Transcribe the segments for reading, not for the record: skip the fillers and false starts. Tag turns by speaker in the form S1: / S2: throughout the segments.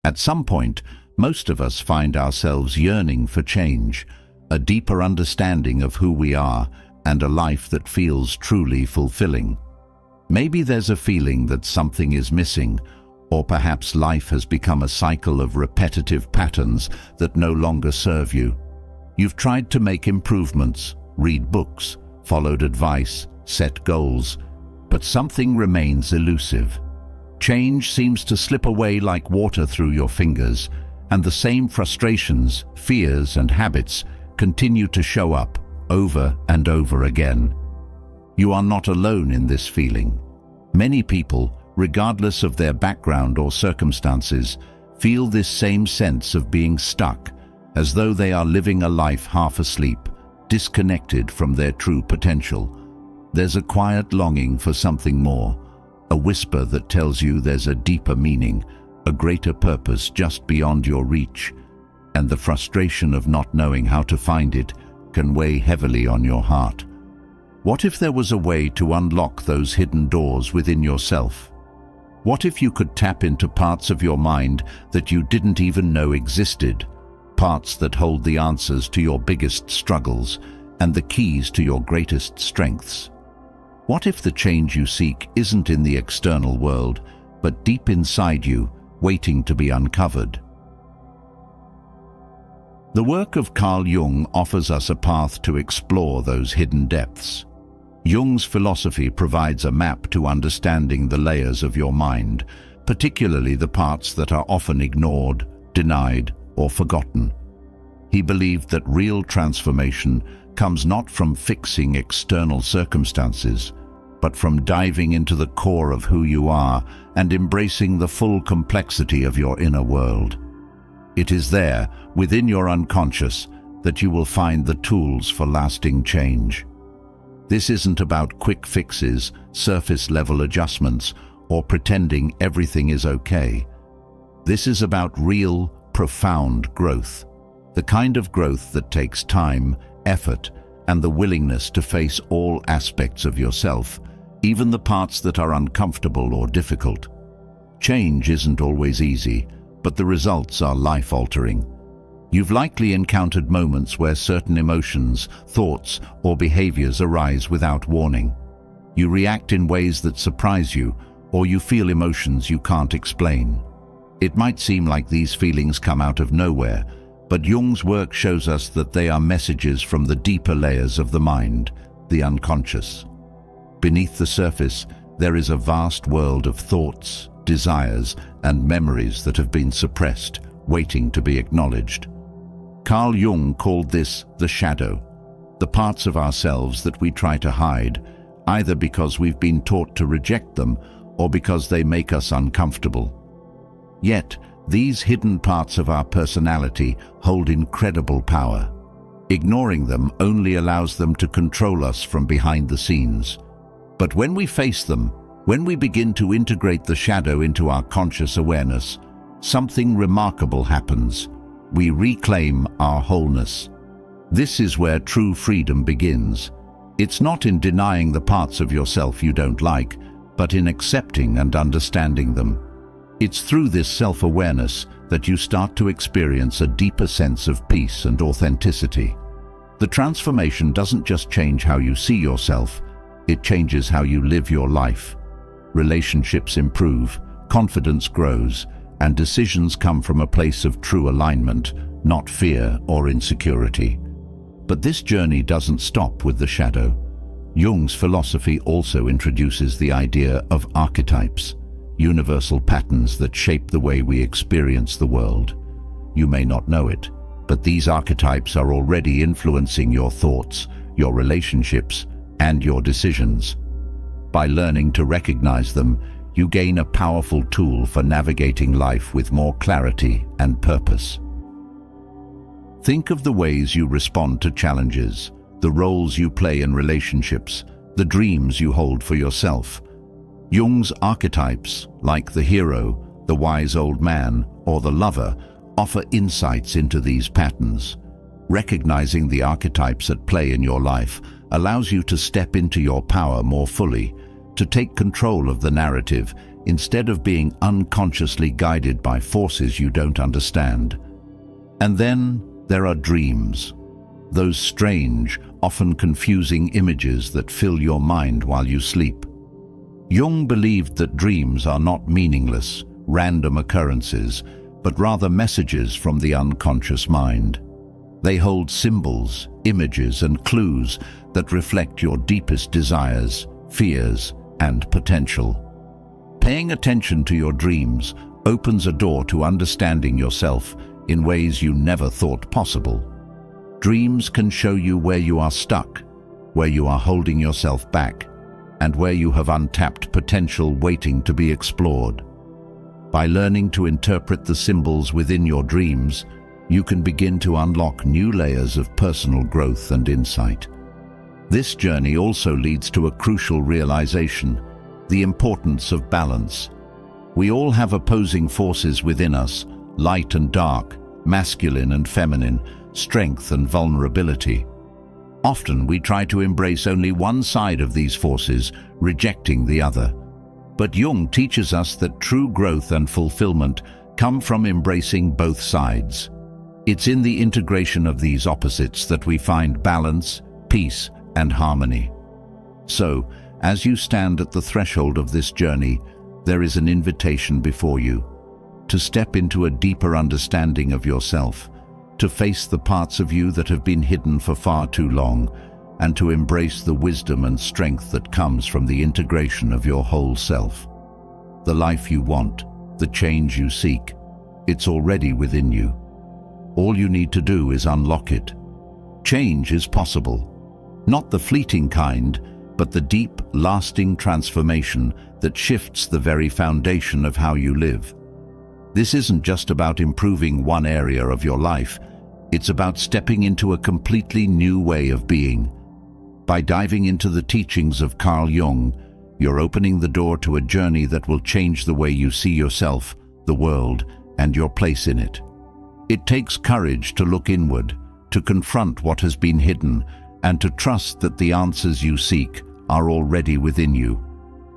S1: At some point, most of us find ourselves yearning for change, a deeper understanding of who we are, and a life that feels truly fulfilling. Maybe there's a feeling that something is missing, or perhaps life has become a cycle of repetitive patterns that no longer serve you. You've tried to make improvements, read books, followed advice, set goals, but something remains elusive. Change seems to slip away like water through your fingers, and the same frustrations, fears, and habits continue to show up over and over again. You are not alone in this feeling. Many people, regardless of their background or circumstances, feel this same sense of being stuck, as though they are living a life half asleep, disconnected from their true potential. There's a quiet longing for something more, a whisper that tells you there's a deeper meaning, a greater purpose just beyond your reach, and the frustration of not knowing how to find it can weigh heavily on your heart. What if there was a way to unlock those hidden doors within yourself? What if you could tap into parts of your mind that you didn't even know existed, parts that hold the answers to your biggest struggles and the keys to your greatest strengths? What if the change you seek isn't in the external world, but deep inside you, waiting to be uncovered? The work of Carl Jung offers us a path to explore those hidden depths. Jung's philosophy provides a map to understanding the layers of your mind, particularly the parts that are often ignored, denied, or forgotten. He believed that real transformation comes not from fixing external circumstances, but from diving into the core of who you are and embracing the full complexity of your inner world. It is there, within your unconscious, that you will find the tools for lasting change. This isn't about quick fixes, surface-level adjustments, or pretending everything is okay. This is about real, profound growth, the kind of growth that takes time, effort, and the willingness to face all aspects of yourself, even the parts that are uncomfortable or difficult. Change isn't always easy, but the results are life-altering. You've likely encountered moments where certain emotions, thoughts, or behaviors arise without warning. You react in ways that surprise you, or you feel emotions you can't explain. It might seem like these feelings come out of nowhere, but Jung's work shows us that they are messages from the deeper layers of the mind, the unconscious. Beneath the surface, there is a vast world of thoughts, desires, and memories that have been suppressed, waiting to be acknowledged. Carl Jung called this the shadow, the parts of ourselves that we try to hide, either because we've been taught to reject them or because they make us uncomfortable. Yet, these hidden parts of our personality hold incredible power. Ignoring them only allows them to control us from behind the scenes. But when we face them, when we begin to integrate the shadow into our conscious awareness, something remarkable happens. We reclaim our wholeness. This is where true freedom begins. It's not in denying the parts of yourself you don't like, but in accepting and understanding them. It's through this self-awareness that you start to experience a deeper sense of peace and authenticity. The transformation doesn't just change how you see yourself, it changes how you live your life. Relationships improve, confidence grows, and decisions come from a place of true alignment, not fear or insecurity. But this journey doesn't stop with the shadow. Jung's philosophy also introduces the idea of archetypes, universal patterns that shape the way we experience the world. You may not know it, but these archetypes are already influencing your thoughts, your relationships, and your decisions. By learning to recognize them, you gain a powerful tool for navigating life with more clarity and purpose. Think of the ways you respond to challenges, the roles you play in relationships, the dreams you hold for yourself. Jung's archetypes, like the hero, the wise old man, or the lover, offer insights into these patterns. Recognizing the archetypes at play in your life allows you to step into your power more fully, to take control of the narrative instead of being unconsciously guided by forces you don't understand. And then there are dreams, those strange, often confusing images that fill your mind while you sleep. Jung believed that dreams are not meaningless, random occurrences, but rather messages from the unconscious mind. They hold symbols, images, and clues that reflect your deepest desires, fears, and potential. Paying attention to your dreams opens a door to understanding yourself in ways you never thought possible. Dreams can show you where you are stuck, where you are holding yourself back, and where you have untapped potential waiting to be explored. By learning to interpret the symbols within your dreams, you can begin to unlock new layers of personal growth and insight. This journey also leads to a crucial realization: the importance of balance. We all have opposing forces within us, light and dark, masculine and feminine, strength and vulnerability. Often we try to embrace only one side of these forces, rejecting the other. But Jung teaches us that true growth and fulfillment come from embracing both sides. It's in the integration of these opposites that we find balance, peace, and harmony. So, as you stand at the threshold of this journey, there is an invitation before you to step into a deeper understanding of yourself, to face the parts of you that have been hidden for far too long, and to embrace the wisdom and strength that comes from the integration of your whole self. The life you want, the change you seek, it's already within you. All you need to do is unlock it. Change is possible. Not the fleeting kind, but the deep, lasting transformation that shifts the very foundation of how you live. This isn't just about improving one area of your life, it's about stepping into a completely new way of being. By diving into the teachings of Carl Jung, you're opening the door to a journey that will change the way you see yourself, the world, and your place in it. It takes courage to look inward, to confront what has been hidden, and to trust that the answers you seek are already within you.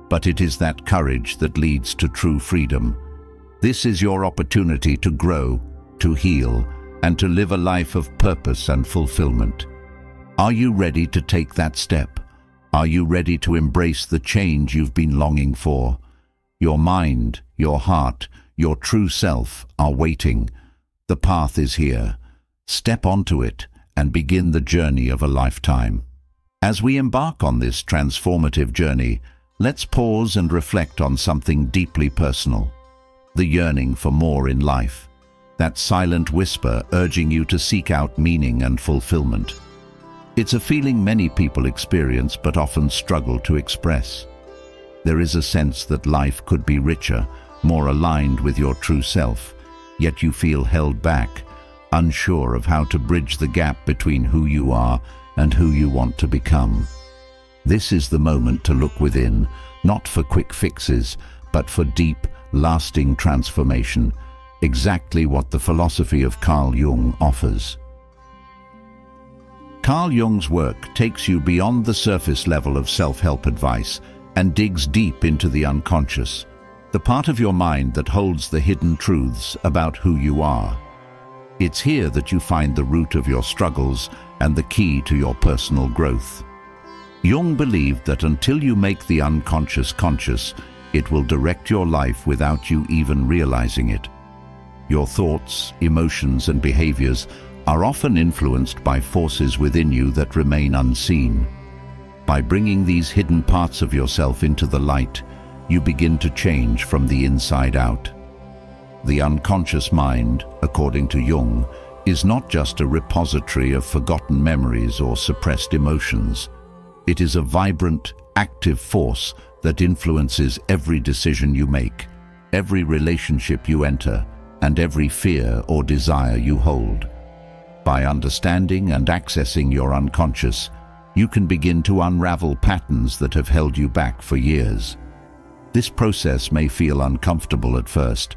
S1: But it is that courage that leads to true freedom. This is your opportunity to grow, to heal, and to live a life of purpose and fulfillment. Are you ready to take that step? Are you ready to embrace the change you've been longing for? Your mind, your heart, your true self are waiting. The path is here. Step onto it and begin the journey of a lifetime. As we embark on this transformative journey, let's pause and reflect on something deeply personal: the yearning for more in life, that silent whisper urging you to seek out meaning and fulfillment. It's a feeling many people experience but often struggle to express. There is a sense that life could be richer, more aligned with your true self, yet you feel held back, unsure of how to bridge the gap between who you are and who you want to become. This is the moment to look within, not for quick fixes, but for deep, lasting transformation, exactly what the philosophy of Carl Jung offers. Carl Jung's work takes you beyond the surface level of self-help advice and digs deep into the unconscious, the part of your mind that holds the hidden truths about who you are. It's here that you find the root of your struggles and the key to your personal growth. Jung believed that until you make the unconscious conscious, it will direct your life without you even realizing it. Your thoughts, emotions, and behaviors are often influenced by forces within you that remain unseen. By bringing these hidden parts of yourself into the light, you begin to change from the inside out. The unconscious mind, according to Jung, is not just a repository of forgotten memories or suppressed emotions. It is a vibrant, active force that influences every decision you make, every relationship you enter, and every fear or desire you hold. By understanding and accessing your unconscious, you can begin to unravel patterns that have held you back for years. This process may feel uncomfortable at first,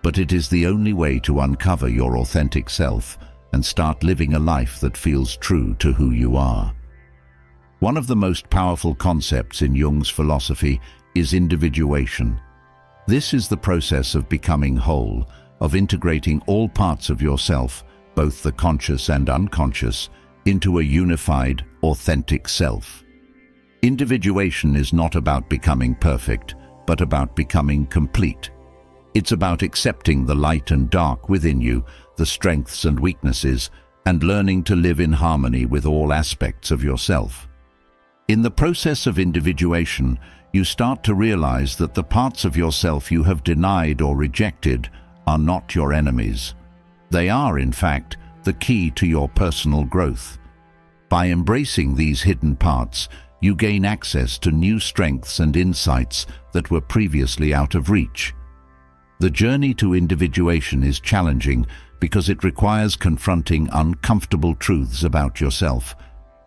S1: but it is the only way to uncover your authentic self and start living a life that feels true to who you are. One of the most powerful concepts in Jung's philosophy is individuation. This is the process of becoming whole, of integrating all parts of yourself, both the conscious and unconscious, into a unified, authentic self. Individuation is not about becoming perfect, but about becoming complete. It's about accepting the light and dark within you, the strengths and weaknesses, and learning to live in harmony with all aspects of yourself. In the process of individuation, you start to realize that the parts of yourself you have denied or rejected are not your enemies. They are, in fact, the key to your personal growth. By embracing these hidden parts, you gain access to new strengths and insights that were previously out of reach. The journey to individuation is challenging because it requires confronting uncomfortable truths about yourself,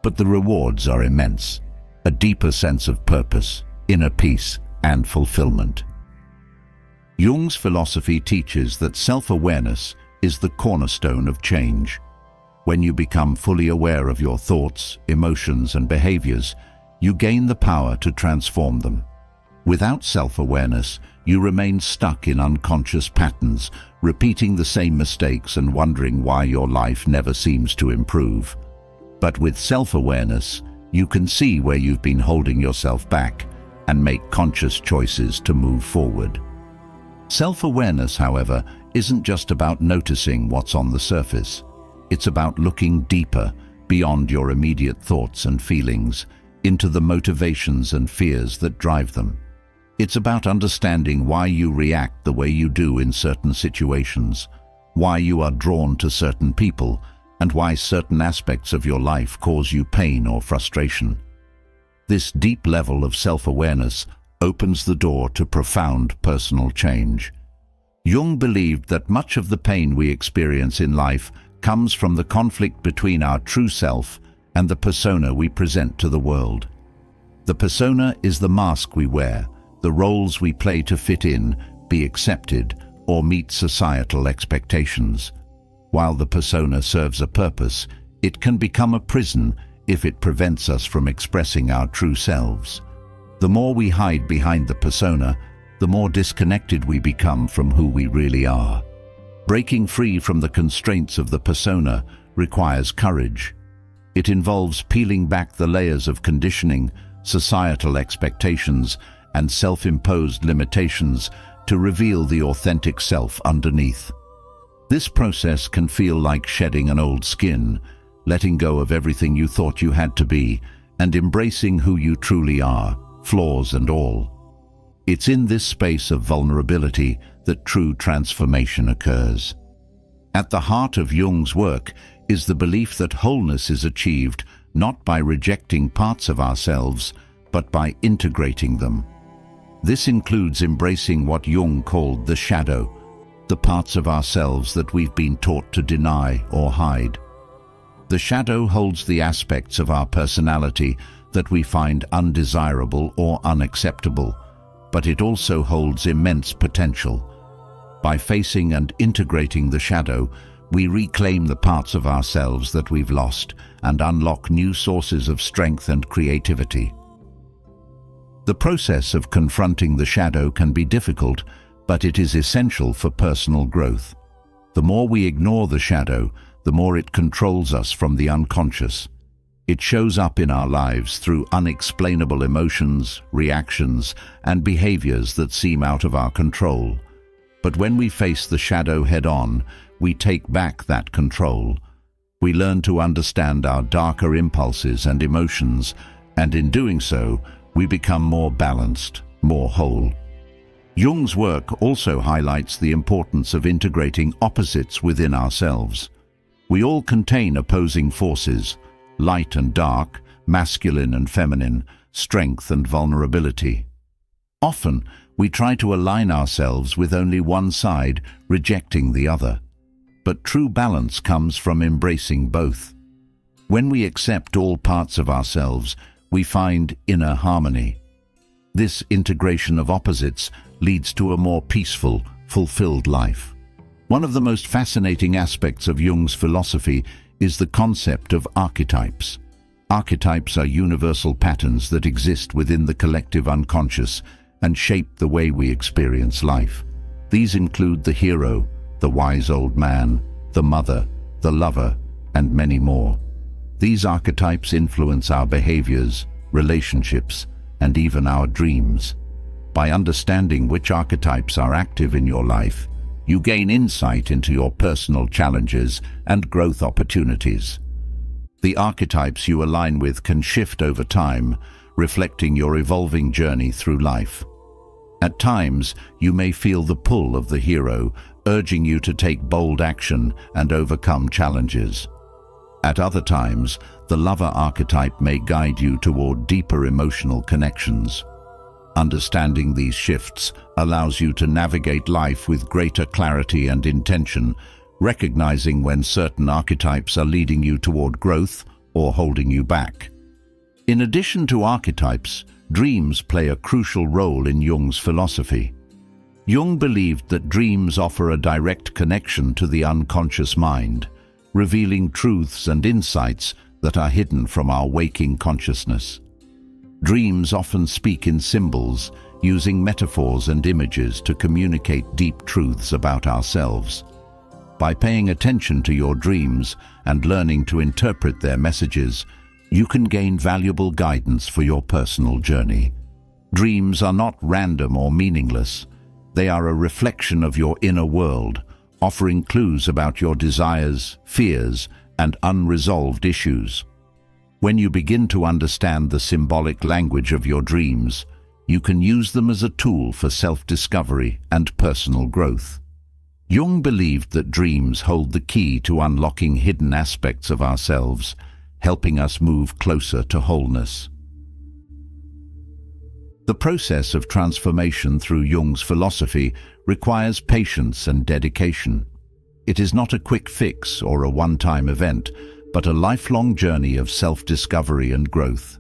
S1: but the rewards are immense. A deeper sense of purpose, inner peace, and fulfillment. Jung's philosophy teaches that self-awareness is the cornerstone of change. When you become fully aware of your thoughts, emotions, and behaviors, you gain the power to transform them. Without self-awareness, you remain stuck in unconscious patterns, repeating the same mistakes and wondering why your life never seems to improve. But with self-awareness, you can see where you've been holding yourself back and make conscious choices to move forward. Self-awareness, however, isn't just about noticing what's on the surface. It's about looking deeper, beyond your immediate thoughts and feelings, into the motivations and fears that drive them. It's about understanding why you react the way you do in certain situations, why you are drawn to certain people, and why certain aspects of your life cause you pain or frustration. This deep level of self-awareness opens the door to profound personal change. Jung believed that much of the pain we experience in life comes from the conflict between our true self and the persona we present to the world. The persona is the mask we wear, the roles we play to fit in, be accepted, or meet societal expectations. While the persona serves a purpose, it can become a prison if it prevents us from expressing our true selves. The more we hide behind the persona, the more disconnected we become from who we really are. Breaking free from the constraints of the persona requires courage. It involves peeling back the layers of conditioning, societal expectations, and self-imposed limitations to reveal the authentic self underneath. This process can feel like shedding an old skin, letting go of everything you thought you had to be, and embracing who you truly are, flaws and all. It's in this space of vulnerability that true transformation occurs. At the heart of Jung's work is the belief that wholeness is achieved not by rejecting parts of ourselves, but by integrating them. This includes embracing what Jung called the shadow, the parts of ourselves that we've been taught to deny or hide. The shadow holds the aspects of our personality that we find undesirable or unacceptable, but it also holds immense potential. By facing and integrating the shadow, we reclaim the parts of ourselves that we've lost and unlock new sources of strength and creativity. The process of confronting the shadow can be difficult, but it is essential for personal growth. The more we ignore the shadow, the more it controls us from the unconscious. It shows up in our lives through unexplainable emotions, reactions, and behaviors that seem out of our control. But when we face the shadow head-on, we take back that control. We learn to understand our darker impulses and emotions, and in doing so, we become more balanced, more whole. Jung's work also highlights the importance of integrating opposites within ourselves. We all contain opposing forces, light and dark, masculine and feminine, strength and vulnerability. Often, we try to align ourselves with only one side, rejecting the other. But true balance comes from embracing both. When we accept all parts of ourselves, we find inner harmony. This integration of opposites leads to a more peaceful, fulfilled life. One of the most fascinating aspects of Jung's philosophy is the concept of archetypes. Archetypes are universal patterns that exist within the collective unconscious, and shape the way we experience life. These include the hero, the wise old man, the mother, the lover, and many more. These archetypes influence our behaviors, relationships, and even our dreams. By understanding which archetypes are active in your life, you gain insight into your personal challenges and growth opportunities. The archetypes you align with can shift over time, reflecting your evolving journey through life. At times, you may feel the pull of the hero, urging you to take bold action and overcome challenges. At other times, the lover archetype may guide you toward deeper emotional connections. Understanding these shifts allows you to navigate life with greater clarity and intention, recognizing when certain archetypes are leading you toward growth or holding you back. In addition to archetypes, dreams play a crucial role in Jung's philosophy. Jung believed that dreams offer a direct connection to the unconscious mind, revealing truths and insights that are hidden from our waking consciousness. Dreams often speak in symbols, using metaphors and images to communicate deep truths about ourselves. By paying attention to your dreams and learning to interpret their messages, you can gain valuable guidance for your personal journey. Dreams are not random or meaningless. They are a reflection of your inner world, offering clues about your desires, fears, and unresolved issues. When you begin to understand the symbolic language of your dreams, you can use them as a tool for self-discovery and personal growth. Jung believed that dreams hold the key to unlocking hidden aspects of ourselves, helping us move closer to wholeness. The process of transformation through Jung's philosophy requires patience and dedication. It is not a quick fix or a one-time event, but a lifelong journey of self-discovery and growth.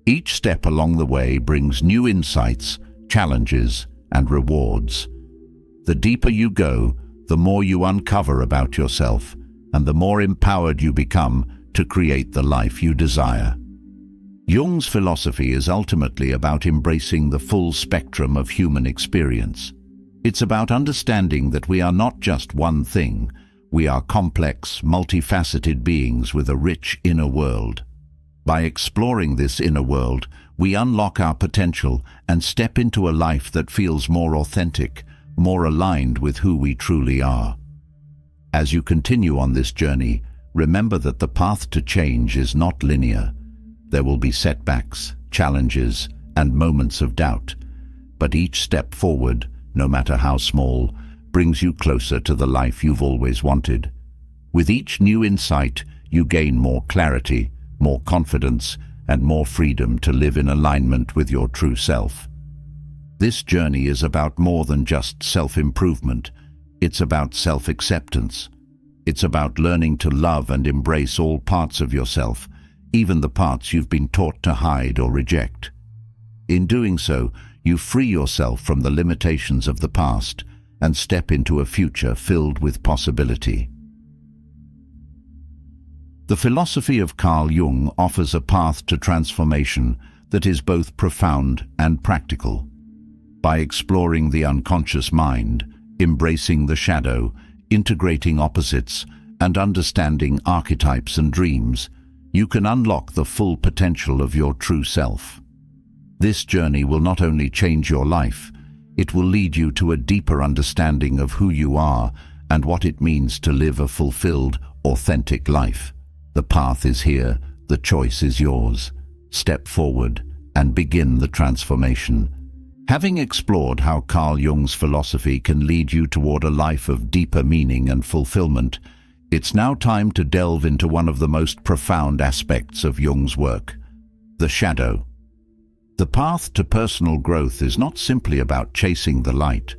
S1: Each step along the way brings new insights, challenges, and rewards. The deeper you go, the more you uncover about yourself, and the more empowered you become to create the life you desire. Jung's philosophy is ultimately about embracing the full spectrum of human experience. It's about understanding that we are not just one thing. We are complex, multifaceted beings with a rich inner world. By exploring this inner world, we unlock our potential and step into a life that feels more authentic, more aligned with who we truly are. As you continue on this journey, remember that the path to change is not linear. There will be setbacks, challenges, and moments of doubt. But each step forward, no matter how small, brings you closer to the life you've always wanted. With each new insight, you gain more clarity, more confidence, and more freedom to live in alignment with your true self. This journey is about more than just self-improvement. It's about self-acceptance. It's about learning to love and embrace all parts of yourself, even the parts you've been taught to hide or reject. In doing so, you free yourself from the limitations of the past and step into a future filled with possibility. The philosophy of Carl Jung offers a path to transformation that is both profound and practical. By exploring the unconscious mind, embracing the shadow, integrating opposites, and understanding archetypes and dreams, you can unlock the full potential of your true self. This journey will not only change your life, it will lead you to a deeper understanding of who you are and what it means to live a fulfilled, authentic life. The path is here, the choice is yours. Step forward and begin the transformation. Having explored how Carl Jung's philosophy can lead you toward a life of deeper meaning and fulfillment, it's now time to delve into one of the most profound aspects of Jung's work, the shadow. The path to personal growth is not simply about chasing the light,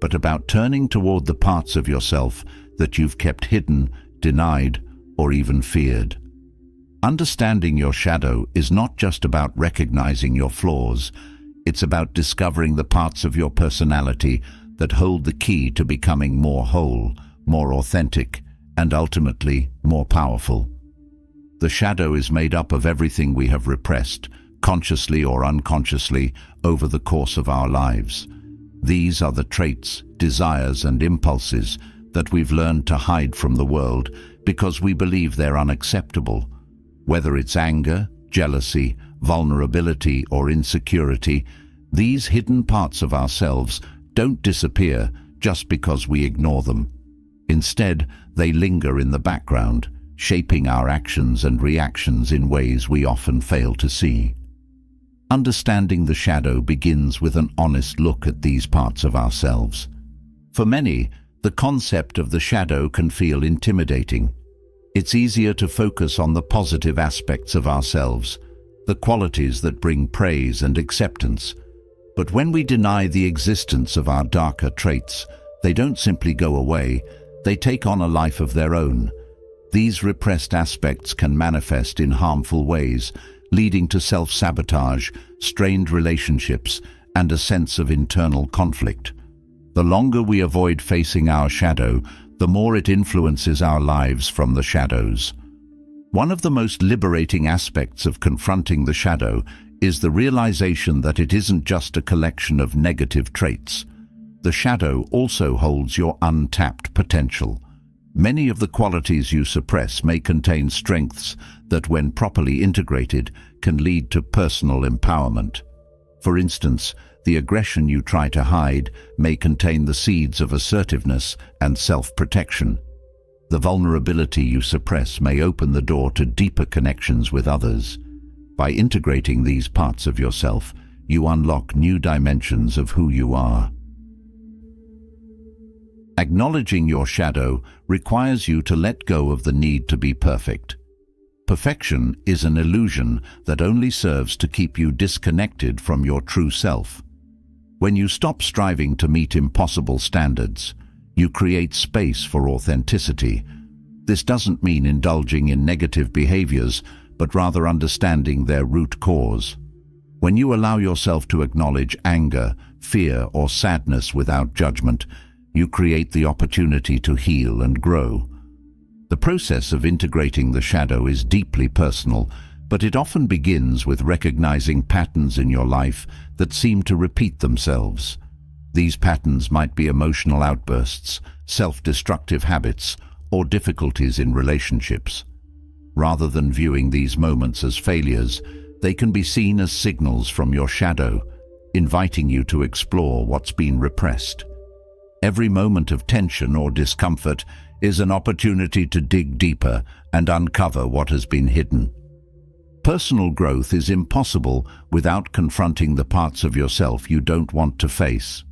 S1: but about turning toward the parts of yourself that you've kept hidden, denied, or even feared. Understanding your shadow is not just about recognizing your flaws. It's about discovering the parts of your personality that hold the key to becoming more whole, more authentic, and ultimately more powerful. The shadow is made up of everything we have repressed, consciously or unconsciously, over the course of our lives. These are the traits, desires, and impulses that we've learned to hide from the world because we believe they're unacceptable. Whether it's anger, jealousy, vulnerability, or insecurity, these hidden parts of ourselves don't disappear just because we ignore them. Instead, they linger in the background, shaping our actions and reactions in ways we often fail to see. Understanding the shadow begins with an honest look at these parts of ourselves. For many, the concept of the shadow can feel intimidating. It's easier to focus on the positive aspects of ourselves, the qualities that bring praise and acceptance. But when we deny the existence of our darker traits, they don't simply go away, they take on a life of their own. These repressed aspects can manifest in harmful ways, leading to self-sabotage, strained relationships, and a sense of internal conflict. The longer we avoid facing our shadow, the more it influences our lives from the shadows. One of the most liberating aspects of confronting the shadow is the realization that it isn't just a collection of negative traits. The shadow also holds your untapped potential. Many of the qualities you suppress may contain strengths that, when properly integrated, can lead to personal empowerment. For instance, the aggression you try to hide may contain the seeds of assertiveness and self-protection. The vulnerability you suppress may open the door to deeper connections with others. By integrating these parts of yourself, you unlock new dimensions of who you are. Acknowledging your shadow requires you to let go of the need to be perfect. Perfection is an illusion that only serves to keep you disconnected from your true self. When you stop striving to meet impossible standards, you create space for authenticity. This doesn't mean indulging in negative behaviors, but rather understanding their root cause. When you allow yourself to acknowledge anger, fear, or sadness without judgment, you create the opportunity to heal and grow. The process of integrating the shadow is deeply personal, but it often begins with recognizing patterns in your life that seem to repeat themselves. These patterns might be emotional outbursts, self-destructive habits, or difficulties in relationships. Rather than viewing these moments as failures, they can be seen as signals from your shadow, inviting you to explore what's been repressed. Every moment of tension or discomfort is an opportunity to dig deeper and uncover what has been hidden. Personal growth is impossible without confronting the parts of yourself you don't want to face.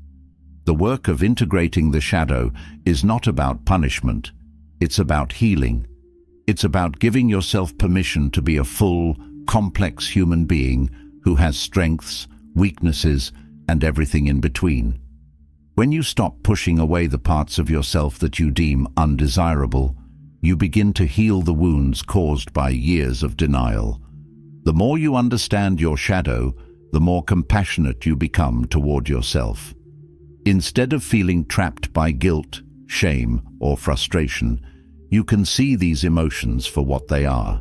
S1: The work of integrating the shadow is not about punishment. It's about healing. It's about giving yourself permission to be a full, complex human being who has strengths, weaknesses, and everything in between. When you stop pushing away the parts of yourself that you deem undesirable, you begin to heal the wounds caused by years of denial. The more you understand your shadow, the more compassionate you become toward yourself. Instead of feeling trapped by guilt, shame, or frustration, you can see these emotions for what they are: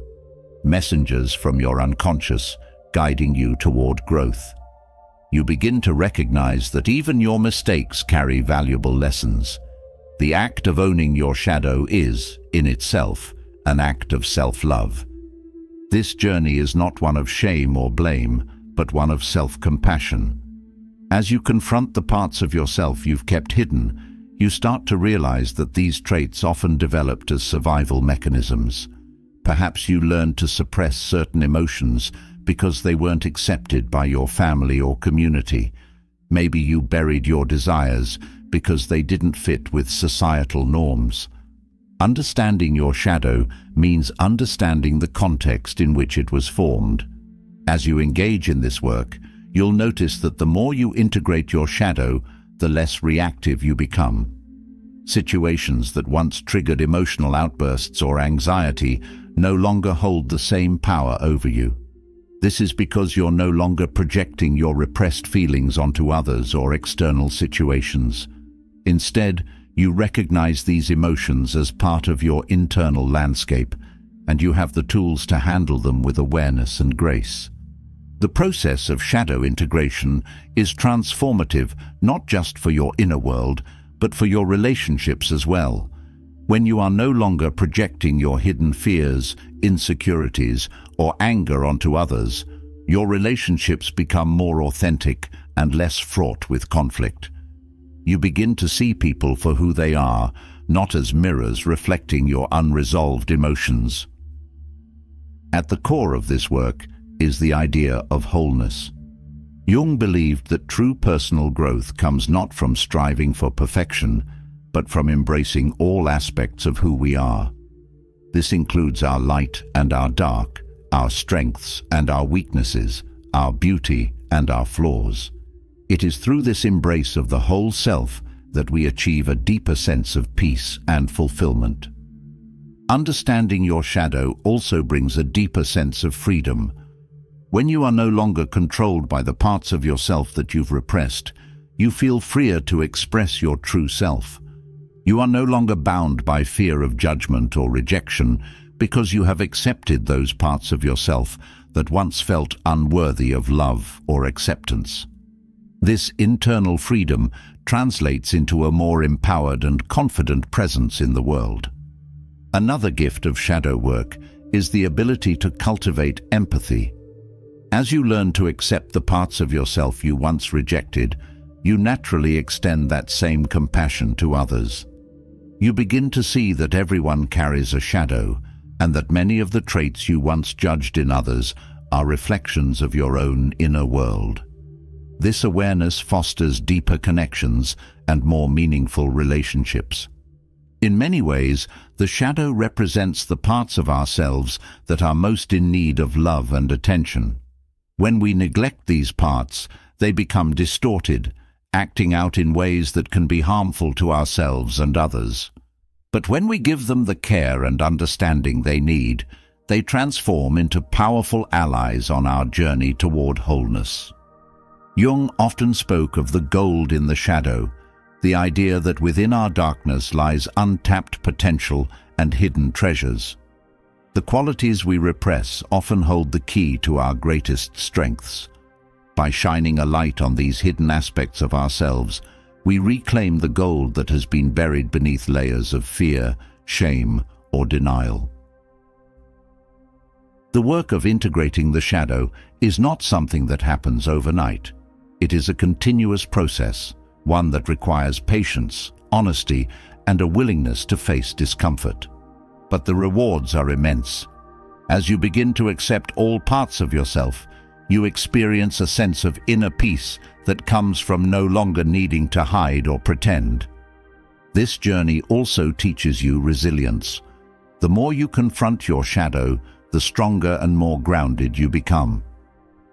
S1: messengers from your unconscious, guiding you toward growth. You begin to recognize that even your mistakes carry valuable lessons. The act of owning your shadow is, in itself, an act of self-love. This journey is not one of shame or blame, but one of self-compassion. As you confront the parts of yourself you've kept hidden, you start to realize that these traits often developed as survival mechanisms. Perhaps you learned to suppress certain emotions because they weren't accepted by your family or community. Maybe you buried your desires because they didn't fit with societal norms. Understanding your shadow means understanding the context in which it was formed. As you engage in this work, you'll notice that the more you integrate your shadow, the less reactive you become. Situations that once triggered emotional outbursts or anxiety no longer hold the same power over you. This is because you're no longer projecting your repressed feelings onto others or external situations. Instead, you recognize these emotions as part of your internal landscape, and you have the tools to handle them with awareness and grace. The process of shadow integration is transformative not just for your inner world, but for your relationships as well. When you are no longer projecting your hidden fears, insecurities, or anger onto others, your relationships become more authentic and less fraught with conflict. You begin to see people for who they are, not as mirrors reflecting your unresolved emotions. At the core of this work is the idea of wholeness. Jung believed that true personal growth comes not from striving for perfection, but from embracing all aspects of who we are. This includes our light and our dark, our strengths and our weaknesses, our beauty and our flaws. It is through this embrace of the whole self that we achieve a deeper sense of peace and fulfillment. Understanding your shadow also brings a deeper sense of freedom. When you are no longer controlled by the parts of yourself that you've repressed, you feel freer to express your true self. You are no longer bound by fear of judgment or rejection because you have accepted those parts of yourself that once felt unworthy of love or acceptance. This internal freedom translates into a more empowered and confident presence in the world. Another gift of shadow work is the ability to cultivate empathy. As you learn to accept the parts of yourself you once rejected, you naturally extend that same compassion to others. You begin to see that everyone carries a shadow, and that many of the traits you once judged in others are reflections of your own inner world. This awareness fosters deeper connections and more meaningful relationships. In many ways, the shadow represents the parts of ourselves that are most in need of love and attention. When we neglect these parts, they become distorted, acting out in ways that can be harmful to ourselves and others. But when we give them the care and understanding they need, they transform into powerful allies on our journey toward wholeness. Jung often spoke of the gold in the shadow, the idea that within our darkness lies untapped potential and hidden treasures. The qualities we repress often hold the key to our greatest strengths. By shining a light on these hidden aspects of ourselves, we reclaim the gold that has been buried beneath layers of fear, shame, or denial. The work of integrating the shadow is not something that happens overnight. It is a continuous process, one that requires patience, honesty, and a willingness to face discomfort. But the rewards are immense. As you begin to accept all parts of yourself, you experience a sense of inner peace that comes from no longer needing to hide or pretend. This journey also teaches you resilience. The more you confront your shadow, the stronger and more grounded you become.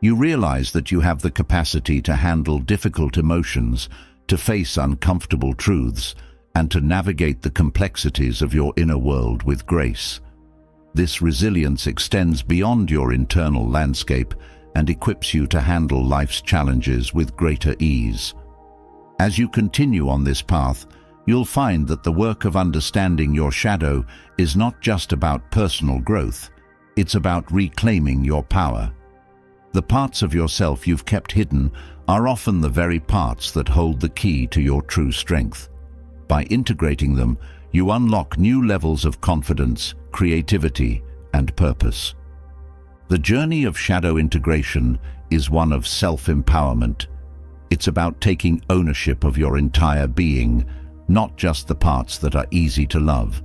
S1: You realize that you have the capacity to handle difficult emotions, to face uncomfortable truths, and to navigate the complexities of your inner world with grace. This resilience extends beyond your internal landscape and equips you to handle life's challenges with greater ease. As you continue on this path, you'll find that the work of understanding your shadow is not just about personal growth, it's about reclaiming your power. The parts of yourself you've kept hidden are often the very parts that hold the key to your true strength. By integrating them, you unlock new levels of confidence, creativity, and purpose. The journey of shadow integration is one of self-empowerment. It's about taking ownership of your entire being, not just the parts that are easy to love.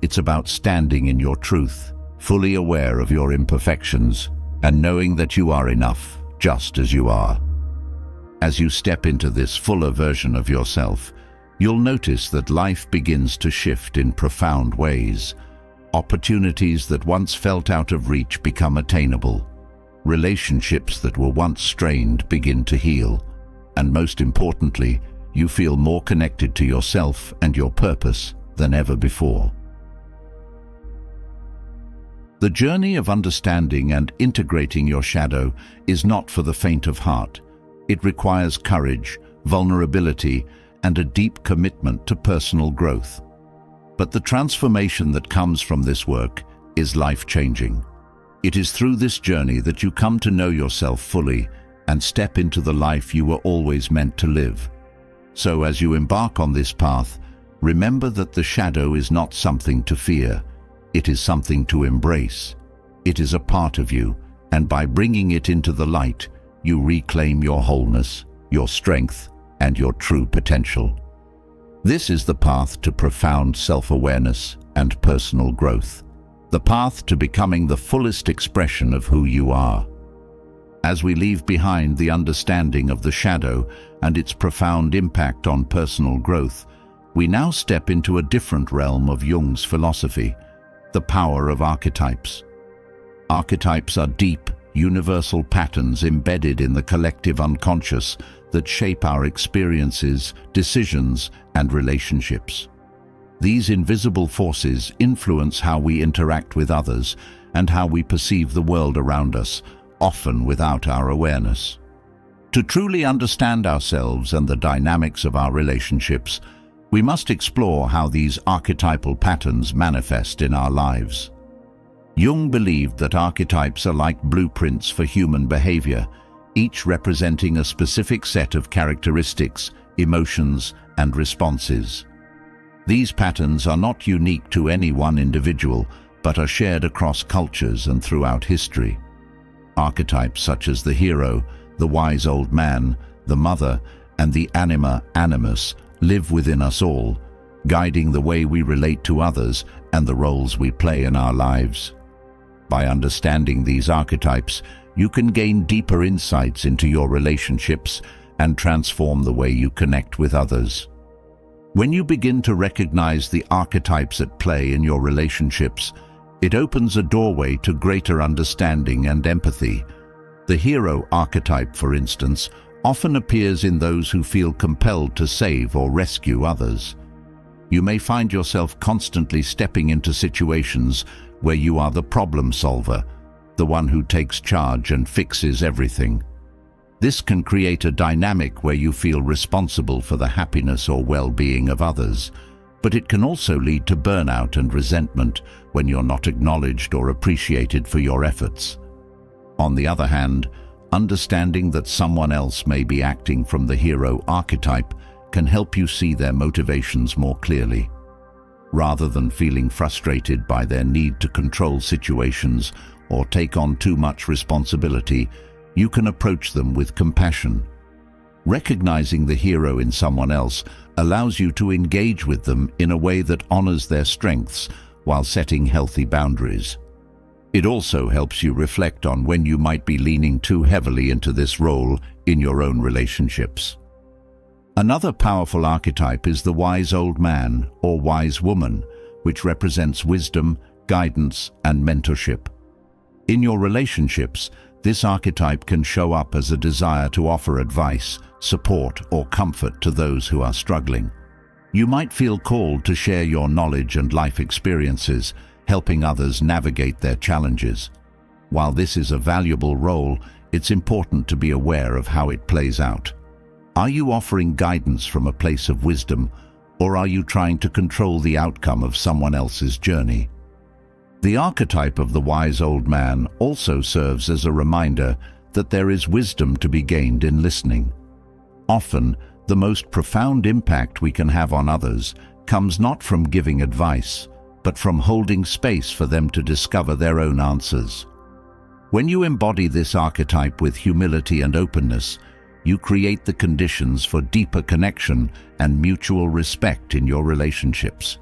S1: It's about standing in your truth, fully aware of your imperfections, and knowing that you are enough, just as you are. As you step into this fuller version of yourself, you'll notice that life begins to shift in profound ways. Opportunities that once felt out of reach become attainable. Relationships that were once strained begin to heal. And most importantly, you feel more connected to yourself and your purpose than ever before. The journey of understanding and integrating your shadow is not for the faint of heart. It requires courage, vulnerability, and a deep commitment to personal growth. But the transformation that comes from this work is life-changing. It is through this journey that you come to know yourself fully and step into the life you were always meant to live. So as you embark on this path, remember that the shadow is not something to fear. It is something to embrace. It is a part of you, and by bringing it into the light, you reclaim your wholeness, your strength, and your true potential. This is the path to profound self-awareness and personal growth, the path to becoming the fullest expression of who you are. As we leave behind the understanding of the shadow and its profound impact on personal growth, we now step into a different realm of Jung's philosophy, the power of archetypes. Archetypes are deep, universal patterns embedded in the collective unconscious that shape our experiences, decisions, and relationships. These invisible forces influence how we interact with others and how we perceive the world around us, often without our awareness. To truly understand ourselves and the dynamics of our relationships, we must explore how these archetypal patterns manifest in our lives. Jung believed that archetypes are like blueprints for human behavior, each representing a specific set of characteristics, emotions, and responses. These patterns are not unique to any one individual, but are shared across cultures and throughout history. Archetypes such as the hero, the wise old man, the mother, and the anima animus live within us all, guiding the way we relate to others and the roles we play in our lives. By understanding these archetypes, you can gain deeper insights into your relationships and transform the way you connect with others. When you begin to recognize the archetypes at play in your relationships, it opens a doorway to greater understanding and empathy. The hero archetype, for instance, often appears in those who feel compelled to save or rescue others. You may find yourself constantly stepping into situations where you are the problem solver, the one who takes charge and fixes everything. This can create a dynamic where you feel responsible for the happiness or well-being of others, but it can also lead to burnout and resentment when you're not acknowledged or appreciated for your efforts. On the other hand, understanding that someone else may be acting from the hero archetype can help you see their motivations more clearly. Rather than feeling frustrated by their need to control situations or take on too much responsibility, you can approach them with compassion. Recognizing the hero in someone else allows you to engage with them in a way that honors their strengths while setting healthy boundaries. It also helps you reflect on when you might be leaning too heavily into this role in your own relationships. Another powerful archetype is the wise old man or wise woman, which represents wisdom, guidance, and mentorship. In your relationships, this archetype can show up as a desire to offer advice, support, or comfort to those who are struggling. You might feel called to share your knowledge and life experiences, helping others navigate their challenges. While this is a valuable role, it's important to be aware of how it plays out. Are you offering guidance from a place of wisdom, or are you trying to control the outcome of someone else's journey? The archetype of the wise old man also serves as a reminder that there is wisdom to be gained in listening. Often, the most profound impact we can have on others comes not from giving advice, but from holding space for them to discover their own answers. When you embody this archetype with humility and openness, you create the conditions for deeper connection and mutual respect in your relationships.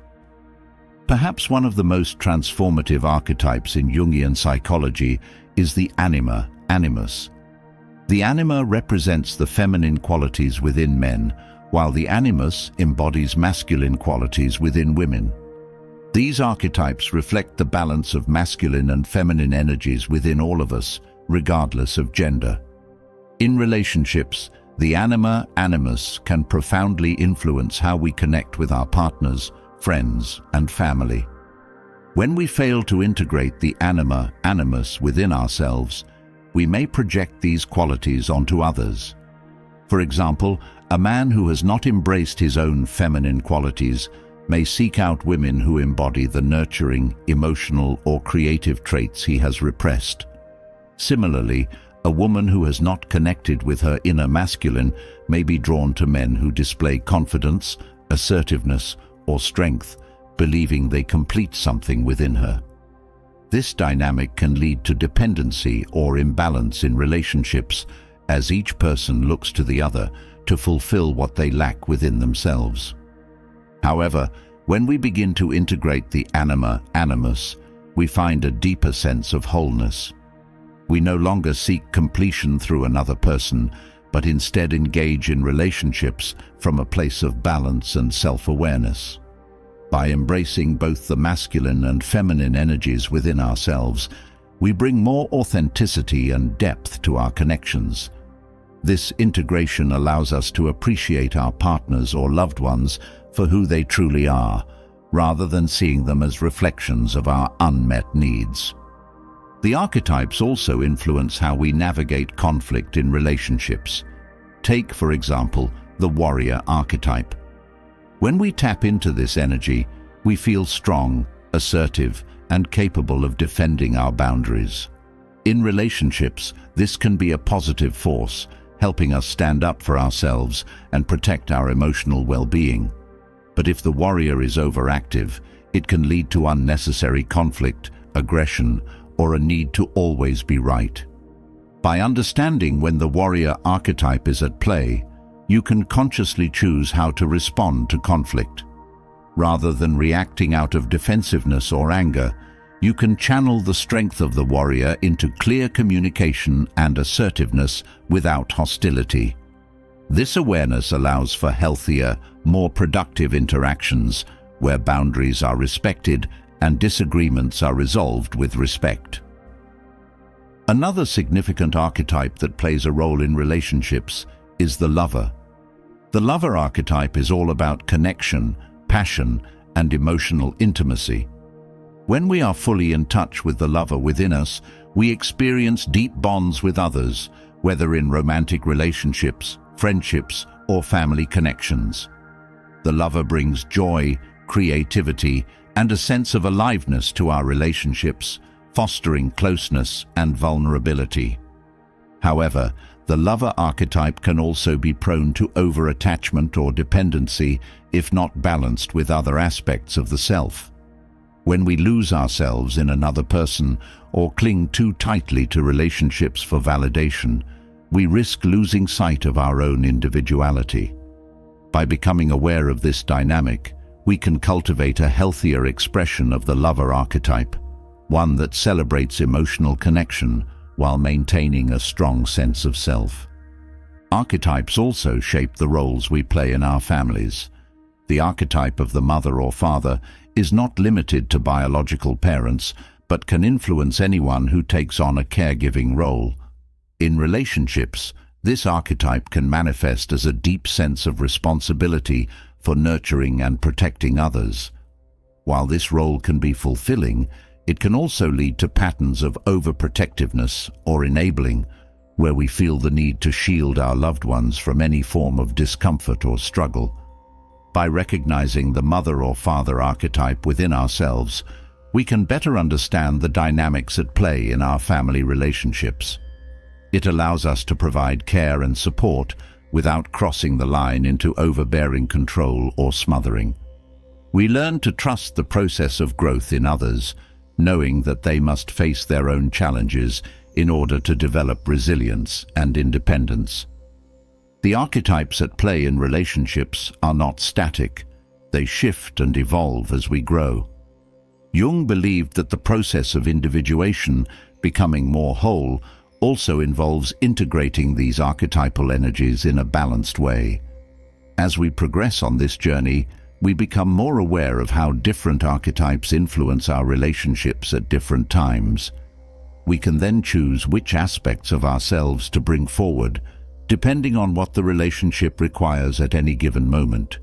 S1: Perhaps one of the most transformative archetypes in Jungian psychology is the anima animus. The anima represents the feminine qualities within men, while the animus embodies masculine qualities within women. These archetypes reflect the balance of masculine and feminine energies within all of us, regardless of gender. In relationships, the anima animus can profoundly influence how we connect with our partners, friends, and family. When we fail to integrate the anima animus within ourselves, we may project these qualities onto others. For example, a man who has not embraced his own feminine qualities may seek out women who embody the nurturing, emotional, or creative traits he has repressed. Similarly, a woman who has not connected with her inner masculine may be drawn to men who display confidence, assertiveness, or strength, believing they complete something within her. This dynamic can lead to dependency or imbalance in relationships, as each person looks to the other to fulfill what they lack within themselves. However, when we begin to integrate the anima-animus, we find a deeper sense of wholeness. We no longer seek completion through another person, but instead engage in relationships from a place of balance and self-awareness. By embracing both the masculine and feminine energies within ourselves, we bring more authenticity and depth to our connections. This integration allows us to appreciate our partners or loved ones for who they truly are, rather than seeing them as reflections of our unmet needs. The archetypes also influence how we navigate conflict in relationships. Take, for example, the warrior archetype. When we tap into this energy, we feel strong, assertive, and capable of defending our boundaries. In relationships, this can be a positive force, helping us stand up for ourselves and protect our emotional well-being. But if the warrior is overactive, it can lead to unnecessary conflict, aggression, or a need to always be right. By understanding when the warrior archetype is at play, you can consciously choose how to respond to conflict. Rather than reacting out of defensiveness or anger, you can channel the strength of the warrior into clear communication and assertiveness without hostility. This awareness allows for healthier, more productive interactions where boundaries are respected and disagreements are resolved with respect. Another significant archetype that plays a role in relationships is the lover. The lover archetype is all about connection, passion, and emotional intimacy. When we are fully in touch with the lover within us, we experience deep bonds with others, whether in romantic relationships, friendships, or family connections. The lover brings joy, creativity, and a sense of aliveness to our relationships, fostering closeness and vulnerability. However, the lover archetype can also be prone to over-attachment or dependency if not balanced with other aspects of the self. When we lose ourselves in another person or cling too tightly to relationships for validation, we risk losing sight of our own individuality. By becoming aware of this dynamic, we can cultivate a healthier expression of the lover archetype, one that celebrates emotional connection while maintaining a strong sense of self. Archetypes also shape the roles we play in our families. The archetype of the mother or father is not limited to biological parents, but can influence anyone who takes on a caregiving role. In relationships, this archetype can manifest as a deep sense of responsibility for nurturing and protecting others. While this role can be fulfilling, it can also lead to patterns of overprotectiveness or enabling, where we feel the need to shield our loved ones from any form of discomfort or struggle. By recognizing the mother or father archetype within ourselves, we can better understand the dynamics at play in our family relationships. It allows us to provide care and support without crossing the line into overbearing control or smothering. We learn to trust the process of growth in others, knowing that they must face their own challenges in order to develop resilience and independence. The archetypes at play in relationships are not static. They shift and evolve as we grow. Jung believed that the process of individuation, becoming more whole, also involves integrating these archetypal energies in a balanced way. As we progress on this journey, we become more aware of how different archetypes influence our relationships at different times. We can then choose which aspects of ourselves to bring forward, depending on what the relationship requires at any given moment.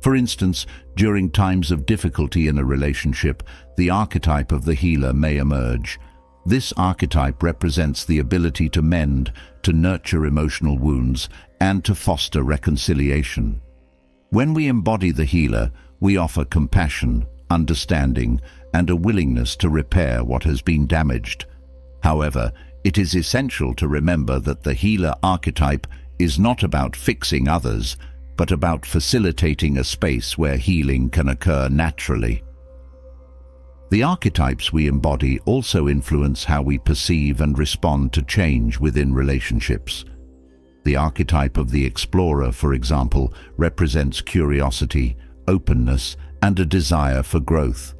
S1: For instance, during times of difficulty in a relationship, the archetype of the healer may emerge. This archetype represents the ability to mend, to nurture emotional wounds, and to foster reconciliation. When we embody the healer, we offer compassion, understanding, and a willingness to repair what has been damaged. However, it is essential to remember that the healer archetype is not about fixing others, but about facilitating a space where healing can occur naturally. The archetypes we embody also influence how we perceive and respond to change within relationships. The archetype of the explorer, for example, represents curiosity, openness, and a desire for growth.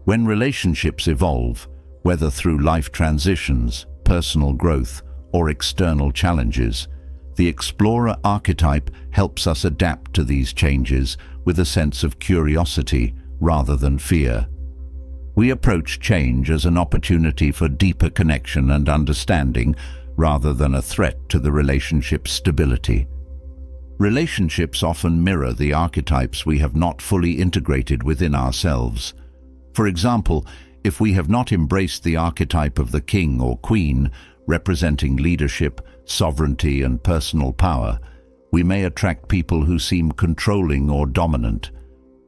S1: When relationships evolve, whether through life transitions, personal growth, or external challenges, the explorer archetype helps us adapt to these changes with a sense of curiosity rather than fear. We approach change as an opportunity for deeper connection and understanding rather than a threat to the relationship's stability. Relationships often mirror the archetypes we have not fully integrated within ourselves. For example, if we have not embraced the archetype of the king or queen, representing leadership, sovereignty, and personal power, we may attract people who seem controlling or dominant.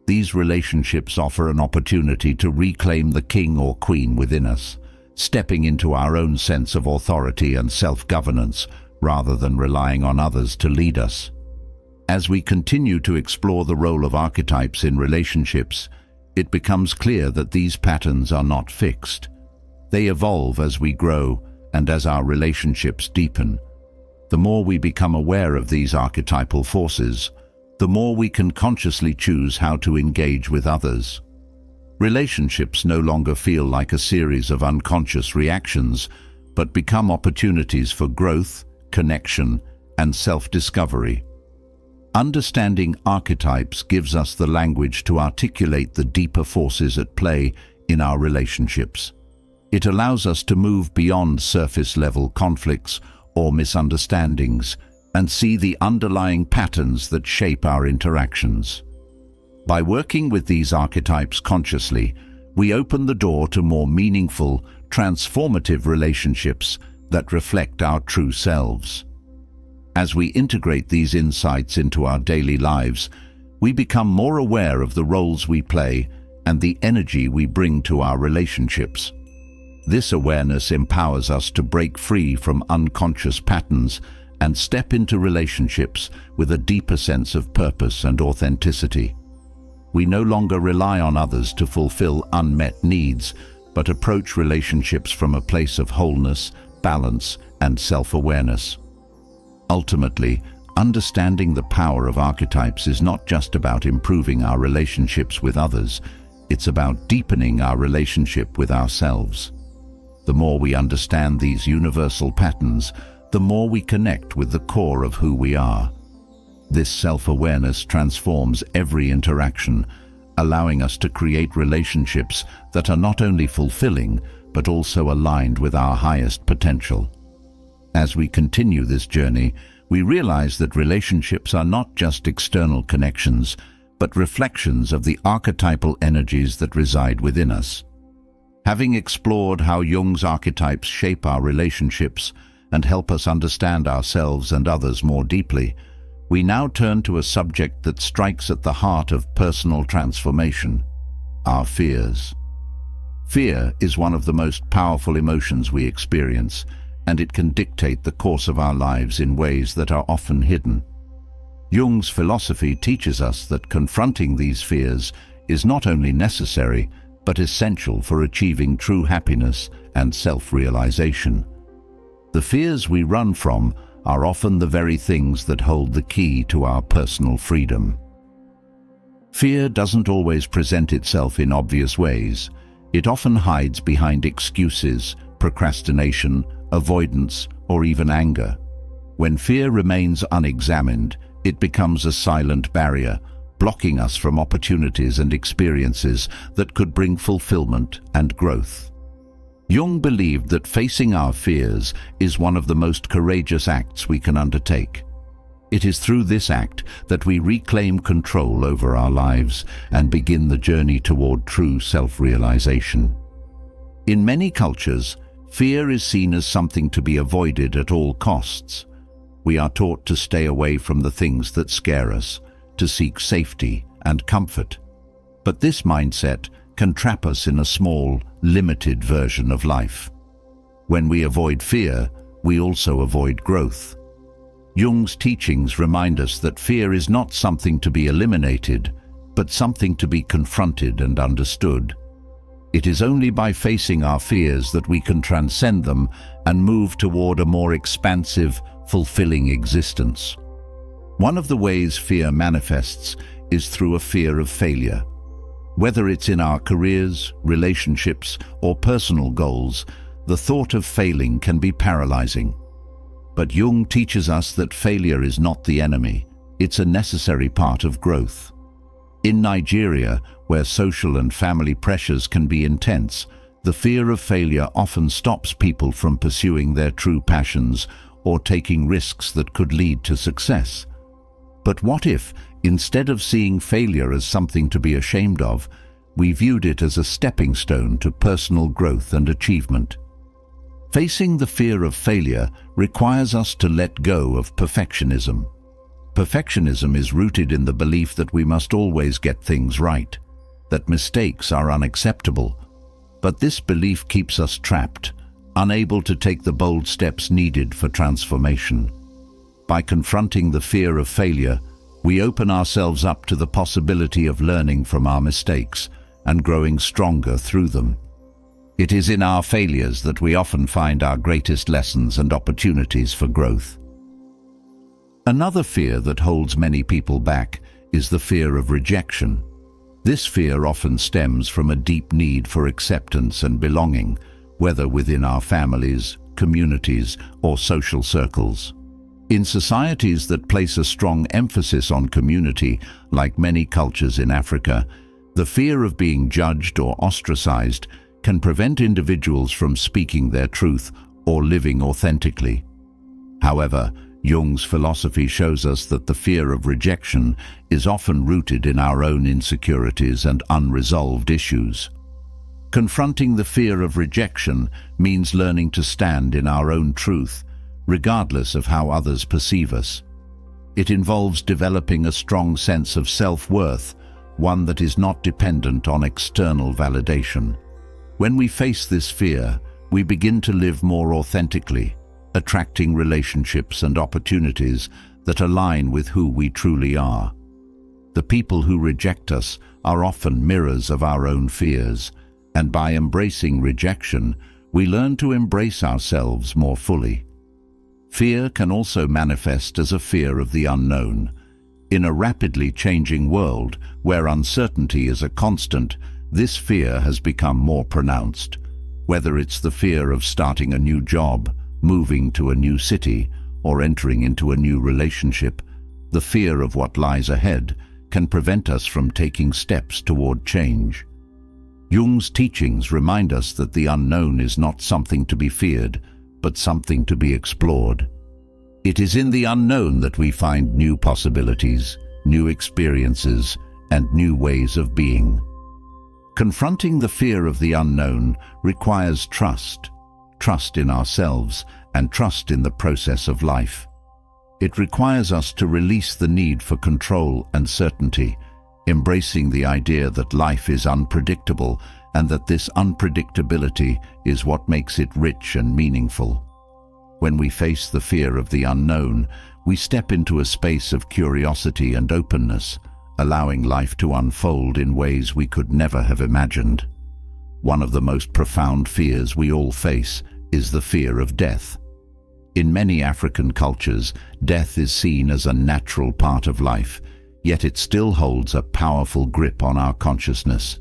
S1: These relationships offer an opportunity to reclaim the king or queen within us, stepping into our own sense of authority and self-governance rather than relying on others to lead us. As we continue to explore the role of archetypes in relationships, it becomes clear that these patterns are not fixed. They evolve as we grow and as our relationships deepen. The more we become aware of these archetypal forces, the more we can consciously choose how to engage with others. Relationships no longer feel like a series of unconscious reactions, but become opportunities for growth, connection, and self-discovery. Understanding archetypes gives us the language to articulate the deeper forces at play in our relationships. It allows us to move beyond surface-level conflicts or misunderstandings and see the underlying patterns that shape our interactions. By working with these archetypes consciously, we open the door to more meaningful, transformative relationships that reflect our true selves. As we integrate these insights into our daily lives, we become more aware of the roles we play and the energy we bring to our relationships. This awareness empowers us to break free from unconscious patterns and step into relationships with a deeper sense of purpose and authenticity. We no longer rely on others to fulfill unmet needs, but approach relationships from a place of wholeness, balance, and self-awareness. Ultimately, understanding the power of archetypes is not just about improving our relationships with others, it's about deepening our relationship with ourselves. The more we understand these universal patterns, the more we connect with the core of who we are. This self-awareness transforms every interaction, allowing us to create relationships that are not only fulfilling, but also aligned with our highest potential. As we continue this journey, we realize that relationships are not just external connections, but reflections of the archetypal energies that reside within us. Having explored how Jung's archetypes shape our relationships and help us understand ourselves and others more deeply, we now turn to a subject that strikes at the heart of personal transformation: our fears. Fear is one of the most powerful emotions we experience, and it can dictate the course of our lives in ways that are often hidden. Jung's philosophy teaches us that confronting these fears is not only necessary, but essential for achieving true happiness and self-realization. The fears we run from are often the very things that hold the key to our personal freedom. Fear doesn't always present itself in obvious ways. It often hides behind excuses, procrastination, avoidance, or even anger. When fear remains unexamined, it becomes a silent barrier, blocking us from opportunities and experiences that could bring fulfillment and growth. Jung believed that facing our fears is one of the most courageous acts we can undertake. It is through this act that we reclaim control over our lives and begin the journey toward true self-realization. In many cultures, fear is seen as something to be avoided at all costs. We are taught to stay away from the things that scare us, to seek safety and comfort But this mindset can trap us in a small, limited version of life. When we avoid fear, we also avoid growth. Jung's teachings remind us that fear is not something to be eliminated, but something to be confronted and understood. It is only by facing our fears that we can transcend them and move toward a more expansive, fulfilling existence. One of the ways fear manifests is through a fear of failure. Whether it's in our careers, relationships, or personal goals, the thought of failing can be paralyzing. But Jung teaches us that failure is not the enemy, it's a necessary part of growth. In Nigeria, where social and family pressures can be intense, the fear of failure often stops people from pursuing their true passions or taking risks that could lead to success. But what if, instead of seeing failure as something to be ashamed of, we viewed it as a stepping stone to personal growth and achievement? Facing the fear of failure requires us to let go of perfectionism. Perfectionism is rooted in the belief that we must always get things right, that mistakes are unacceptable. But this belief keeps us trapped, unable to take the bold steps needed for transformation. By confronting the fear of failure, we open ourselves up to the possibility of learning from our mistakes and growing stronger through them. It is in our failures that we often find our greatest lessons and opportunities for growth. Another fear that holds many people back is the fear of rejection. This fear often stems from a deep need for acceptance and belonging, whether within our families, communities, or social circles. In societies that place a strong emphasis on community, like many cultures in Africa, the fear of being judged or ostracized can prevent individuals from speaking their truth or living authentically. However, Jung's philosophy shows us that the fear of rejection is often rooted in our own insecurities and unresolved issues. Confronting the fear of rejection means learning to stand in our own truth, regardless of how others perceive us. It involves developing a strong sense of self-worth, one that is not dependent on external validation. When we face this fear, we begin to live more authentically, attracting relationships and opportunities that align with who we truly are. The people who reject us are often mirrors of our own fears, and by embracing rejection, we learn to embrace ourselves more fully. Fear can also manifest as a fear of the unknown. In a rapidly changing world, where uncertainty is a constant, this fear has become more pronounced. Whether it's the fear of starting a new job, moving to a new city, or entering into a new relationship, the fear of what lies ahead can prevent us from taking steps toward change. Jung's teachings remind us that the unknown is not something to be feared, but something to be explored. It is in the unknown that we find new possibilities, new experiences, and new ways of being. Confronting the fear of the unknown requires trust in ourselves and trust in the process of life. It requires us to release the need for control and certainty, embracing the idea that life is unpredictable and that this unpredictability is what makes it rich and meaningful. When we face the fear of the unknown, we step into a space of curiosity and openness, allowing life to unfold in ways we could never have imagined. One of the most profound fears we all face is the fear of death. In many African cultures, death is seen as a natural part of life, yet it still holds a powerful grip on our consciousness.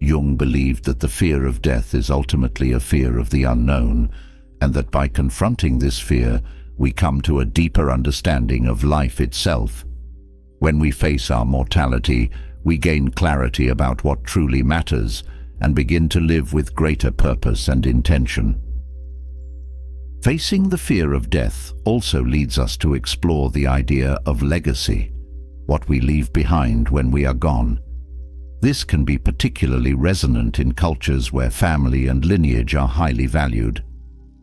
S1: Jung believed that the fear of death is ultimately a fear of the unknown, and that by confronting this fear, we come to a deeper understanding of life itself. When we face our mortality, we gain clarity about what truly matters and begin to live with greater purpose and intention. Facing the fear of death also leads us to explore the idea of legacy, what we leave behind when we are gone. This can be particularly resonant in cultures where family and lineage are highly valued.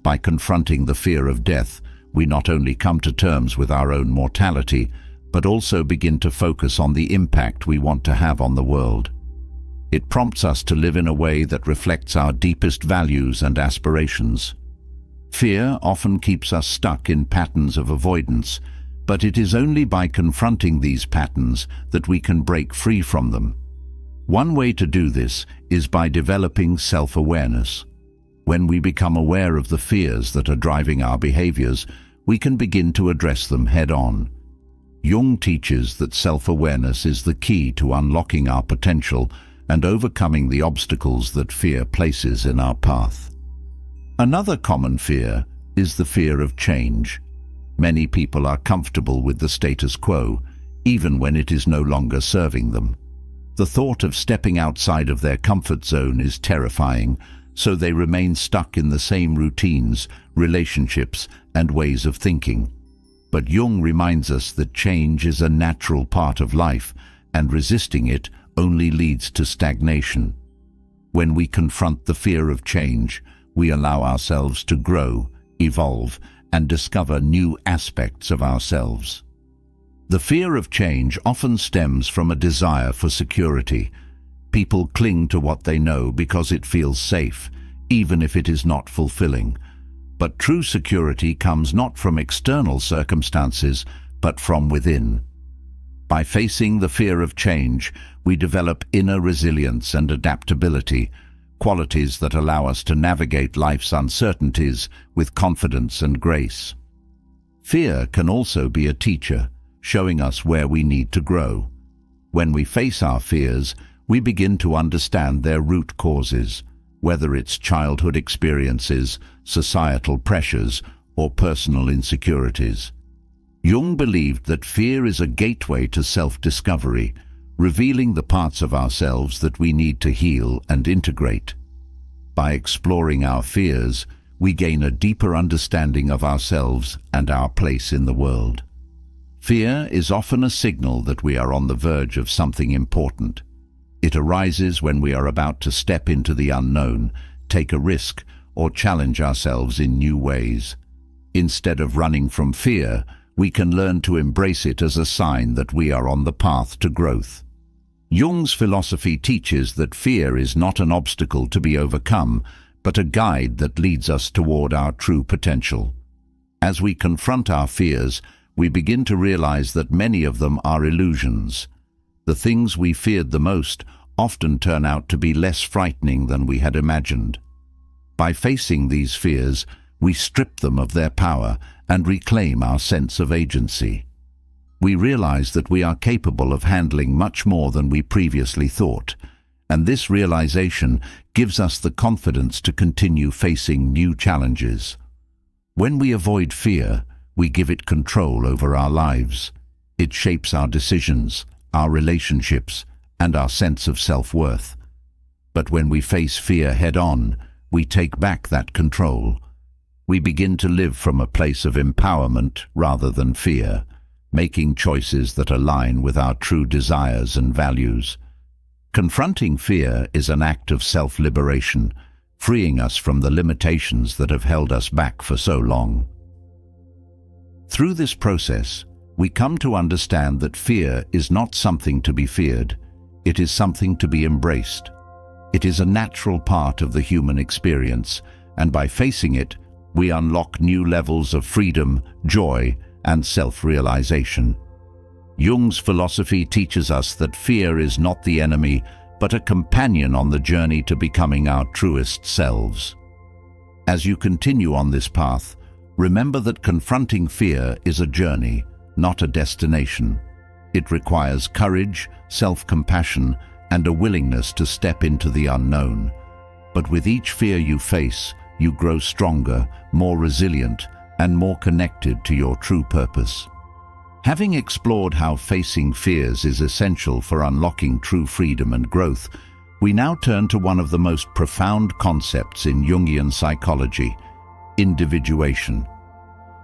S1: By confronting the fear of death, we not only come to terms with our own mortality, but also begin to focus on the impact we want to have on the world. It prompts us to live in a way that reflects our deepest values and aspirations. Fear often keeps us stuck in patterns of avoidance, but it is only by confronting these patterns that we can break free from them. One way to do this is by developing self-awareness. When we become aware of the fears that are driving our behaviors, we can begin to address them head-on. Jung teaches that self-awareness is the key to unlocking our potential and overcoming the obstacles that fear places in our path. Another common fear is the fear of change. Many people are comfortable with the status quo, even when it is no longer serving them. The thought of stepping outside of their comfort zone is terrifying, so they remain stuck in the same routines, relationships, and ways of thinking. But Jung reminds us that change is a natural part of life, and resisting it only leads to stagnation. When we confront the fear of change, we allow ourselves to grow, evolve, and discover new aspects of ourselves. The fear of change often stems from a desire for security. People cling to what they know because it feels safe, even if it is not fulfilling. But true security comes not from external circumstances, but from within. By facing the fear of change, we develop inner resilience and adaptability, qualities that allow us to navigate life's uncertainties with confidence and grace. Fear can also be a teacher, showing us where we need to grow. When we face our fears, we begin to understand their root causes, whether it's childhood experiences, societal pressures, or personal insecurities. Jung believed that fear is a gateway to self-discovery, revealing the parts of ourselves that we need to heal and integrate. By exploring our fears, we gain a deeper understanding of ourselves and our place in the world. Fear is often a signal that we are on the verge of something important. It arises when we are about to step into the unknown, take a risk, or challenge ourselves in new ways. Instead of running from fear, we can learn to embrace it as a sign that we are on the path to growth. Jung's philosophy teaches that fear is not an obstacle to be overcome, but a guide that leads us toward our true potential. As we confront our fears, we begin to realize that many of them are illusions. The things we feared the most often turn out to be less frightening than we had imagined. By facing these fears, we strip them of their power and reclaim our sense of agency. We realize that we are capable of handling much more than we previously thought, and this realization gives us the confidence to continue facing new challenges. When we avoid fear, we give it control over our lives. It shapes our decisions, our relationships, and our sense of self-worth. But when we face fear head-on, we take back that control. We begin to live from a place of empowerment rather than fear, making choices that align with our true desires and values. Confronting fear is an act of self-liberation, freeing us from the limitations that have held us back for so long. Through this process, we come to understand that fear is not something to be feared, it is something to be embraced. It is a natural part of the human experience, and by facing it, we unlock new levels of freedom, joy, and self-realization. Jung's philosophy teaches us that fear is not the enemy, but a companion on the journey to becoming our truest selves. As you continue on this path, remember that confronting fear is a journey, not a destination. It requires courage, self-compassion, and a willingness to step into the unknown. But with each fear you face, you grow stronger, more resilient, and more connected to your true purpose. Having explored how facing fears is essential for unlocking true freedom and growth, we now turn to one of the most profound concepts in Jungian psychology: individuation.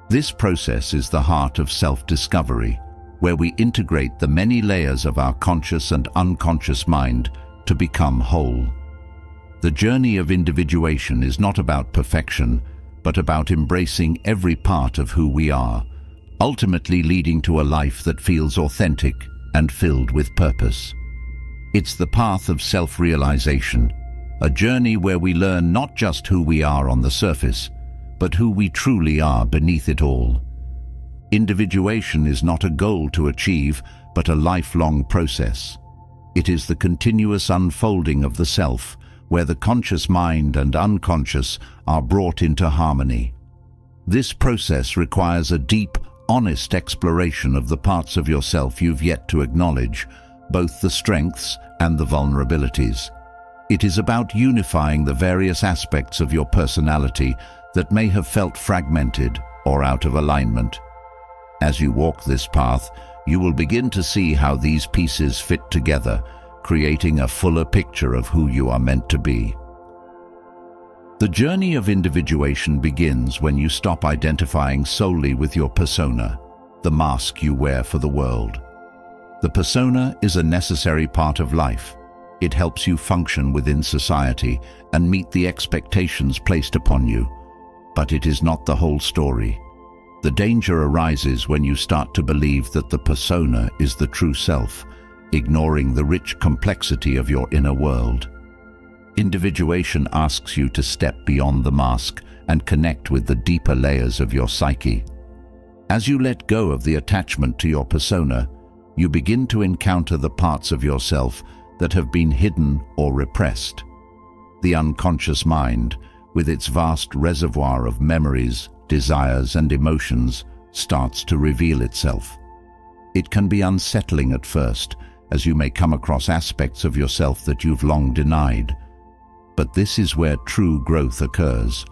S1: This process is the heart of self-discovery, where we integrate the many layers of our conscious and unconscious mind to become whole. The journey of individuation is not about perfection, but about embracing every part of who we are, ultimately leading to a life that feels authentic and filled with purpose. It's the path of self-realization, a journey where we learn not just who we are on the surface, but who we truly are beneath it all. Individuation is not a goal to achieve, but a lifelong process. It is the continuous unfolding of the self, where the conscious mind and unconscious are brought into harmony. This process requires a deep, honest exploration of the parts of yourself you've yet to acknowledge, both the strengths and the vulnerabilities. It is about unifying the various aspects of your personality that may have felt fragmented or out of alignment. As you walk this path, you will begin to see how these pieces fit together, creating a fuller picture of who you are meant to be. The journey of individuation begins when you stop identifying solely with your persona, the mask you wear for the world. The persona is a necessary part of life. It helps you function within society and meet the expectations placed upon you. But it is not the whole story. The danger arises when you start to believe that the persona is the true self, ignoring the rich complexity of your inner world. Individuation asks you to step beyond the mask and connect with the deeper layers of your psyche. As you let go of the attachment to your persona, you begin to encounter the parts of yourself that have been hidden or repressed. The unconscious mind, with its vast reservoir of memories, desires, and emotions, starts to reveal itself. It can be unsettling at first, as you may come across aspects of yourself that you've long denied. But this is where true growth occurs.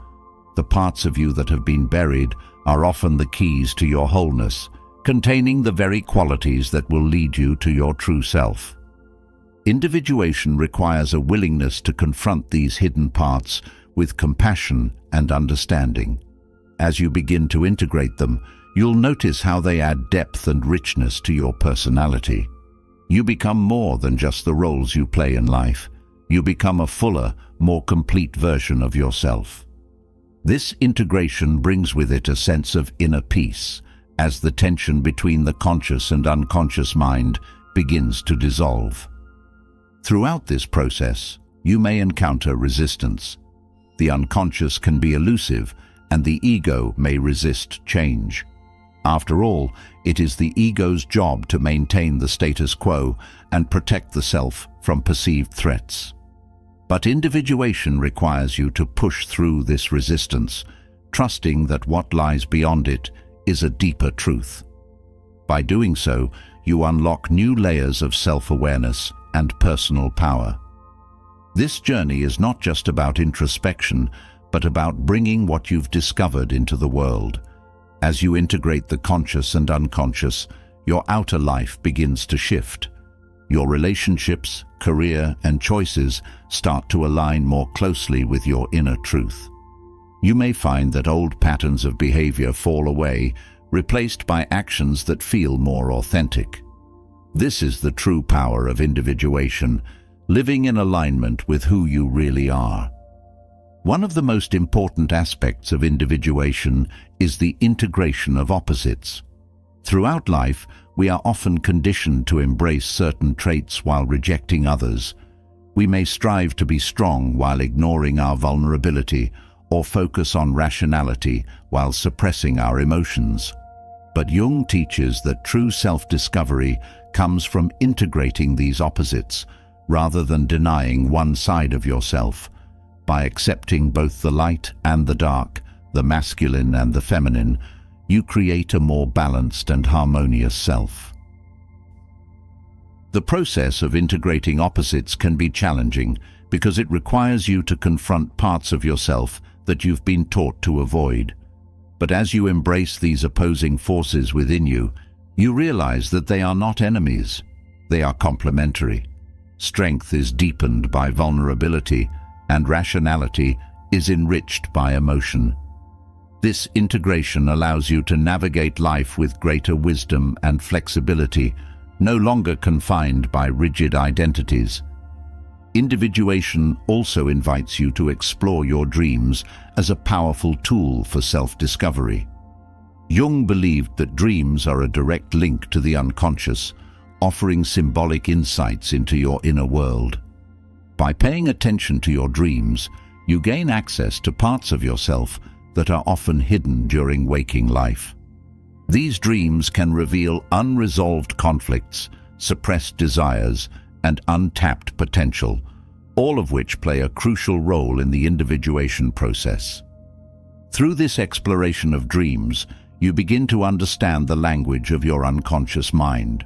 S1: The parts of you that have been buried are often the keys to your wholeness, containing the very qualities that will lead you to your true self. Individuation requires a willingness to confront these hidden parts with compassion and understanding. As you begin to integrate them, you'll notice how they add depth and richness to your personality. You become more than just the roles you play in life. You become a fuller, more complete version of yourself. This integration brings with it a sense of inner peace, as the tension between the conscious and unconscious mind begins to dissolve. Throughout this process, you may encounter resistance. The unconscious can be elusive, and the ego may resist change. After all, it is the ego's job to maintain the status quo and protect the self from perceived threats. But individuation requires you to push through this resistance, trusting that what lies beyond it is a deeper truth. By doing so, you unlock new layers of self-awareness and personal power. This journey is not just about introspection, but about bringing what you've discovered into the world. As you integrate the conscious and unconscious, your outer life begins to shift. Your relationships, career, and choices start to align more closely with your inner truth. You may find that old patterns of behavior fall away, replaced by actions that feel more authentic. This is the true power of individuation, living in alignment with who you really are. One of the most important aspects of individuation is the integration of opposites. Throughout life, we are often conditioned to embrace certain traits while rejecting others. We may strive to be strong while ignoring our vulnerability, or focus on rationality while suppressing our emotions. But Jung teaches that true self-discovery comes from integrating these opposites, rather than denying one side of yourself. By accepting both the light and the dark, the masculine and the feminine, you create a more balanced and harmonious self. The process of integrating opposites can be challenging because it requires you to confront parts of yourself that you've been taught to avoid. But as you embrace these opposing forces within you, you realize that they are not enemies. They are complementary. Strength is deepened by vulnerability, and rationality is enriched by emotion. This integration allows you to navigate life with greater wisdom and flexibility, no longer confined by rigid identities. Individuation also invites you to explore your dreams as a powerful tool for self-discovery. Jung believed that dreams are a direct link to the unconscious, offering symbolic insights into your inner world. By paying attention to your dreams, you gain access to parts of yourself that are often hidden during waking life. These dreams can reveal unresolved conflicts, suppressed desires, and untapped potential, all of which play a crucial role in the individuation process. Through this exploration of dreams, you begin to understand the language of your unconscious mind.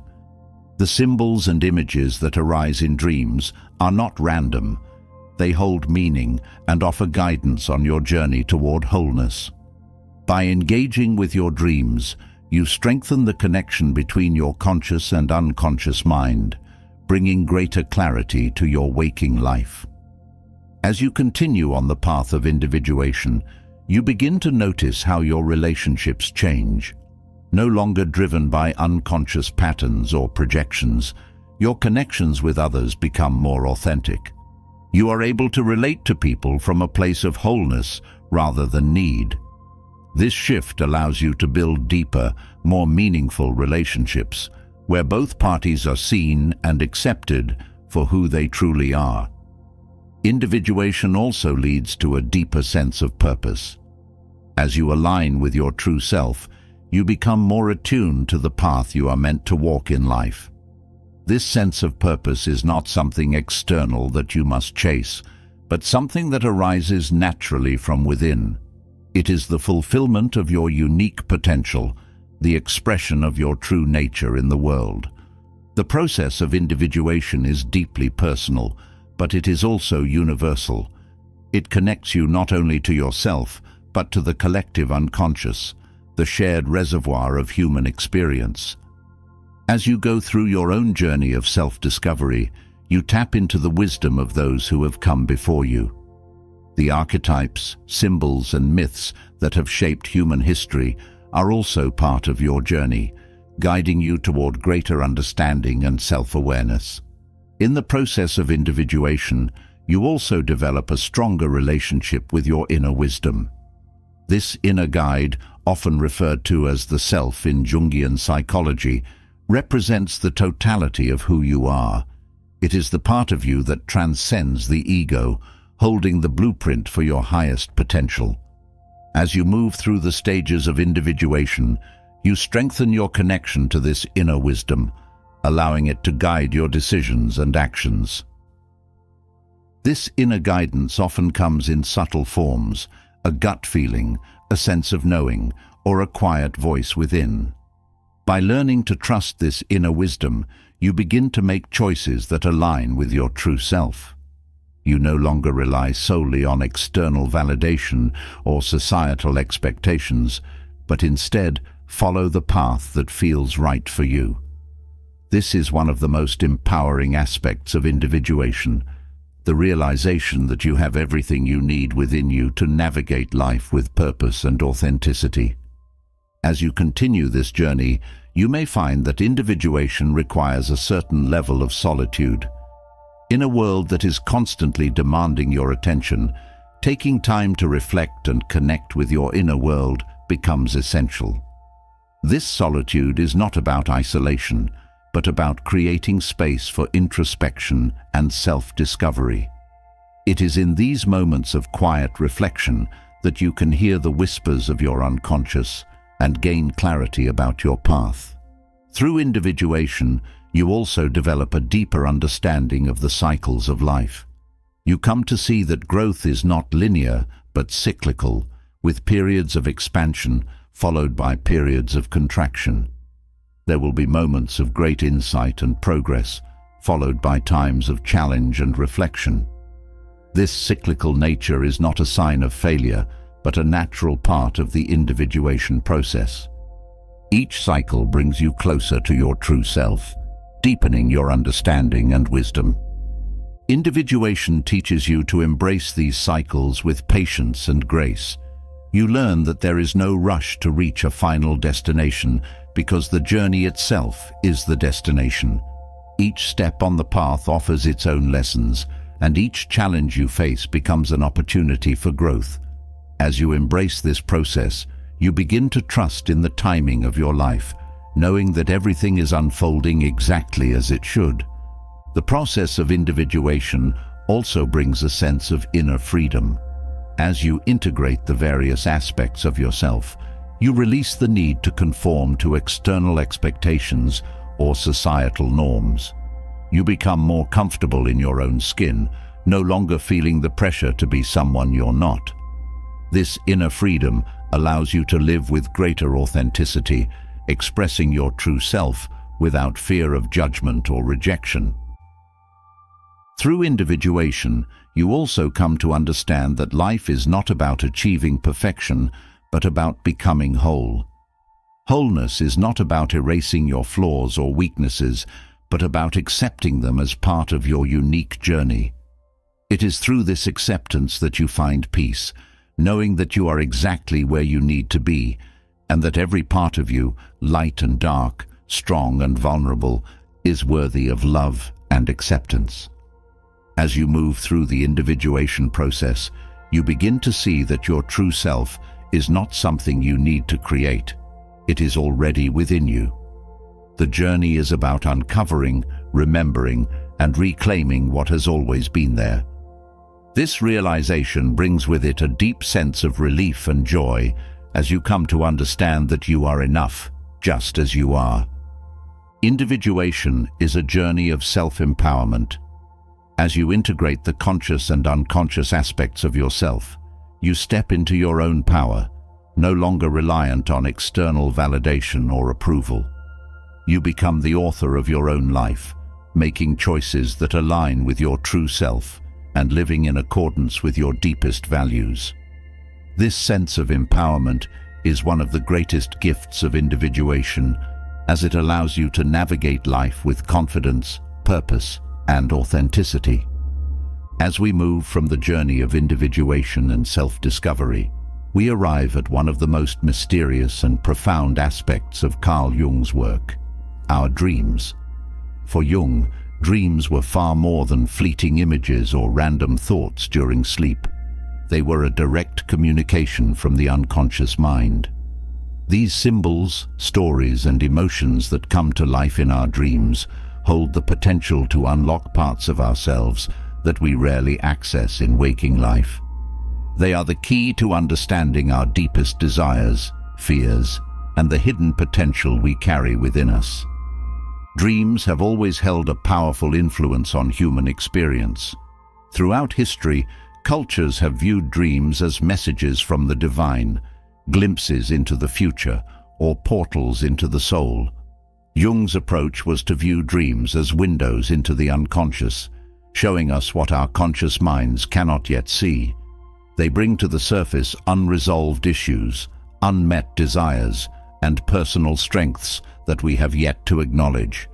S1: The symbols and images that arise in dreams are not random. They hold meaning and offer guidance on your journey toward wholeness. By engaging with your dreams, you strengthen the connection between your conscious and unconscious mind, bringing greater clarity to your waking life. As you continue on the path of individuation, you begin to notice how your relationships change. No longer driven by unconscious patterns or projections, your connections with others become more authentic. You are able to relate to people from a place of wholeness rather than need. This shift allows you to build deeper, more meaningful relationships, where both parties are seen and accepted for who they truly are. Individuation also leads to a deeper sense of purpose. As you align with your true self, you become more attuned to the path you are meant to walk in life. This sense of purpose is not something external that you must chase, but something that arises naturally from within. It is the fulfillment of your unique potential, the expression of your true nature in the world. The process of individuation is deeply personal, but it is also universal. It connects you not only to yourself, but to the collective unconscious, the shared reservoir of human experience. As you go through your own journey of self-discovery, you tap into the wisdom of those who have come before you. The archetypes, symbols, and myths that have shaped human history are also part of your journey, guiding you toward greater understanding and self-awareness. In the process of individuation, you also develop a stronger relationship with your inner wisdom. This inner guide, often referred to as the self in Jungian psychology, represents the totality of who you are. It is the part of you that transcends the ego, holding the blueprint for your highest potential. As you move through the stages of individuation, you strengthen your connection to this inner wisdom, allowing it to guide your decisions and actions. This inner guidance often comes in subtle forms: a gut feeling, a sense of knowing, or a quiet voice within. By learning to trust this inner wisdom, you begin to make choices that align with your true self. You no longer rely solely on external validation or societal expectations, but instead follow the path that feels right for you. This is one of the most empowering aspects of individuation, the realization that you have everything you need within you to navigate life with purpose and authenticity. As you continue this journey, you may find that individuation requires a certain level of solitude. In a world that is constantly demanding your attention, taking time to reflect and connect with your inner world becomes essential. This solitude is not about isolation, but about creating space for introspection and self-discovery. It is in these moments of quiet reflection that you can hear the whispers of your unconscious and gain clarity about your path. Through individuation, you also develop a deeper understanding of the cycles of life. You come to see that growth is not linear, but cyclical, with periods of expansion followed by periods of contraction. There will be moments of great insight and progress, followed by times of challenge and reflection. This cyclical nature is not a sign of failure, but a natural part of the individuation process. Each cycle brings you closer to your true self, deepening your understanding and wisdom. Individuation teaches you to embrace these cycles with patience and grace. You learn that there is no rush to reach a final destination, because the journey itself is the destination. Each step on the path offers its own lessons, and each challenge you face becomes an opportunity for growth. As you embrace this process, you begin to trust in the timing of your life, knowing that everything is unfolding exactly as it should. The process of individuation also brings a sense of inner freedom. As you integrate the various aspects of yourself, you release the need to conform to external expectations or societal norms. You become more comfortable in your own skin, no longer feeling the pressure to be someone you're not. This inner freedom allows you to live with greater authenticity, expressing your true self without fear of judgment or rejection. Through individuation, you also come to understand that life is not about achieving perfection, but about becoming whole. Wholeness is not about erasing your flaws or weaknesses, but about accepting them as part of your unique journey. It is through this acceptance that you find peace, knowing that you are exactly where you need to be, and that every part of you, light and dark, strong and vulnerable, is worthy of love and acceptance. As you move through the individuation process, you begin to see that your true self is not something you need to create. It is already within you. The journey is about uncovering, remembering, and reclaiming what has always been there. This realization brings with it a deep sense of relief and joy as you come to understand that you are enough, just as you are. Individuation is a journey of self-empowerment. As you integrate the conscious and unconscious aspects of yourself, you step into your own power, no longer reliant on external validation or approval. You become the author of your own life, making choices that align with your true self and living in accordance with your deepest values. This sense of empowerment is one of the greatest gifts of individuation, as it allows you to navigate life with confidence, purpose, and authenticity. As we move from the journey of individuation and self-discovery, we arrive at one of the most mysterious and profound aspects of Carl Jung's work, our dreams. For Jung, dreams were far more than fleeting images or random thoughts during sleep. They were a direct communication from the unconscious mind. These symbols, stories, and emotions that come to life in our dreams hold the potential to unlock parts of ourselves that we rarely access in waking life. They are the key to understanding our deepest desires, fears, and the hidden potential we carry within us. Dreams have always held a powerful influence on human experience. Throughout history, cultures have viewed dreams as messages from the divine, glimpses into the future, or portals into the soul. Jung's approach was to view dreams as windows into the unconscious, showing us what our conscious minds cannot yet see. They bring to the surface unresolved issues, unmet desires, and personal strengths that we have yet to acknowledge.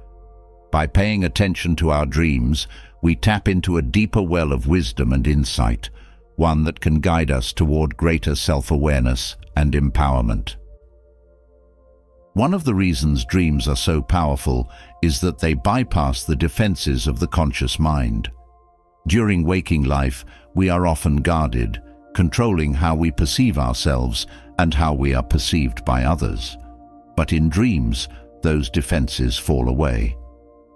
S1: By paying attention to our dreams, we tap into a deeper well of wisdom and insight, one that can guide us toward greater self-awareness and empowerment. One of the reasons dreams are so powerful is that they bypass the defenses of the conscious mind. During waking life, we are often guarded, controlling how we perceive ourselves and how we are perceived by others. But in dreams, those defenses fall away.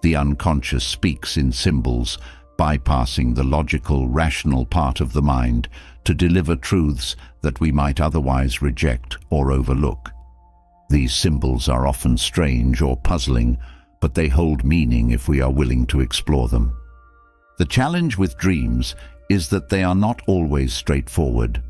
S1: The unconscious speaks in symbols, bypassing the logical, rational part of the mind to deliver truths that we might otherwise reject or overlook. These symbols are often strange or puzzling, but they hold meaning if we are willing to explore them. The challenge with dreams is that they are not always straightforward.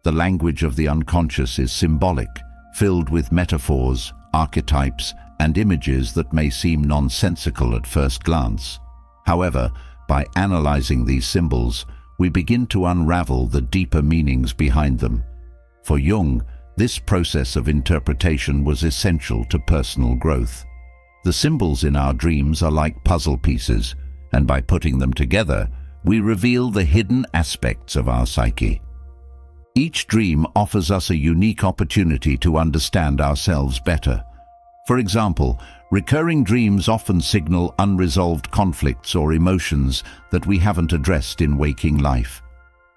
S1: The language of the unconscious is symbolic, filled with metaphors, archetypes, and images that may seem nonsensical at first glance. However, by analyzing these symbols, we begin to unravel the deeper meanings behind them. For Jung, this process of interpretation was essential to personal growth. The symbols in our dreams are like puzzle pieces, and by putting them together, we reveal the hidden aspects of our psyche. Each dream offers us a unique opportunity to understand ourselves better. For example, recurring dreams often signal unresolved conflicts or emotions that we haven't addressed in waking life.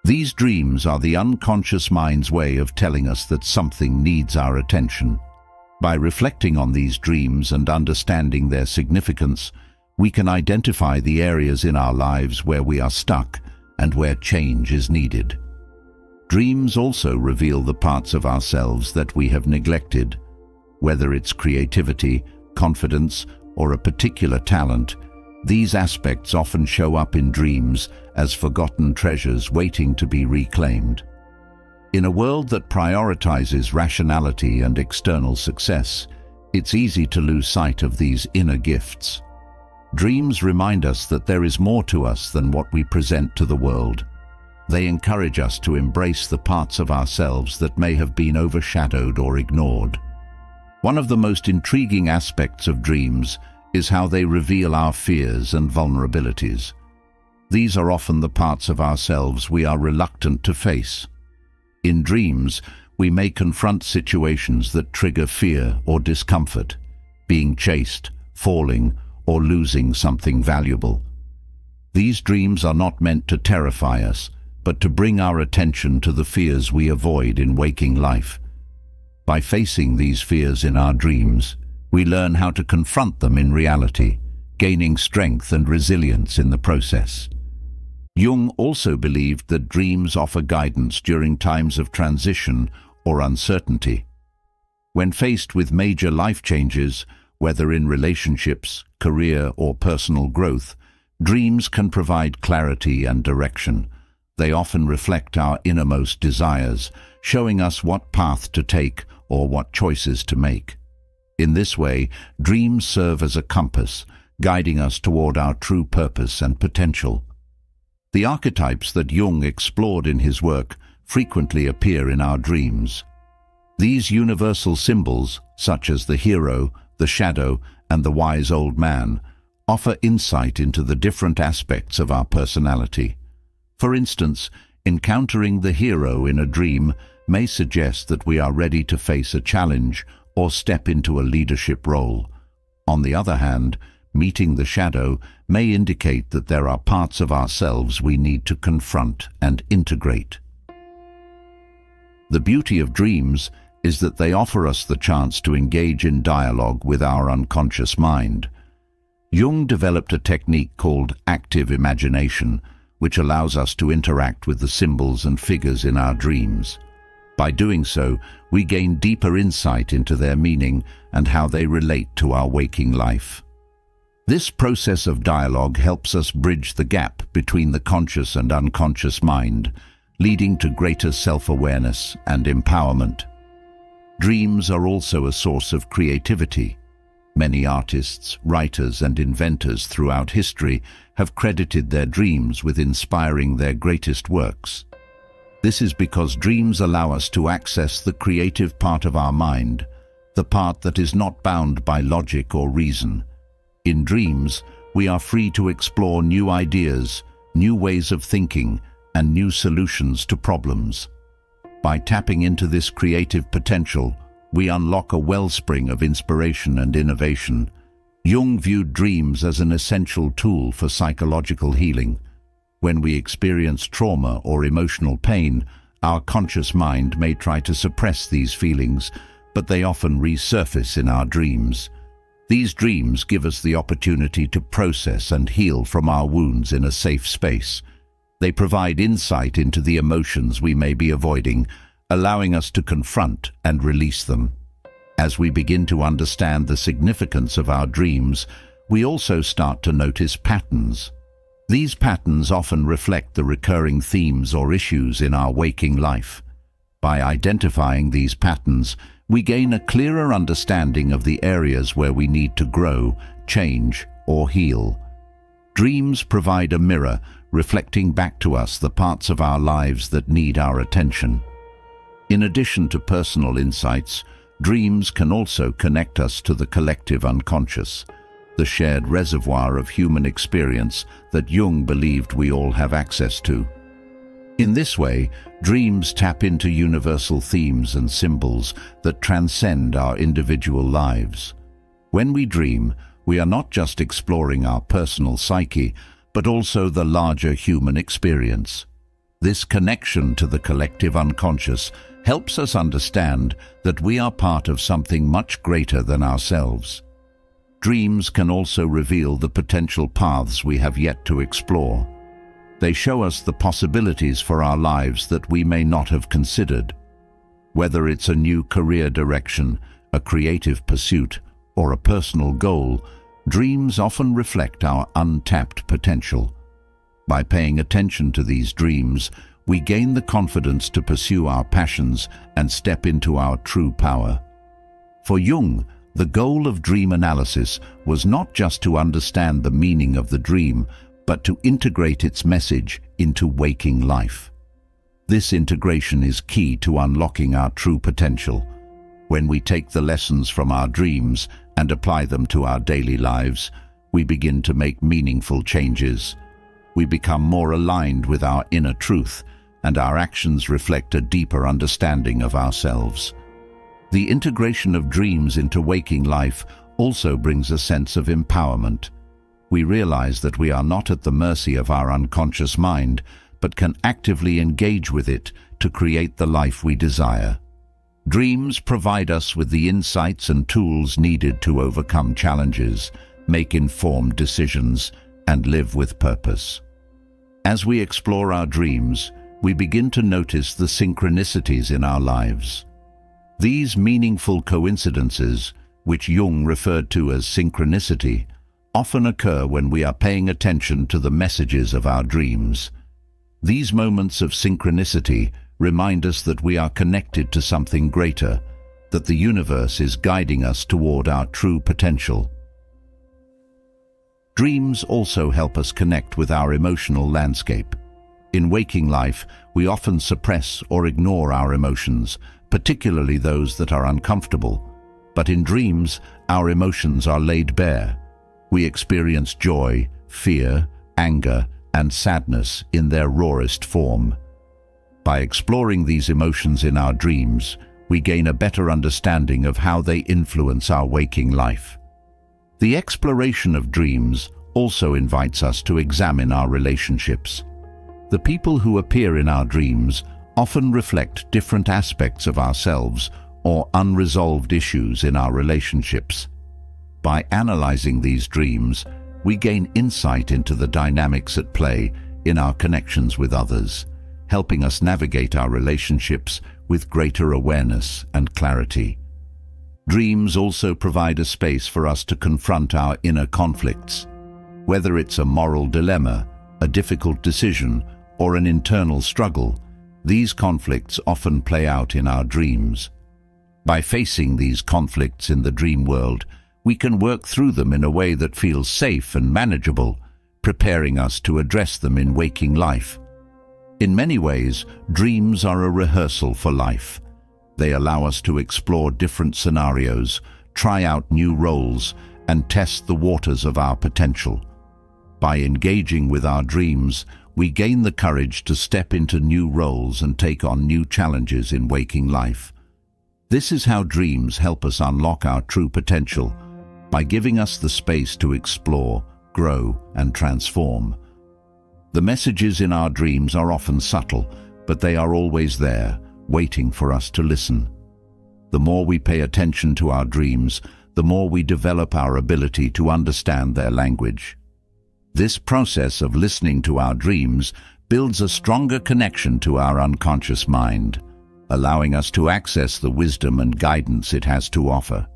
S1: These dreams are the unconscious mind's way of telling us that something needs our attention. By reflecting on these dreams and understanding their significance, we can identify the areas in our lives where we are stuck and where change is needed. Dreams also reveal the parts of ourselves that we have neglected. Whether it's creativity, confidence, or a particular talent, these aspects often show up in dreams as forgotten treasures waiting to be reclaimed. In a world that prioritizes rationality and external success, it's easy to lose sight of these inner gifts. Dreams remind us that there is more to us than what we present to the world. They encourage us to embrace the parts of ourselves that may have been overshadowed or ignored. One of the most intriguing aspects of dreams is how they reveal our fears and vulnerabilities. These are often the parts of ourselves we are reluctant to face. In dreams, we may confront situations that trigger fear or discomfort, being chased, falling, or losing something valuable. These dreams are not meant to terrify us, but to bring our attention to the fears we avoid in waking life. By facing these fears in our dreams, we learn how to confront them in reality, gaining strength and resilience in the process. Jung also believed that dreams offer guidance during times of transition or uncertainty. When faced with major life changes, whether in relationships, career, or personal growth, dreams can provide clarity and direction. They often reflect our innermost desires, showing us what path to take or what choices to make. In this way, dreams serve as a compass, guiding us toward our true purpose and potential. The archetypes that Jung explored in his work frequently appear in our dreams. These universal symbols, such as the hero, the shadow, and the wise old man, offer insight into the different aspects of our personality. For instance, encountering the hero in a dream may suggest that we are ready to face a challenge or step into a leadership role. On the other hand, meeting the shadow may indicate that there are parts of ourselves we need to confront and integrate. The beauty of dreams is that they offer us the chance to engage in dialogue with our unconscious mind. Jung developed a technique called active imagination, which allows us to interact with the symbols and figures in our dreams. By doing so, we gain deeper insight into their meaning and how they relate to our waking life. This process of dialogue helps us bridge the gap between the conscious and unconscious mind, leading to greater self-awareness and empowerment. Dreams are also a source of creativity. Many artists, writers, and inventors throughout history have credited their dreams with inspiring their greatest works. This is because dreams allow us to access the creative part of our mind, the part that is not bound by logic or reason. In dreams, we are free to explore new ideas, new ways of thinking, and new solutions to problems. By tapping into this creative potential, we unlock a wellspring of inspiration and innovation. Jung viewed dreams as an essential tool for psychological healing. When we experience trauma or emotional pain, our conscious mind may try to suppress these feelings, but they often resurface in our dreams. These dreams give us the opportunity to process and heal from our wounds in a safe space. They provide insight into the emotions we may be avoiding, allowing us to confront and release them. As we begin to understand the significance of our dreams, we also start to notice patterns. These patterns often reflect the recurring themes or issues in our waking life. By identifying these patterns, we gain a clearer understanding of the areas where we need to grow, change, or heal. Dreams provide a mirror, reflecting back to us the parts of our lives that need our attention. In addition to personal insights, dreams can also connect us to the collective unconscious, the shared reservoir of human experience that Jung believed we all have access to. In this way, dreams tap into universal themes and symbols that transcend our individual lives. When we dream, we are not just exploring our personal psyche, but also the larger human experience. This connection to the collective unconscious helps us understand that we are part of something much greater than ourselves. Dreams can also reveal the potential paths we have yet to explore. They show us the possibilities for our lives that we may not have considered. Whether it's a new career direction, a creative pursuit, or a personal goal, dreams often reflect our untapped potential. By paying attention to these dreams, we gain the confidence to pursue our passions and step into our true power. For Jung, the goal of dream analysis was not just to understand the meaning of the dream, but to integrate its message into waking life. This integration is key to unlocking our true potential. When we take the lessons from our dreams and apply them to our daily lives, we begin to make meaningful changes. We become more aligned with our inner truth, and our actions reflect a deeper understanding of ourselves. The integration of dreams into waking life also brings a sense of empowerment. We realize that we are not at the mercy of our unconscious mind, but can actively engage with it to create the life we desire. Dreams provide us with the insights and tools needed to overcome challenges, make informed decisions, and live with purpose. As we explore our dreams, we begin to notice the synchronicities in our lives. These meaningful coincidences, which Jung referred to as synchronicity, often occur when we are paying attention to the messages of our dreams. These moments of synchronicity remind us that we are connected to something greater, that the universe is guiding us toward our true potential. Dreams also help us connect with our emotional landscape. In waking life, we often suppress or ignore our emotions, particularly those that are uncomfortable. But in dreams, our emotions are laid bare. We experience joy, fear, anger, and sadness in their rawest form. By exploring these emotions in our dreams, we gain a better understanding of how they influence our waking life. The exploration of dreams also invites us to examine our relationships. The people who appear in our dreams often reflect different aspects of ourselves or unresolved issues in our relationships. By analyzing these dreams, we gain insight into the dynamics at play in our connections with others, helping us navigate our relationships with greater awareness and clarity. Dreams also provide a space for us to confront our inner conflicts. Whether it's a moral dilemma, a difficult decision, or an internal struggle, these conflicts often play out in our dreams. By facing these conflicts in the dream world, we can work through them in a way that feels safe and manageable, preparing us to address them in waking life. In many ways, dreams are a rehearsal for life. They allow us to explore different scenarios, try out new roles, and test the waters of our potential. By engaging with our dreams, we gain the courage to step into new roles and take on new challenges in waking life. This is how dreams help us unlock our true potential, by giving us the space to explore, grow, and transform. The messages in our dreams are often subtle, but they are always there, waiting for us to listen. The more we pay attention to our dreams, the more we develop our ability to understand their language. This process of listening to our dreams builds a stronger connection to our unconscious mind, allowing us to access the wisdom and guidance it has to offer.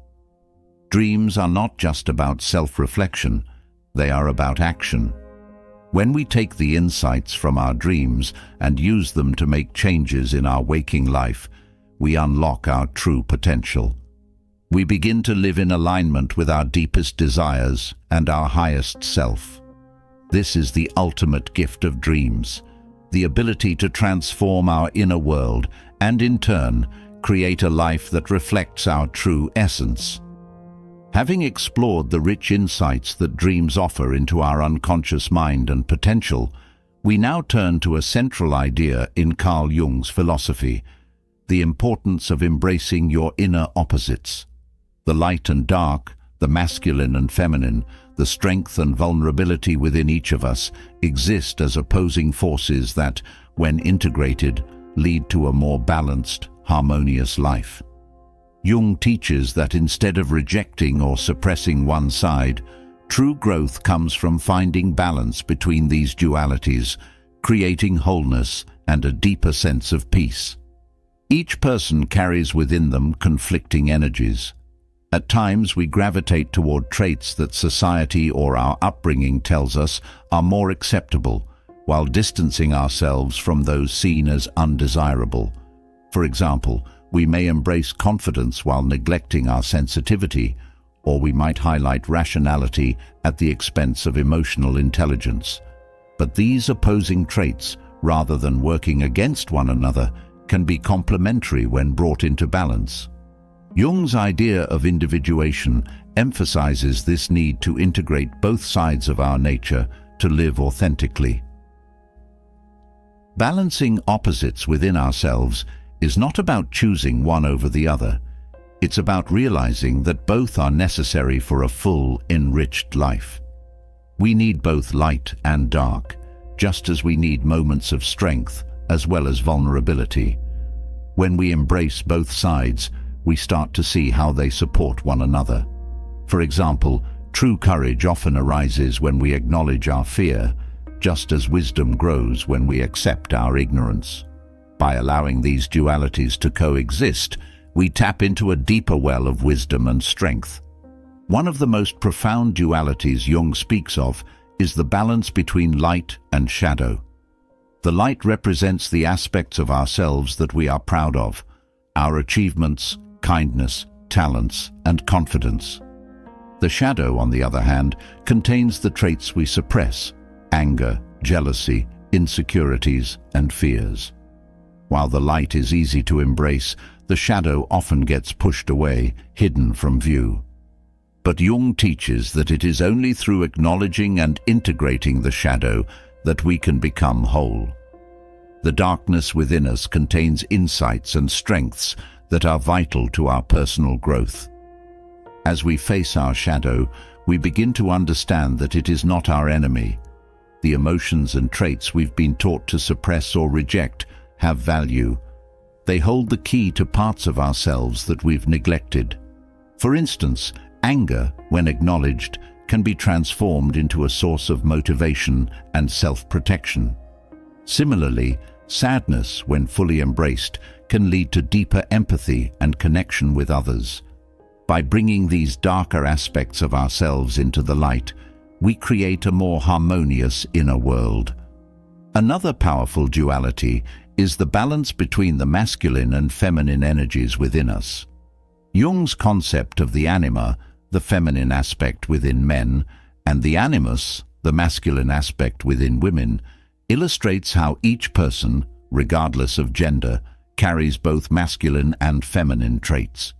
S1: Dreams are not just about self-reflection, they are about action. When we take the insights from our dreams and use them to make changes in our waking life, we unlock our true potential. We begin to live in alignment with our deepest desires and our highest self. This is the ultimate gift of dreams, the ability to transform our inner world and, in turn, create a life that reflects our true essence. Having explored the rich insights that dreams offer into our unconscious mind and potential, we now turn to a central idea in Carl Jung's philosophy: the importance of embracing your inner opposites. The light and dark, the masculine and feminine, The strength and vulnerability within each of us exist as opposing forces that, when integrated, lead to a more balanced, harmonious life. Jung teaches that instead of rejecting or suppressing one side, true growth comes from finding balance between these dualities, creating wholeness and a deeper sense of peace. Each person carries within them conflicting energies. At times we gravitate toward traits that society or our upbringing tells us are more acceptable, while distancing ourselves from those seen as undesirable. For example, we may embrace confidence while neglecting our sensitivity, or we might highlight rationality at the expense of emotional intelligence. But these opposing traits, rather than working against one another, can be complementary when brought into balance. Jung's idea of individuation emphasizes this need to integrate both sides of our nature to live authentically. Balancing opposites within ourselves is not about choosing one over the other. It's about realizing that both are necessary for a full, enriched life. We need both light and dark, just as we need moments of strength as well as vulnerability. When we embrace both sides, we start to see how they support one another. For example, true courage often arises when we acknowledge our fear, just as wisdom grows when we accept our ignorance. By allowing these dualities to coexist, we tap into a deeper well of wisdom and strength. One of the most profound dualities Jung speaks of is the balance between light and shadow. The light represents the aspects of ourselves that we are proud of, our achievements, kindness, talents, and confidence. The shadow, on the other hand, contains the traits we suppress: anger, jealousy, insecurities, and fears. While the light is easy to embrace, the shadow often gets pushed away, hidden from view. But Jung teaches that it is only through acknowledging and integrating the shadow that we can become whole. The darkness within us contains insights and strengths that are vital to our personal growth. As we face our shadow, we begin to understand that it is not our enemy. The emotions and traits we've been taught to suppress or reject have value. They hold the key to parts of ourselves that we've neglected. For instance, anger, when acknowledged, can be transformed into a source of motivation and self-protection. Similarly, sadness, when fully embraced, can lead to deeper empathy and connection with others. By bringing these darker aspects of ourselves into the light, we create a more harmonious inner world. Another powerful duality is the balance between the masculine and feminine energies within us. Jung's concept of the anima, the feminine aspect within men, and the animus, the masculine aspect within women, illustrates how each person, regardless of gender, carries both masculine and feminine traits.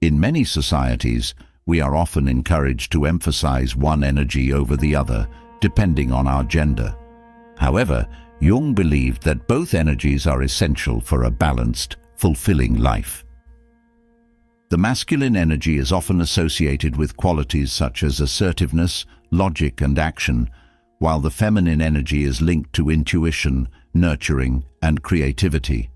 S1: In many societies, we are often encouraged to emphasize one energy over the other, depending on our gender. However, Jung believed that both energies are essential for a balanced, fulfilling life. The masculine energy is often associated with qualities such as assertiveness, logic, and action, while the feminine energy is linked to intuition, nurturing, and creativity.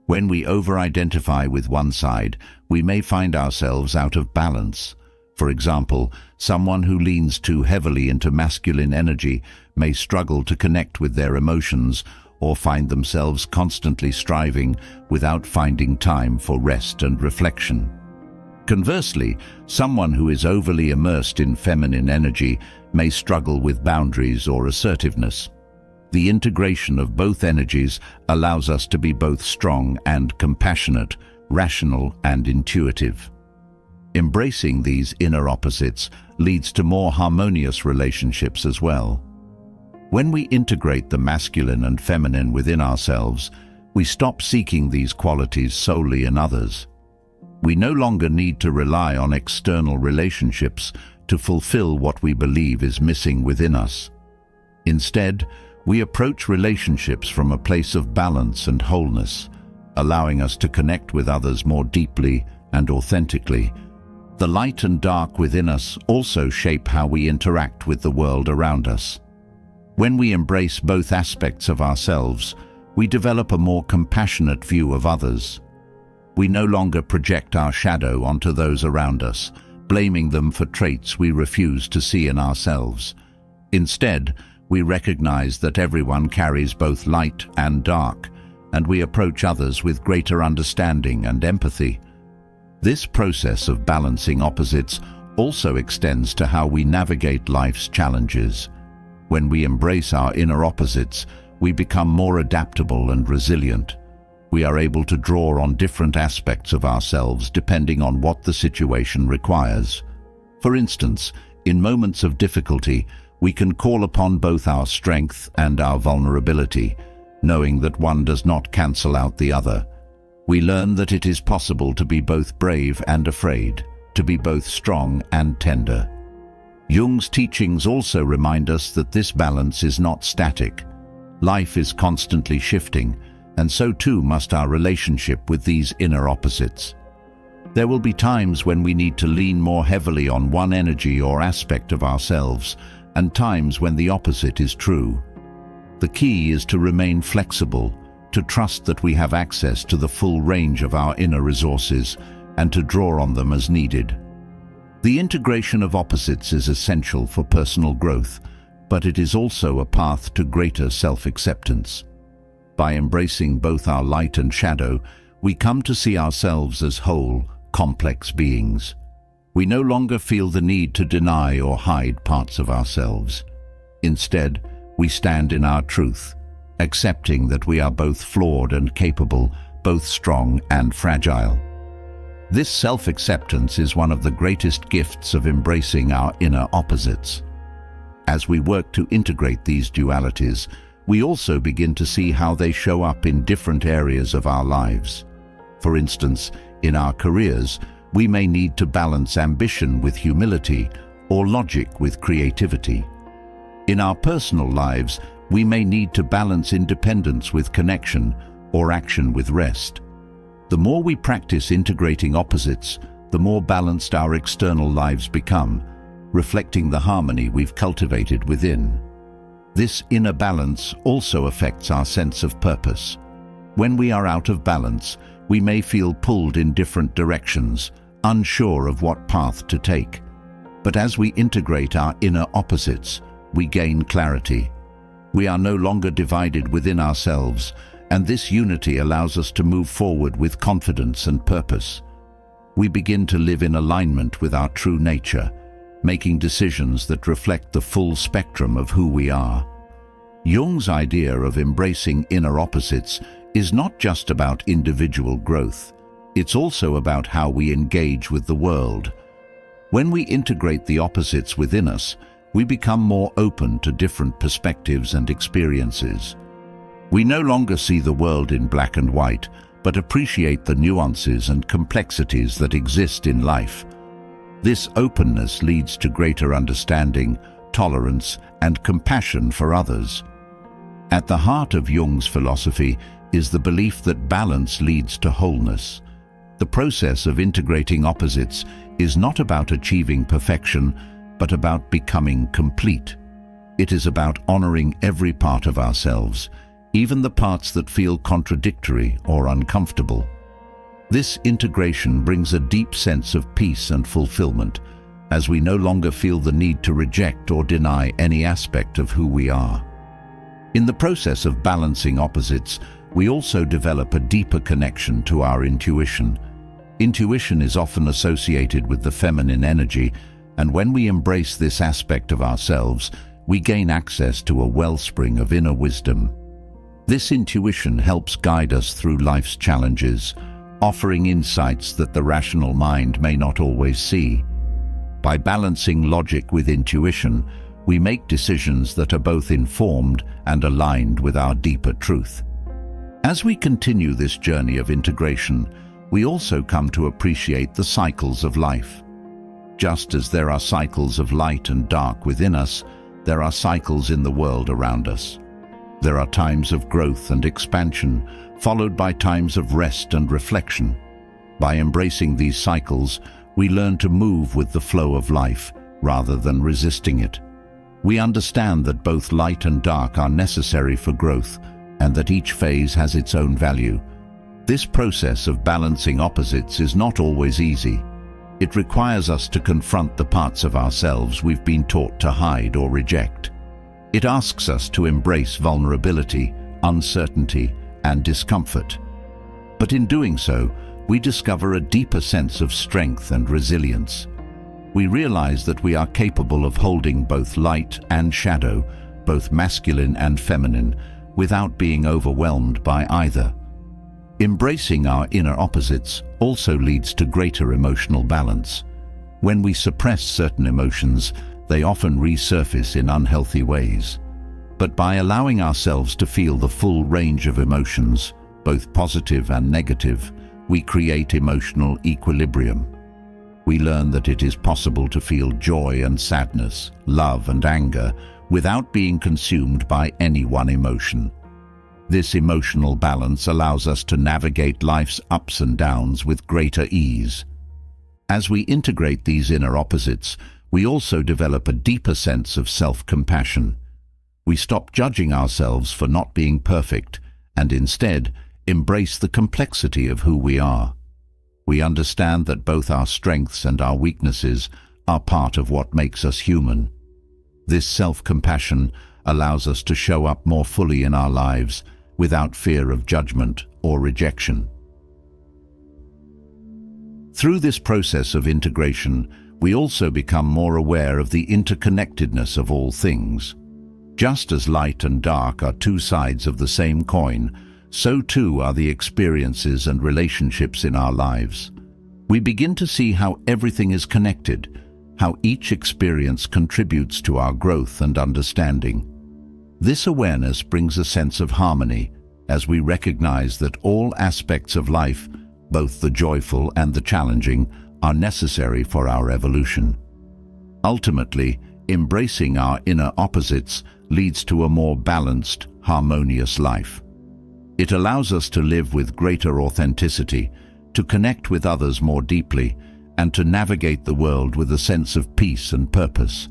S1: When we over-identify with one side, we may find ourselves out of balance. For example, someone who leans too heavily into masculine energy may struggle to connect with their emotions or find themselves constantly striving without finding time for rest and reflection. Conversely, someone who is overly immersed in feminine energy may struggle with boundaries or assertiveness. The integration of both energies allows us to be both strong and compassionate, rational and intuitive. Embracing these inner opposites leads to more harmonious relationships as well. When we integrate the masculine and feminine within ourselves, we stop seeking these qualities solely in others. We no longer need to rely on external relationships to fulfill what we believe is missing within us. Instead, we approach relationships from a place of balance and wholeness, allowing us to connect with others more deeply and authentically. The light and dark within us also shape how we interact with the world around us. When we embrace both aspects of ourselves, we develop a more compassionate view of others. We no longer project our shadow onto those around us, blaming them for traits we refuse to see in ourselves. Instead, we recognize that everyone carries both light and dark, and we approach others with greater understanding and empathy. This process of balancing opposites also extends to how we navigate life's challenges. When we embrace our inner opposites, we become more adaptable and resilient. We are able to draw on different aspects of ourselves depending on what the situation requires. For instance, in moments of difficulty, we can call upon both our strength and our vulnerability, knowing that one does not cancel out the other. We learn that it is possible to be both brave and afraid, to be both strong and tender. Jung's teachings also remind us that this balance is not static. Life is constantly shifting, and so too must our relationship with these inner opposites. There will be times when we need to lean more heavily on one energy or aspect of ourselves, and times when the opposite is true. The key is to remain flexible, to trust that we have access to the full range of our inner resources, and to draw on them as needed. The integration of opposites is essential for personal growth, but it is also a path to greater self-acceptance. By embracing both our light and shadow, we come to see ourselves as whole, complex beings. We no longer feel the need to deny or hide parts of ourselves. Instead, we stand in our truth, accepting that we are both flawed and capable, both strong and fragile. This self-acceptance is one of the greatest gifts of embracing our inner opposites. As we work to integrate these dualities, we also begin to see how they show up in different areas of our lives. For instance, in our careers, we may need to balance ambition with humility or logic with creativity. In our personal lives, we may need to balance independence with connection or action with rest. The more we practice integrating opposites, the more balanced our external lives become, reflecting the harmony we've cultivated within. This inner balance also affects our sense of purpose. When we are out of balance, we may feel pulled in different directions, unsure of what path to take. But as we integrate our inner opposites, we gain clarity. We are no longer divided within ourselves, and this unity allows us to move forward with confidence and purpose. We begin to live in alignment with our true nature, making decisions that reflect the full spectrum of who we are. Jung's idea of embracing inner opposites is not just about individual growth. It's also about how we engage with the world. When we integrate the opposites within us, we become more open to different perspectives and experiences. We no longer see the world in black and white, but appreciate the nuances and complexities that exist in life. This openness leads to greater understanding, tolerance, and compassion for others. At the heart of Jung's philosophy is the belief that balance leads to wholeness. The process of integrating opposites is not about achieving perfection, but about becoming complete. It is about honoring every part of ourselves, even the parts that feel contradictory or uncomfortable. This integration brings a deep sense of peace and fulfillment, as we no longer feel the need to reject or deny any aspect of who we are. In the process of balancing opposites, we also develop a deeper connection to our intuition. Intuition is often associated with the feminine energy, and when we embrace this aspect of ourselves, we gain access to a wellspring of inner wisdom. This intuition helps guide us through life's challenges, offering insights that the rational mind may not always see. By balancing logic with intuition, we make decisions that are both informed and aligned with our deeper truth. As we continue this journey of integration, we also come to appreciate the cycles of life. Just as there are cycles of light and dark within us, there are cycles in the world around us. There are times of growth and expansion, followed by times of rest and reflection. By embracing these cycles, We learn to move with the flow of life rather than resisting it. We understand that both light and dark are necessary for growth and that each phase has its own value. This process of balancing opposites is not always easy. It requires us to confront the parts of ourselves we've been taught to hide or reject. It asks us to embrace vulnerability, uncertainty, and discomfort. But in doing so, we discover a deeper sense of strength and resilience. We realize that we are capable of holding both light and shadow, both masculine and feminine, without being overwhelmed by either. Embracing our inner opposites also leads to greater emotional balance. When we suppress certain emotions, they often resurface in unhealthy ways. But by allowing ourselves to feel the full range of emotions, both positive and negative, we create emotional equilibrium. We learn that it is possible to feel joy and sadness, love and anger, without being consumed by any one emotion. This emotional balance allows us to navigate life's ups and downs with greater ease. As we integrate these inner opposites, we also develop a deeper sense of self-compassion. We stop judging ourselves for not being perfect and instead embrace the complexity of who we are. We understand that both our strengths and our weaknesses are part of what makes us human. This self-compassion allows us to show up more fully in our lives without fear of judgment or rejection. Through this process of integration, we also become more aware of the interconnectedness of all things. Just as light and dark are two sides of the same coin, so too are the experiences and relationships in our lives. We begin to see how everything is connected, how each experience contributes to our growth and understanding. This awareness brings a sense of harmony as we recognize that all aspects of life, both the joyful and the challenging, are necessary for our evolution. Ultimately, embracing our inner opposites leads to a more balanced, harmonious life. It allows us to live with greater authenticity, to connect with others more deeply, and to navigate the world with a sense of peace and purpose.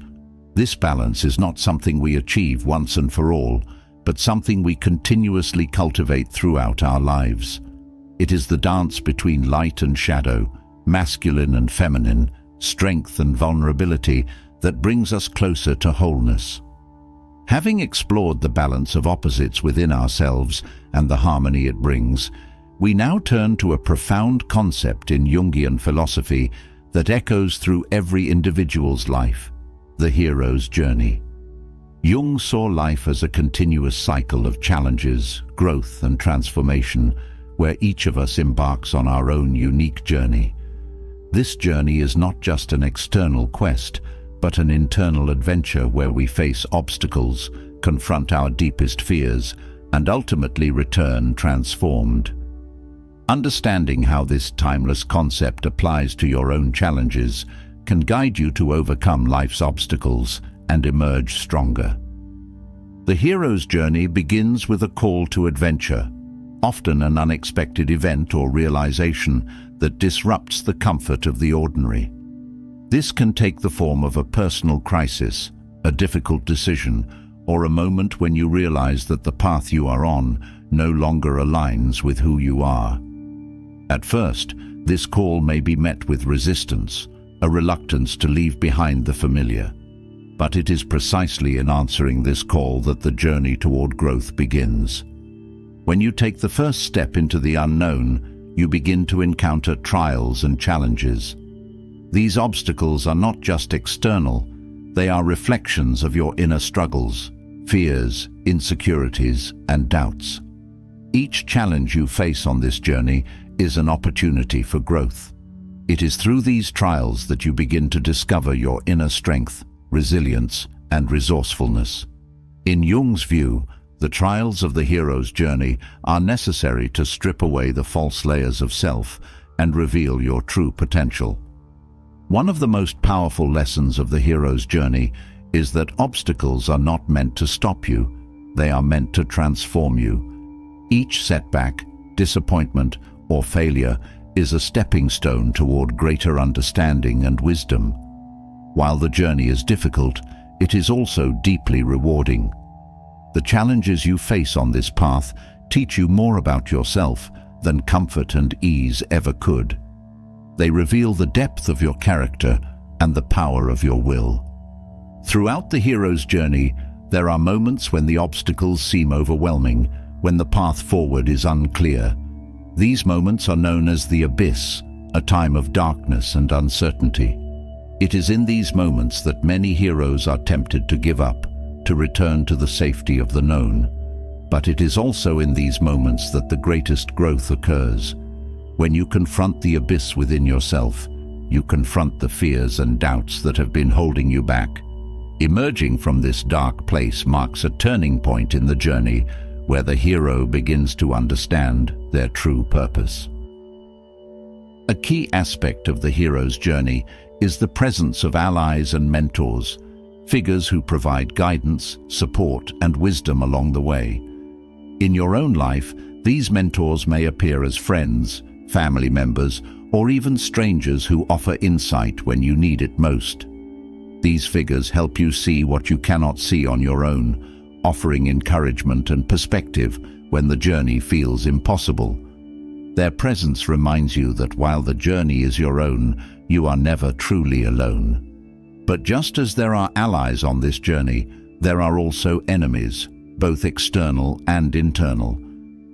S1: This balance is not something we achieve once and for all, but something we continuously cultivate throughout our lives. It is the dance between light and shadow, masculine and feminine, strength and vulnerability that brings us closer to wholeness. Having explored the balance of opposites within ourselves and the harmony it brings, we now turn to a profound concept in Jungian philosophy that echoes through every individual's life: the hero's journey. Jung saw life as a continuous cycle of challenges, growth and transformation, where each of us embarks on our own unique journey. This journey is not just an external quest, but an internal adventure where we face obstacles, confront our deepest fears, and ultimately return transformed. Understanding how this timeless concept applies to your own challenges can guide you to overcome life's obstacles and emerge stronger. The hero's journey begins with a call to adventure, often an unexpected event or realization that disrupts the comfort of the ordinary. This can take the form of a personal crisis, a difficult decision, or a moment when you realize that the path you are on no longer aligns with who you are. At first, this call may be met with resistance, a reluctance to leave behind the familiar. But it is precisely in answering this call that the journey toward growth begins. When you take the first step into the unknown, you begin to encounter trials and challenges. These obstacles are not just external, they are reflections of your inner struggles, fears, insecurities, and doubts. Each challenge you face on this journey is an opportunity for growth. It is through these trials that you begin to discover your inner strength, resilience, and resourcefulness. In Jung's view, the trials of the hero's journey are necessary to strip away the false layers of self and reveal your true potential. One of the most powerful lessons of the hero's journey is that obstacles are not meant to stop you, they are meant to transform you. Each setback, disappointment, or failure is a stepping stone toward greater understanding and wisdom. While the journey is difficult, it is also deeply rewarding. The challenges you face on this path teach you more about yourself than comfort and ease ever could. They reveal the depth of your character and the power of your will. Throughout the hero's journey, there are moments when the obstacles seem overwhelming, when the path forward is unclear. These moments are known as the abyss, a time of darkness and uncertainty. It is in these moments that many heroes are tempted to give up, to return to the safety of the known. But it is also in these moments that the greatest growth occurs. When you confront the abyss within yourself, you confront the fears and doubts that have been holding you back. Emerging from this dark place marks a turning point in the journey where the hero begins to understand their true purpose. A key aspect of the hero's journey is the presence of allies and mentors, figures who provide guidance, support, and wisdom along the way. In your own life, these mentors may appear as friends, family members, or even strangers who offer insight when you need it most. These figures help you see what you cannot see on your own, offering encouragement and perspective when the journey feels impossible. Their presence reminds you that while the journey is your own, you are never truly alone. But just as there are allies on this journey, there are also enemies, both external and internal.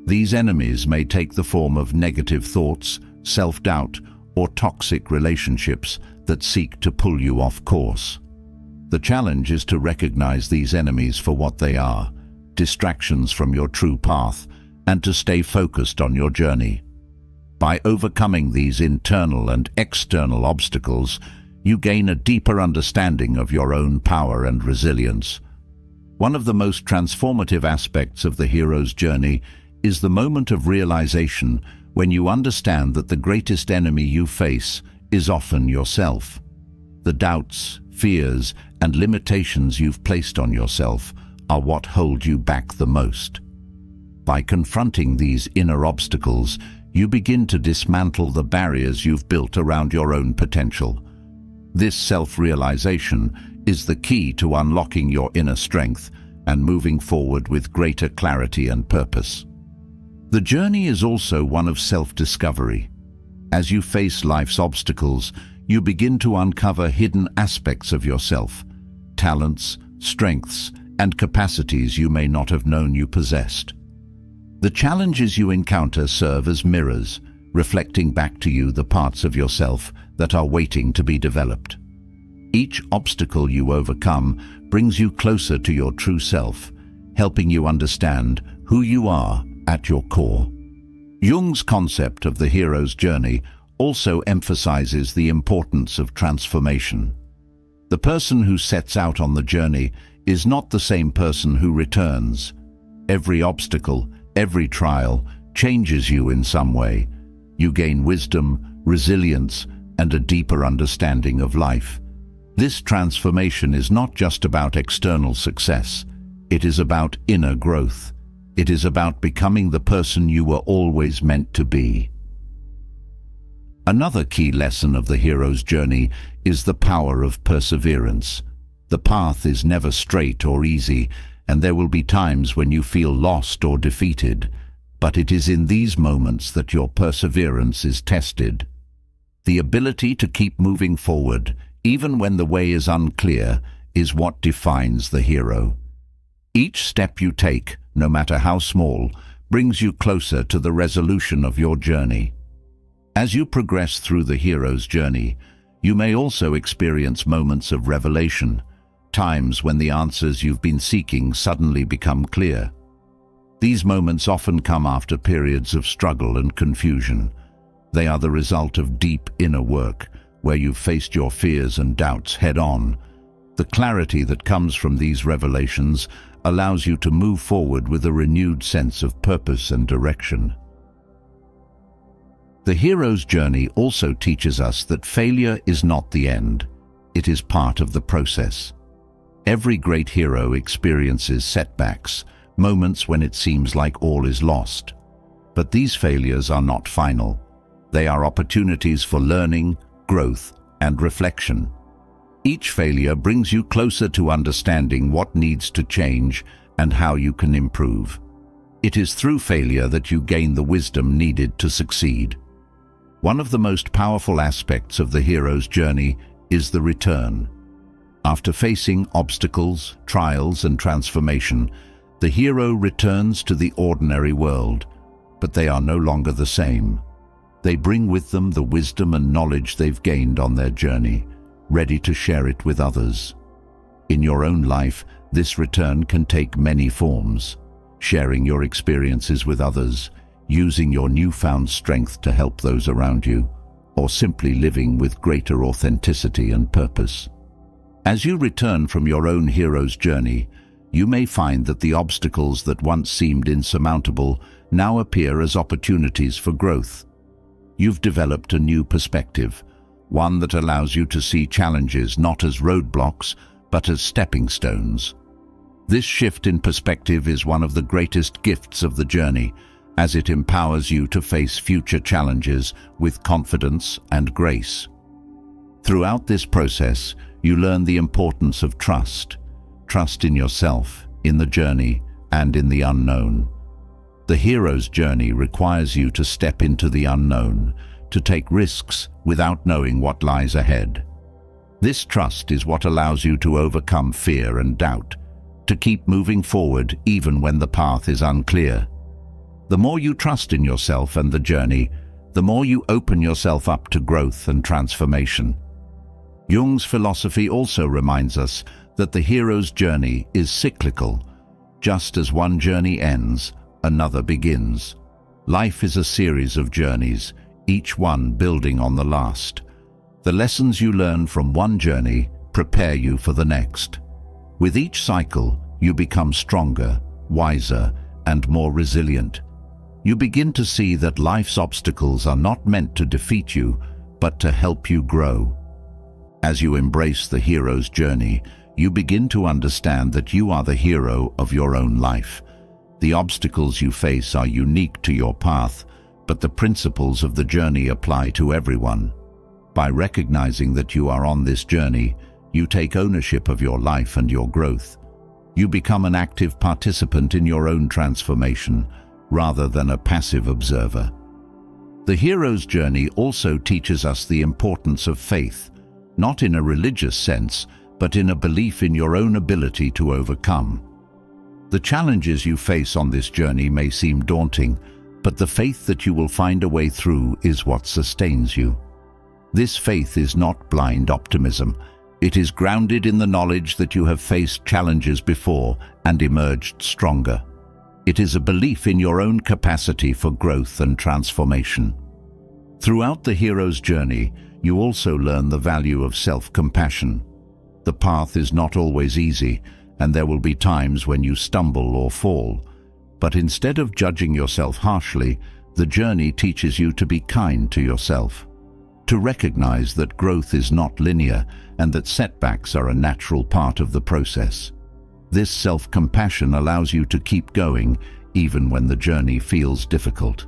S1: These enemies may take the form of negative thoughts, self-doubt, or toxic relationships that seek to pull you off course. The challenge is to recognize these enemies for what they are, distractions from your true path, and to stay focused on your journey. By overcoming these internal and external obstacles, you gain a deeper understanding of your own power and resilience. One of the most transformative aspects of the hero's journey is the moment of realization when you understand that the greatest enemy you face is often yourself. The doubts, fears, and limitations you've placed on yourself are what hold you back the most. By confronting these inner obstacles, you begin to dismantle the barriers you've built around your own potential. This self-realization is the key to unlocking your inner strength and moving forward with greater clarity and purpose. The journey is also one of self-discovery. As you face life's obstacles, you begin to uncover hidden aspects of yourself, talents, strengths, and capacities you may not have known you possessed. The challenges you encounter serve as mirrors, reflecting back to you the parts of yourself that are waiting to be developed. Each obstacle you overcome brings you closer to your true self, helping you understand who you are at your core. Jung's concept of the hero's journey also emphasizes the importance of transformation. The person who sets out on the journey is not the same person who returns. Every obstacle, every trial changes you in some way. You gain wisdom, resilience, and a deeper understanding of life. This transformation is not just about external success. It is about inner growth. It is about becoming the person you were always meant to be. Another key lesson of the hero's journey is the power of perseverance. The path is never straight or easy, and there will be times when you feel lost or defeated. But it is in these moments that your perseverance is tested. The ability to keep moving forward, even when the way is unclear, is what defines the hero. Each step you take, no matter how small, brings you closer to the resolution of your journey. As you progress through the hero's journey, you may also experience moments of revelation, times when the answers you've been seeking suddenly become clear. These moments often come after periods of struggle and confusion. They are the result of deep inner work, where you've faced your fears and doubts head-on. The clarity that comes from these revelations allows you to move forward with a renewed sense of purpose and direction. The hero's journey also teaches us that failure is not the end. It is part of the process. Every great hero experiences setbacks, moments when it seems like all is lost. But these failures are not final. They are opportunities for learning, growth, and reflection. Each failure brings you closer to understanding what needs to change and how you can improve. It is through failure that you gain the wisdom needed to succeed. One of the most powerful aspects of the hero's journey is the return. After facing obstacles, trials, and transformation, the hero returns to the ordinary world, but they are no longer the same. They bring with them the wisdom and knowledge they've gained on their journey, ready to share it with others. In your own life, this return can take many forms: sharing your experiences with others, using your newfound strength to help those around you, or simply living with greater authenticity and purpose. As you return from your own hero's journey, you may find that the obstacles that once seemed insurmountable now appear as opportunities for growth. You've developed a new perspective, one that allows you to see challenges not as roadblocks, but as stepping stones. This shift in perspective is one of the greatest gifts of the journey, as it empowers you to face future challenges with confidence and grace. Throughout this process, you learn the importance of trust. Trust in yourself, in the journey, and in the unknown. The hero's journey requires you to step into the unknown, to take risks without knowing what lies ahead. This trust is what allows you to overcome fear and doubt, to keep moving forward even when the path is unclear. The more you trust in yourself and the journey, the more you open yourself up to growth and transformation. Jung's philosophy also reminds us that the hero's journey is cyclical. Just as one journey ends, another begins. Life is a series of journeys, each one building on the last. The lessons you learn from one journey prepare you for the next. With each cycle, you become stronger, wiser, and more resilient. You begin to see that life's obstacles are not meant to defeat you, but to help you grow. As you embrace the hero's journey, you begin to understand that you are the hero of your own life. The obstacles you face are unique to your path, but the principles of the journey apply to everyone. By recognizing that you are on this journey, you take ownership of your life and your growth. You become an active participant in your own transformation, rather than a passive observer. The hero's journey also teaches us the importance of faith, not in a religious sense, but in a belief in your own ability to overcome. The challenges you face on this journey may seem daunting, but the faith that you will find a way through is what sustains you. This faith is not blind optimism. It is grounded in the knowledge that you have faced challenges before and emerged stronger. It is a belief in your own capacity for growth and transformation. Throughout the hero's journey, you also learn the value of self-compassion. The path is not always easy, and there will be times when you stumble or fall. But instead of judging yourself harshly, the journey teaches you to be kind to yourself, to recognize that growth is not linear and that setbacks are a natural part of the process. This self-compassion allows you to keep going even when the journey feels difficult.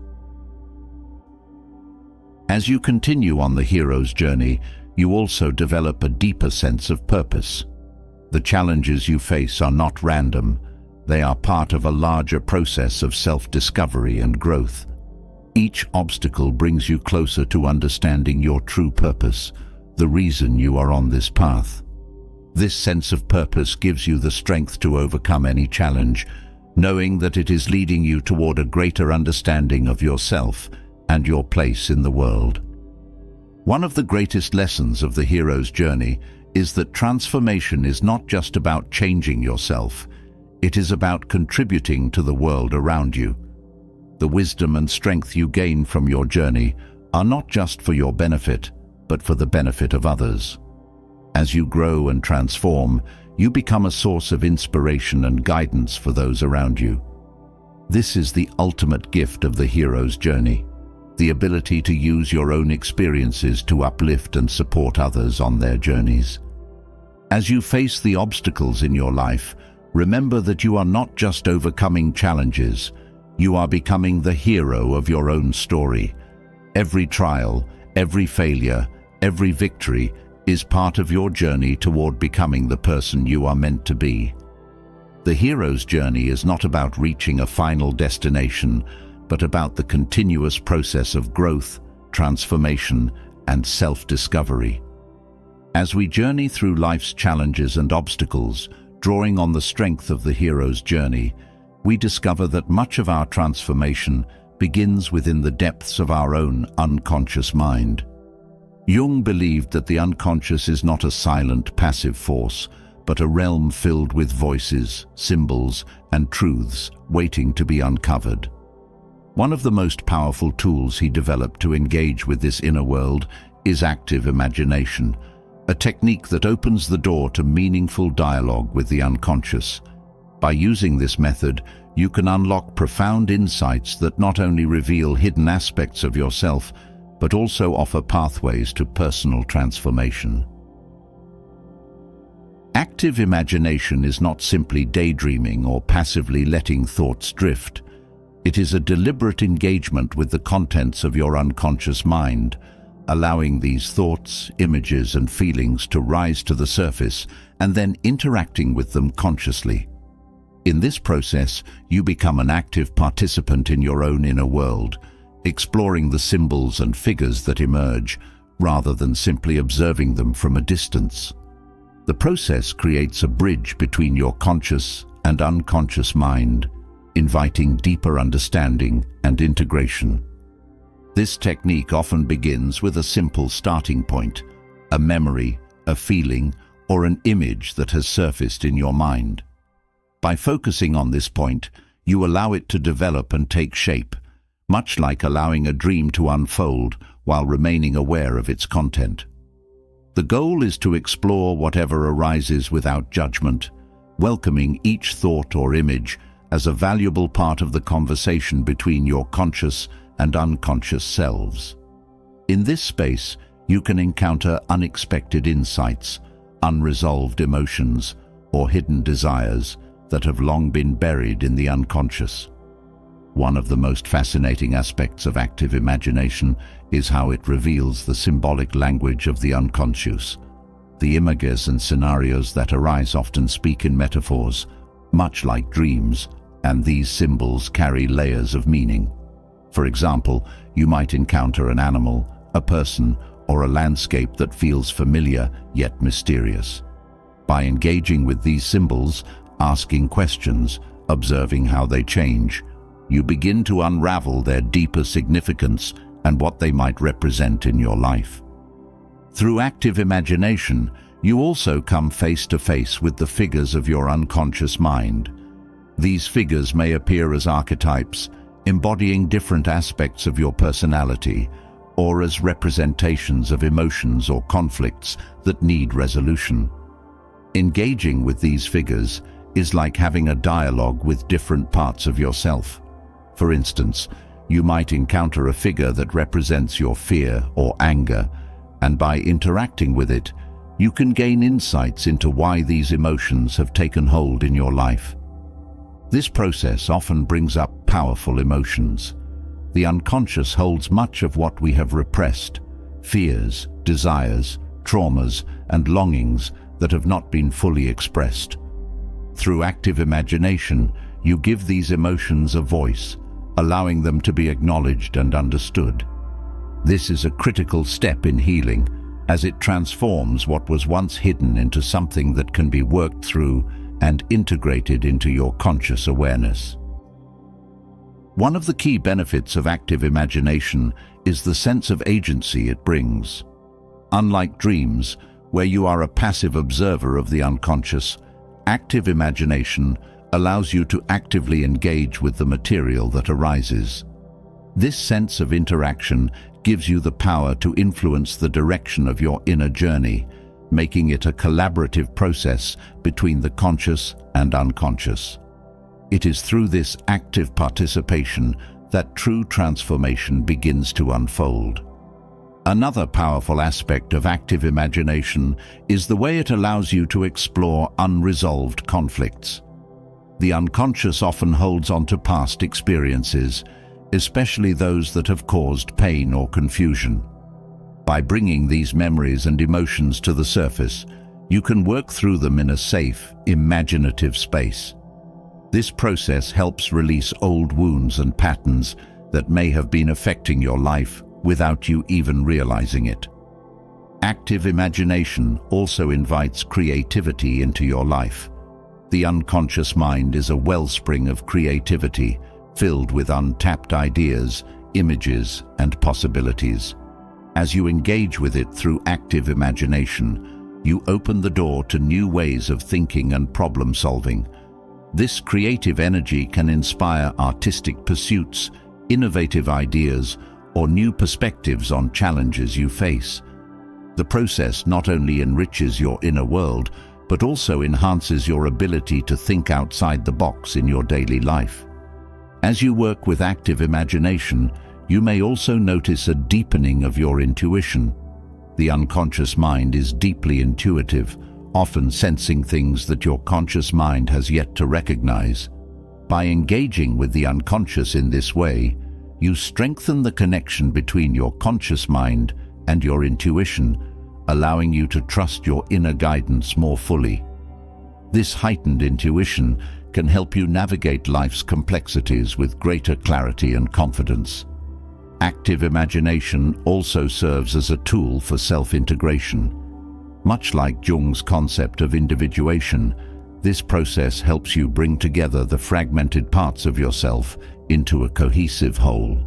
S1: As you continue on the hero's journey, you also develop a deeper sense of purpose. The challenges you face are not random. They are part of a larger process of self-discovery and growth. Each obstacle brings you closer to understanding your true purpose, the reason you are on this path. This sense of purpose gives you the strength to overcome any challenge, knowing that it is leading you toward a greater understanding of yourself and your place in the world. One of the greatest lessons of the hero's journey is that transformation is not just about changing yourself. It is about contributing to the world around you. The wisdom and strength you gain from your journey are not just for your benefit, but for the benefit of others. As you grow and transform, you become a source of inspiration and guidance for those around you. This is the ultimate gift of the hero's journey, the ability to use your own experiences to uplift and support others on their journeys. As you face the obstacles in your life, remember that you are not just overcoming challenges, you are becoming the hero of your own story. Every trial, every failure, every victory is part of your journey toward becoming the person you are meant to be. The hero's journey is not about reaching a final destination, but about the continuous process of growth, transformation, and self-discovery. As we journey through life's challenges and obstacles, drawing on the strength of the hero's journey, we discover that much of our transformation begins within the depths of our own unconscious mind. Jung believed that the unconscious is not a silent, passive force, but a realm filled with voices, symbols, and truths waiting to be uncovered. One of the most powerful tools he developed to engage with this inner world is active imagination, a technique that opens the door to meaningful dialogue with the unconscious. By using this method, you can unlock profound insights that not only reveal hidden aspects of yourself, but also offer pathways to personal transformation. Active imagination is not simply daydreaming or passively letting thoughts drift. It is a deliberate engagement with the contents of your unconscious mind, allowing these thoughts, images, and feelings to rise to the surface and then interacting with them consciously. In this process, you become an active participant in your own inner world, exploring the symbols and figures that emerge, rather than simply observing them from a distance. The process creates a bridge between your conscious and unconscious mind, inviting deeper understanding and integration. This technique often begins with a simple starting point, a memory, a feeling, or an image that has surfaced in your mind. By focusing on this point, you allow it to develop and take shape, much like allowing a dream to unfold while remaining aware of its content. The goal is to explore whatever arises without judgment, welcoming each thought or image as a valuable part of the conversation between your conscious and unconscious selves. In this space, you can encounter unexpected insights, unresolved emotions, or hidden desires that have long been buried in the unconscious. One of the most fascinating aspects of active imagination is how it reveals the symbolic language of the unconscious. The images and scenarios that arise often speak in metaphors, much like dreams, and these symbols carry layers of meaning. For example, you might encounter an animal, a person, or a landscape that feels familiar yet mysterious. By engaging with these symbols, asking questions, observing how they change, you begin to unravel their deeper significance and what they might represent in your life. Through active imagination, you also come face to face with the figures of your unconscious mind. These figures may appear as archetypes, embodying different aspects of your personality, or as representations of emotions or conflicts that need resolution. Engaging with these figures is like having a dialogue with different parts of yourself. For instance, you might encounter a figure that represents your fear or anger, and by interacting with it, you can gain insights into why these emotions have taken hold in your life. This process often brings up powerful emotions. The unconscious holds much of what we have repressed: fears, desires, traumas, and longings that have not been fully expressed. Through active imagination, you give these emotions a voice, allowing them to be acknowledged and understood. This is a critical step in healing, as it transforms what was once hidden into something that can be worked through and integrated into your conscious awareness. One of the key benefits of active imagination is the sense of agency it brings. Unlike dreams, where you are a passive observer of the unconscious, active imagination allows you to actively engage with the material that arises. This sense of interaction gives you the power to influence the direction of your inner journey, making it a collaborative process between the conscious and unconscious. It is through this active participation that true transformation begins to unfold. Another powerful aspect of active imagination is the way it allows you to explore unresolved conflicts. The unconscious often holds on to past experiences, especially those that have caused pain or confusion. By bringing these memories and emotions to the surface, you can work through them in a safe, imaginative space. This process helps release old wounds and patterns that may have been affecting your life without you even realizing it. Active imagination also invites creativity into your life. The unconscious mind is a wellspring of creativity, filled with untapped ideas, images, and possibilities. As you engage with it through active imagination, you open the door to new ways of thinking and problem-solving. This creative energy can inspire artistic pursuits, innovative ideas, or new perspectives on challenges you face. The process not only enriches your inner world, but also enhances your ability to think outside the box in your daily life. As you work with active imagination, you may also notice a deepening of your intuition. The unconscious mind is deeply intuitive, often sensing things that your conscious mind has yet to recognize. By engaging with the unconscious in this way, you strengthen the connection between your conscious mind and your intuition, allowing you to trust your inner guidance more fully. This heightened intuition can help you navigate life's complexities with greater clarity and confidence. Active imagination also serves as a tool for self-integration. Much like Jung's concept of individuation, this process helps you bring together the fragmented parts of yourself into a cohesive whole.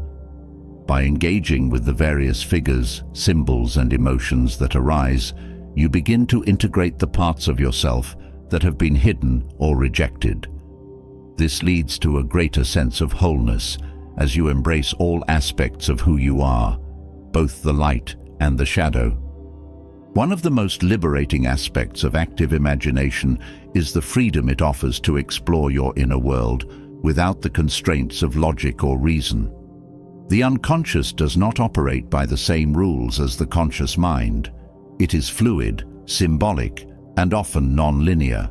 S1: By engaging with the various figures, symbols, and emotions that arise, you begin to integrate the parts of yourself that have been hidden or rejected. This leads to a greater sense of wholeness as you embrace all aspects of who you are, both the light and the shadow. One of the most liberating aspects of active imagination is the freedom it offers to explore your inner world without the constraints of logic or reason. The unconscious does not operate by the same rules as the conscious mind. It is fluid, symbolic, and often non-linear.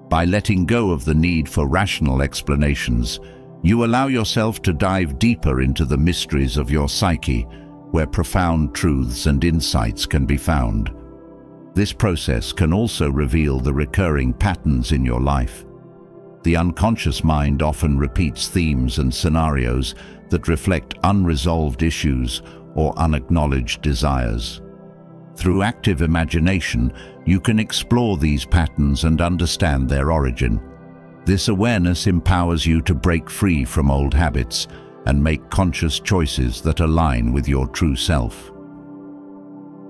S1: By letting go of the need for rational explanations, you allow yourself to dive deeper into the mysteries of your psyche, where profound truths and insights can be found. This process can also reveal the recurring patterns in your life. The unconscious mind often repeats themes and scenarios that reflect unresolved issues or unacknowledged desires. Through active imagination, you can explore these patterns and understand their origin. This awareness empowers you to break free from old habits and make conscious choices that align with your true self.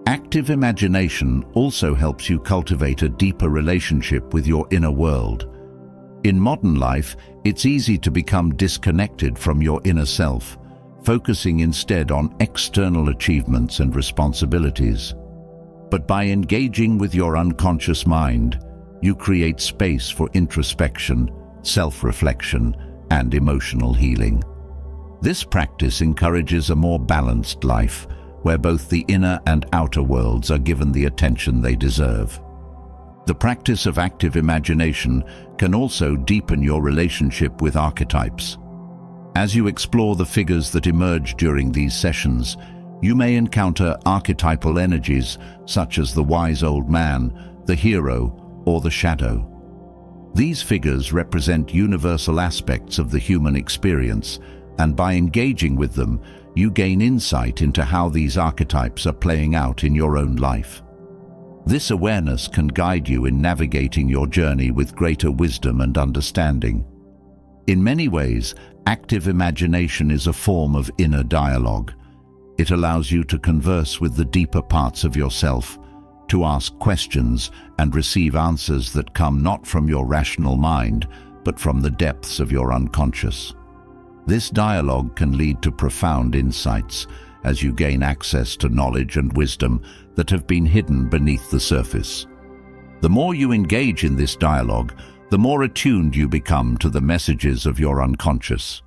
S1: Active imagination also helps you cultivate a deeper relationship with your inner world. In modern life, it's easy to become disconnected from your inner self, focusing instead on external achievements and responsibilities. But by engaging with your unconscious mind, you create space for introspection, self-reflection, and emotional healing. This practice encourages a more balanced life, where both the inner and outer worlds are given the attention they deserve. The practice of active imagination can also deepen your relationship with archetypes. As you explore the figures that emerge during these sessions, you may encounter archetypal energies such as the wise old man, the hero, or the shadow. These figures represent universal aspects of the human experience, and by engaging with them, you gain insight into how these archetypes are playing out in your own life. This awareness can guide you in navigating your journey with greater wisdom and understanding. In many ways, active imagination is a form of inner dialogue. It allows you to converse with the deeper parts of yourself, to ask questions and receive answers that come not from your rational mind, but from the depths of your unconscious. This dialogue can lead to profound insights as you gain access to knowledge and wisdom that have been hidden beneath the surface. The more you engage in this dialogue, the more attuned you become to the messages of your unconscious.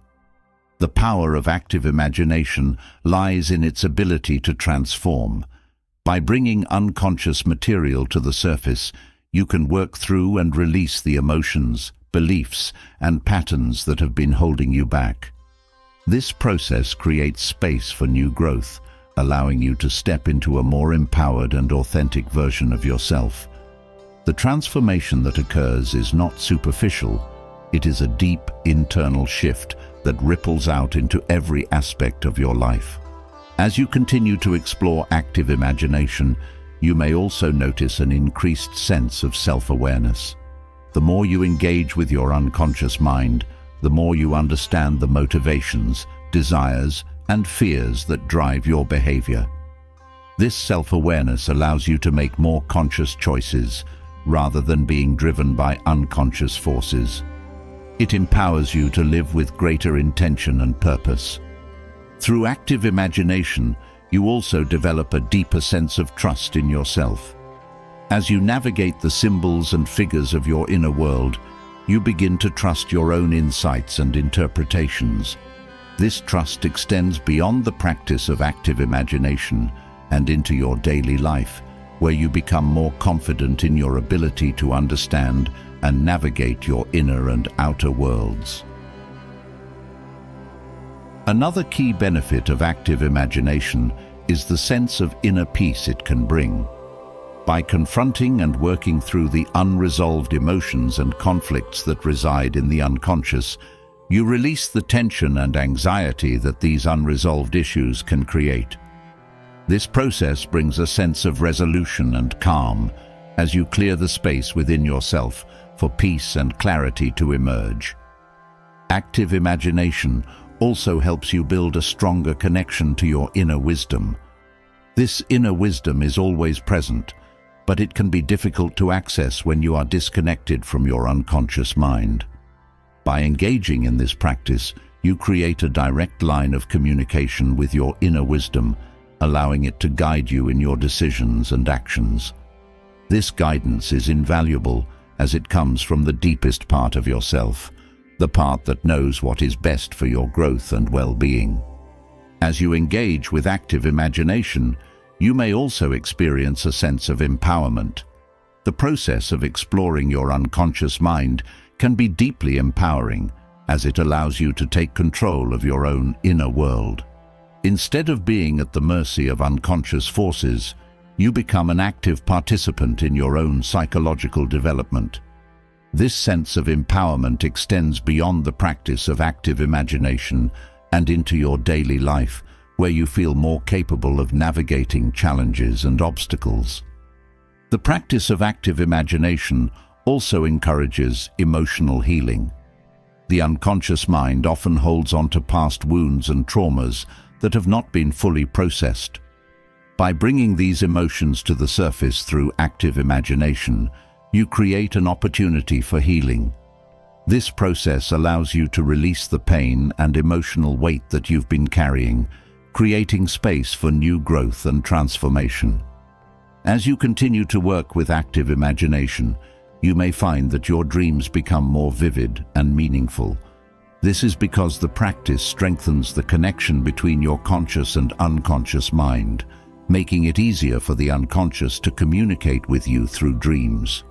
S1: The power of active imagination lies in its ability to transform. By bringing unconscious material to the surface, you can work through and release the emotions, beliefs, and patterns that have been holding you back. This process creates space for new growth, allowing you to step into a more empowered and authentic version of yourself. The transformation that occurs is not superficial. It is a deep internal shift that ripples out into every aspect of your life. As you continue to explore active imagination, you may also notice an increased sense of self-awareness. The more you engage with your unconscious mind, the more you understand the motivations, desires, and fears that drive your behavior. This self-awareness allows you to make more conscious choices rather than being driven by unconscious forces. It empowers you to live with greater intention and purpose. Through active imagination, you also develop a deeper sense of trust in yourself. As you navigate the symbols and figures of your inner world, you begin to trust your own insights and interpretations. This trust extends beyond the practice of active imagination and into your daily life, where you become more confident in your ability to understand and navigate your inner and outer worlds. Another key benefit of active imagination is the sense of inner peace it can bring. By confronting and working through the unresolved emotions and conflicts that reside in the unconscious, you release the tension and anxiety that these unresolved issues can create. This process brings a sense of resolution and calm as you clear the space within yourself for peace and clarity to emerge. Active imagination also helps you build a stronger connection to your inner wisdom. This inner wisdom is always present, but it can be difficult to access when you are disconnected from your unconscious mind. By engaging in this practice, you create a direct line of communication with your inner wisdom, allowing it to guide you in your decisions and actions. This guidance is invaluable as it comes from the deepest part of yourself, the part that knows what is best for your growth and well-being. As you engage with active imagination, you may also experience a sense of empowerment. The process of exploring your unconscious mind can be deeply empowering, as it allows you to take control of your own inner world. Instead of being at the mercy of unconscious forces, you become an active participant in your own psychological development. This sense of empowerment extends beyond the practice of active imagination and into your daily life, where you feel more capable of navigating challenges and obstacles. The practice of active imagination also encourages emotional healing. The unconscious mind often holds on to past wounds and traumas that have not been fully processed. By bringing these emotions to the surface through active imagination, you create an opportunity for healing. This process allows you to release the pain and emotional weight that you've been carrying, creating space for new growth and transformation. As you continue to work with active imagination, you may find that your dreams become more vivid and meaningful. This is because the practice strengthens the connection between your conscious and unconscious mind, making it easier for the unconscious to communicate with you through dreams.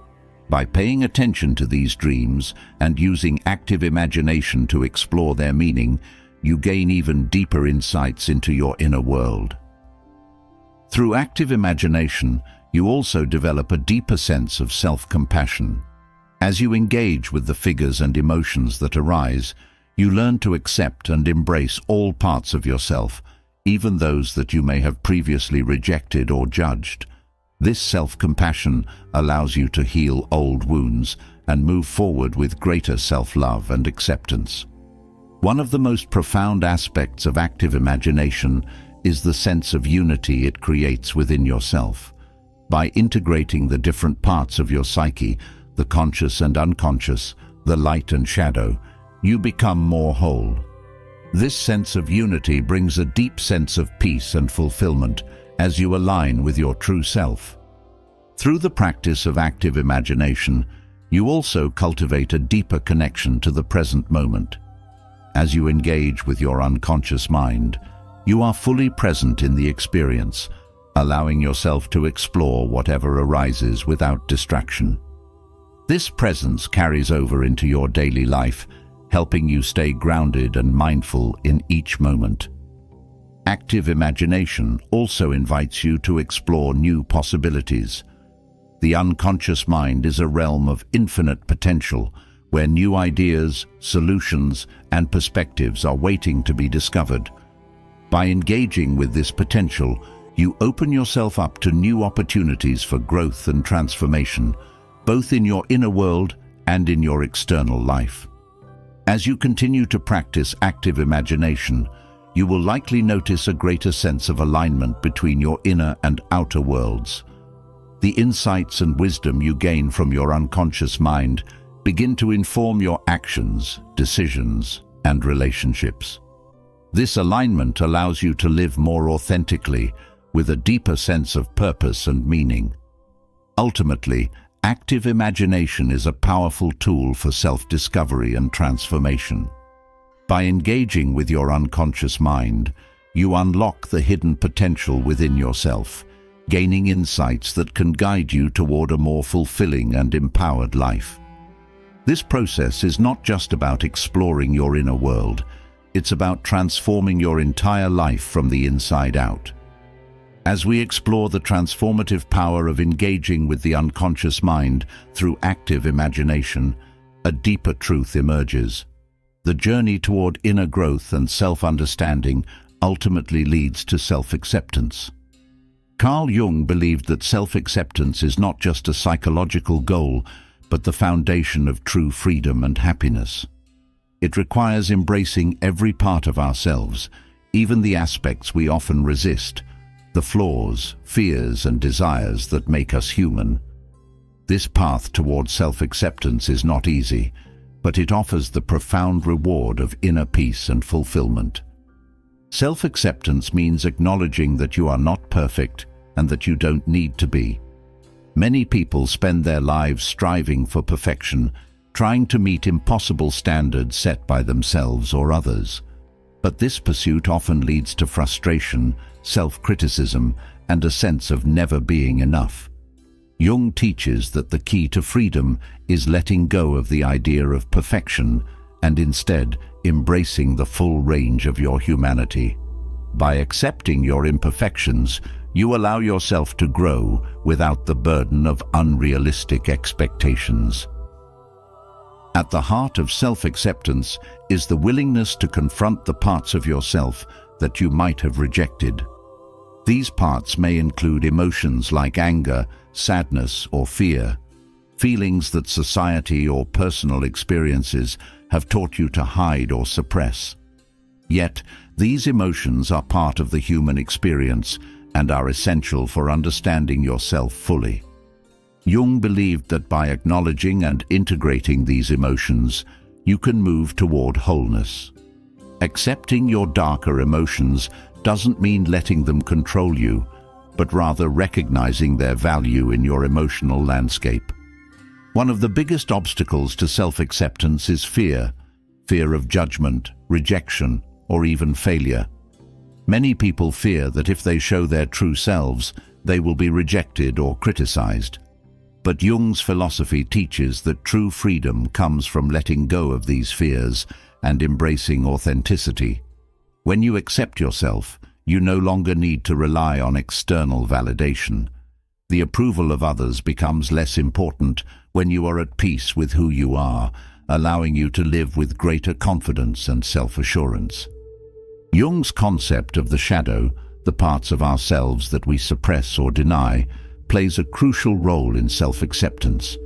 S1: By paying attention to these dreams and using active imagination to explore their meaning, you gain even deeper insights into your inner world. Through active imagination, you also develop a deeper sense of self-compassion. As you engage with the figures and emotions that arise, you learn to accept and embrace all parts of yourself, even those that you may have previously rejected or judged. This self-compassion allows you to heal old wounds and move forward with greater self-love and acceptance. One of the most profound aspects of active imagination is the sense of unity it creates within yourself. By integrating the different parts of your psyche, the conscious and unconscious, the light and shadow, you become more whole. This sense of unity brings a deep sense of peace and fulfillment as you align with your true self. Through the practice of active imagination, you also cultivate a deeper connection to the present moment. As you engage with your unconscious mind, you are fully present in the experience, allowing yourself to explore whatever arises without distraction. This presence carries over into your daily life, helping you stay grounded and mindful in each moment. Active imagination also invites you to explore new possibilities. The unconscious mind is a realm of infinite potential, where new ideas, solutions, and perspectives are waiting to be discovered. By engaging with this potential, you open yourself up to new opportunities for growth and transformation, both in your inner world and in your external life. As you continue to practice active imagination, you will likely notice a greater sense of alignment between your inner and outer worlds. The insights and wisdom you gain from your unconscious mind begin to inform your actions, decisions, and relationships. This alignment allows you to live more authentically, with a deeper sense of purpose and meaning. Ultimately, active imagination is a powerful tool for self-discovery and transformation. By engaging with your unconscious mind, you unlock the hidden potential within yourself, gaining insights that can guide you toward a more fulfilling and empowered life. This process is not just about exploring your inner world, it's about transforming your entire life from the inside out. As we explore the transformative power of engaging with the unconscious mind through active imagination, a deeper truth emerges. The journey toward inner growth and self-understanding ultimately leads to self-acceptance. Carl Jung believed that self-acceptance is not just a psychological goal, but the foundation of true freedom and happiness. It requires embracing every part of ourselves, even the aspects we often resist, the flaws, fears, and desires that make us human. This path toward self-acceptance is not easy, but it offers the profound reward of inner peace and fulfillment. Self-acceptance means acknowledging that you are not perfect and that you don't need to be. Many people spend their lives striving for perfection, trying to meet impossible standards set by themselves or others. But this pursuit often leads to frustration, self-criticism, and a sense of never being enough. Jung teaches that the key to freedom is letting go of the idea of perfection and instead embracing the full range of your humanity. By accepting your imperfections, you allow yourself to grow without the burden of unrealistic expectations. At the heart of self-acceptance is the willingness to confront the parts of yourself that you might have rejected. These parts may include emotions like anger, sadness, or fear, feelings that society or personal experiences have taught you to hide or suppress. Yet, these emotions are part of the human experience and are essential for understanding yourself fully. Jung believed that by acknowledging and integrating these emotions, you can move toward wholeness. Accepting your darker emotions doesn't mean letting them control you, but rather recognizing their value in your emotional landscape. One of the biggest obstacles to self-acceptance is fear of judgment, rejection, or even failure. Many people fear that if they show their true selves, they will be rejected or criticized. But Jung's philosophy teaches that true freedom comes from letting go of these fears and embracing authenticity. When you accept yourself, you no longer need to rely on external validation. The approval of others becomes less important when you are at peace with who you are, allowing you to live with greater confidence and self-assurance. Jung's concept of the shadow, the parts of ourselves that we suppress or deny, plays a crucial role in self-acceptance.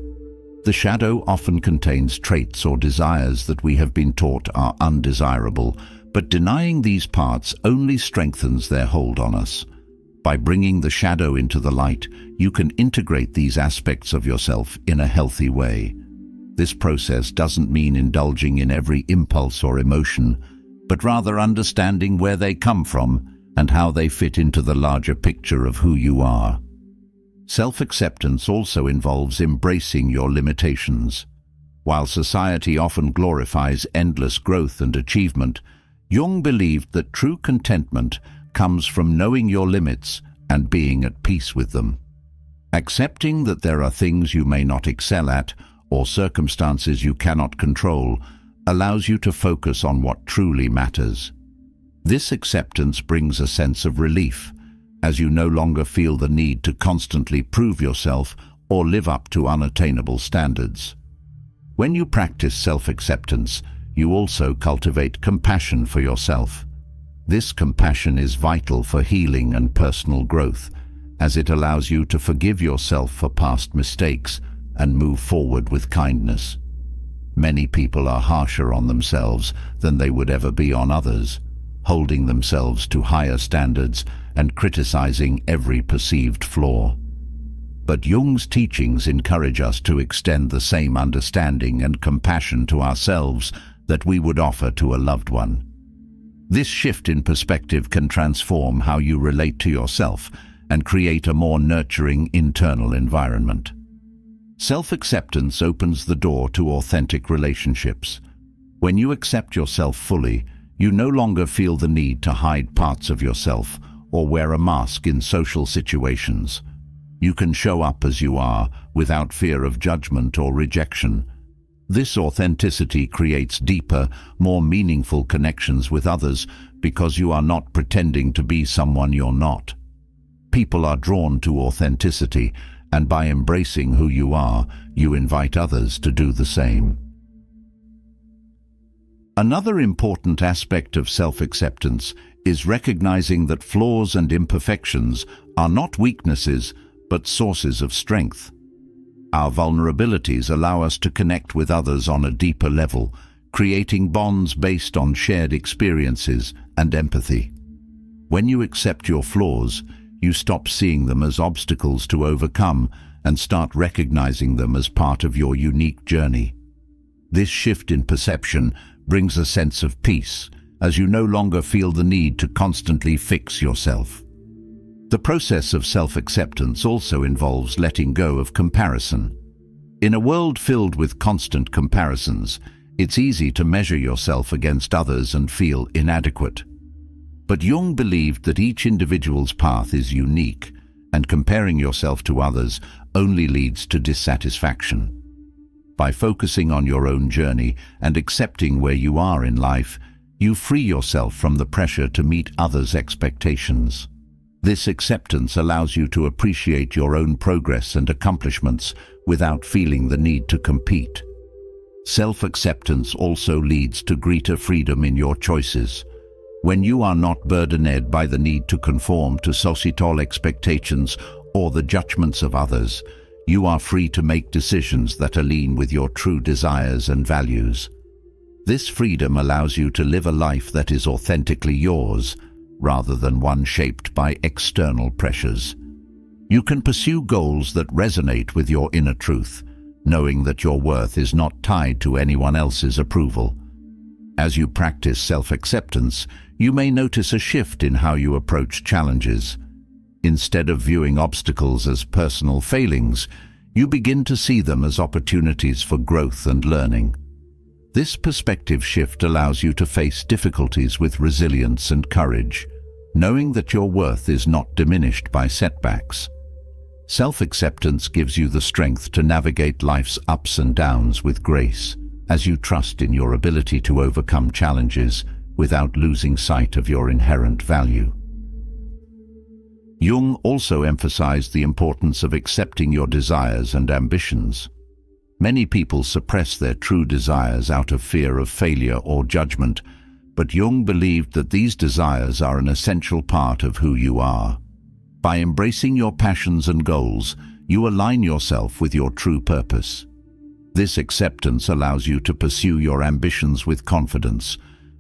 S1: The shadow often contains traits or desires that we have been taught are undesirable, but denying these parts only strengthens their hold on us. By bringing the shadow into the light, you can integrate these aspects of yourself in a healthy way. This process doesn't mean indulging in every impulse or emotion, but rather understanding where they come from and how they fit into the larger picture of who you are. Self-acceptance also involves embracing your limitations. While society often glorifies endless growth and achievement, Jung believed that true contentment comes from knowing your limits and being at peace with them. Accepting that there are things you may not excel at or circumstances you cannot control allows you to focus on what truly matters. This acceptance brings a sense of relief, as you no longer feel the need to constantly prove yourself or live up to unattainable standards. When you practice self-acceptance, you also cultivate compassion for yourself. This compassion is vital for healing and personal growth, as it allows you to forgive yourself for past mistakes and move forward with kindness. Many people are harsher on themselves than they would ever be on others, holding themselves to higher standards and criticizing every perceived flaw. But Jung's teachings encourage us to extend the same understanding and compassion to ourselves that we would offer to a loved one. This shift in perspective can transform how you relate to yourself and create a more nurturing internal environment. Self-acceptance opens the door to authentic relationships. When you accept yourself fully, you no longer feel the need to hide parts of yourself or wear a mask in social situations. You can show up as you are without fear of judgment or rejection. This authenticity creates deeper, more meaningful connections with others because you are not pretending to be someone you're not. People are drawn to authenticity, and by embracing who you are, you invite others to do the same. Another important aspect of self-acceptance is recognizing that flaws and imperfections are not weaknesses, but sources of strength. Our vulnerabilities allow us to connect with others on a deeper level, creating bonds based on shared experiences and empathy. When you accept your flaws, you stop seeing them as obstacles to overcome and start recognizing them as part of your unique journey. This shift in perception brings a sense of peace, as you no longer feel the need to constantly fix yourself. The process of self-acceptance also involves letting go of comparison. In a world filled with constant comparisons, it's easy to measure yourself against others and feel inadequate. But Jung believed that each individual's path is unique, and comparing yourself to others only leads to dissatisfaction. By focusing on your own journey and accepting where you are in life, you free yourself from the pressure to meet others' expectations. This acceptance allows you to appreciate your own progress and accomplishments without feeling the need to compete. Self-acceptance also leads to greater freedom in your choices. When you are not burdened by the need to conform to societal expectations or the judgments of others, you are free to make decisions that align with your true desires and values. This freedom allows you to live a life that is authentically yours, rather than one shaped by external pressures. You can pursue goals that resonate with your inner truth, knowing that your worth is not tied to anyone else's approval. As you practice self-acceptance, you may notice a shift in how you approach challenges. Instead of viewing obstacles as personal failings, you begin to see them as opportunities for growth and learning. This perspective shift allows you to face difficulties with resilience and courage, knowing that your worth is not diminished by setbacks. Self-acceptance gives you the strength to navigate life's ups and downs with grace, as you trust in your ability to overcome challenges without losing sight of your inherent value. Jung also emphasized the importance of accepting your desires and ambitions. Many people suppress their true desires out of fear of failure or judgment, but Jung believed that these desires are an essential part of who you are. By embracing your passions and goals, you align yourself with your true purpose. This acceptance allows you to pursue your ambitions with confidence,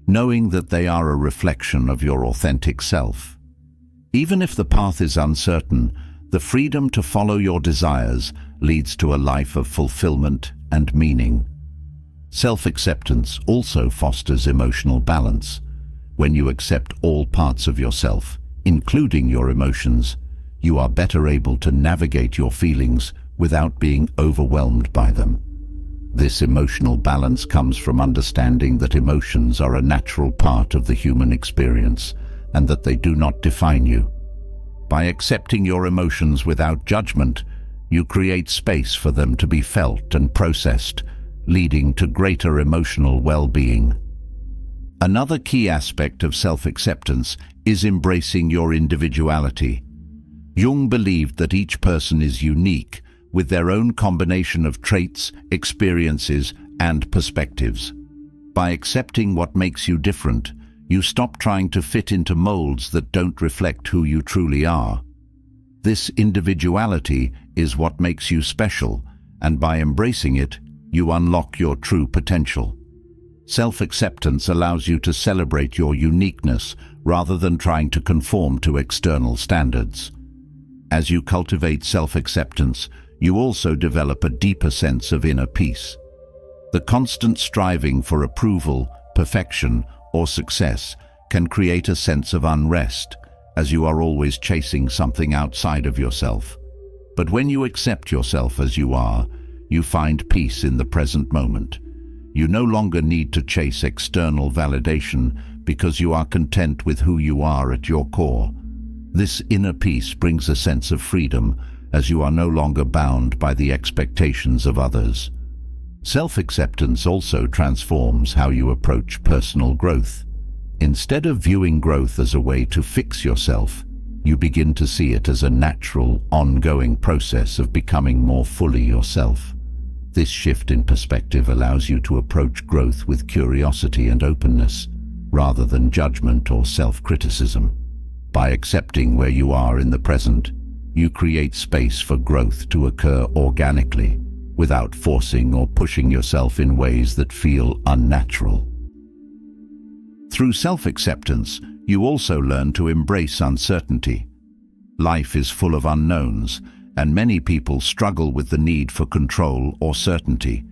S1: knowing that they are a reflection of your authentic self. Even if the path is uncertain, the freedom to follow your desires leads to a life of fulfillment and meaning. Self-acceptance also fosters emotional balance. When you accept all parts of yourself, including your emotions, you are better able to navigate your feelings without being overwhelmed by them. This emotional balance comes from understanding that emotions are a natural part of the human experience and that they do not define you. By accepting your emotions without judgment, you create space for them to be felt and processed, leading to greater emotional well-being. Another key aspect of self-acceptance is embracing your individuality. Jung believed that each person is unique, with their own combination of traits, experiences, and perspectives. By accepting what makes you different, you stop trying to fit into molds that don't reflect who you truly are. This individuality is what makes you special, and by embracing it, you unlock your true potential. Self-acceptance allows you to celebrate your uniqueness rather than trying to conform to external standards. As you cultivate self-acceptance, you also develop a deeper sense of inner peace. The constant striving for approval, perfection, or success can create a sense of unrest, as you are always chasing something outside of yourself. But when you accept yourself as you are, you find peace in the present moment. You no longer need to chase external validation because you are content with who you are at your core. This inner peace brings a sense of freedom, as you are no longer bound by the expectations of others. Self-acceptance also transforms how you approach personal growth. Instead of viewing growth as a way to fix yourself, you begin to see it as a natural, ongoing process of becoming more fully yourself. This shift in perspective allows you to approach growth with curiosity and openness, rather than judgment or self-criticism. By accepting where you are in the present, you create space for growth to occur organically, without forcing or pushing yourself in ways that feel unnatural. Through self-acceptance, you also learn to embrace uncertainty. Life is full of unknowns, and many people struggle with the need for control or certainty.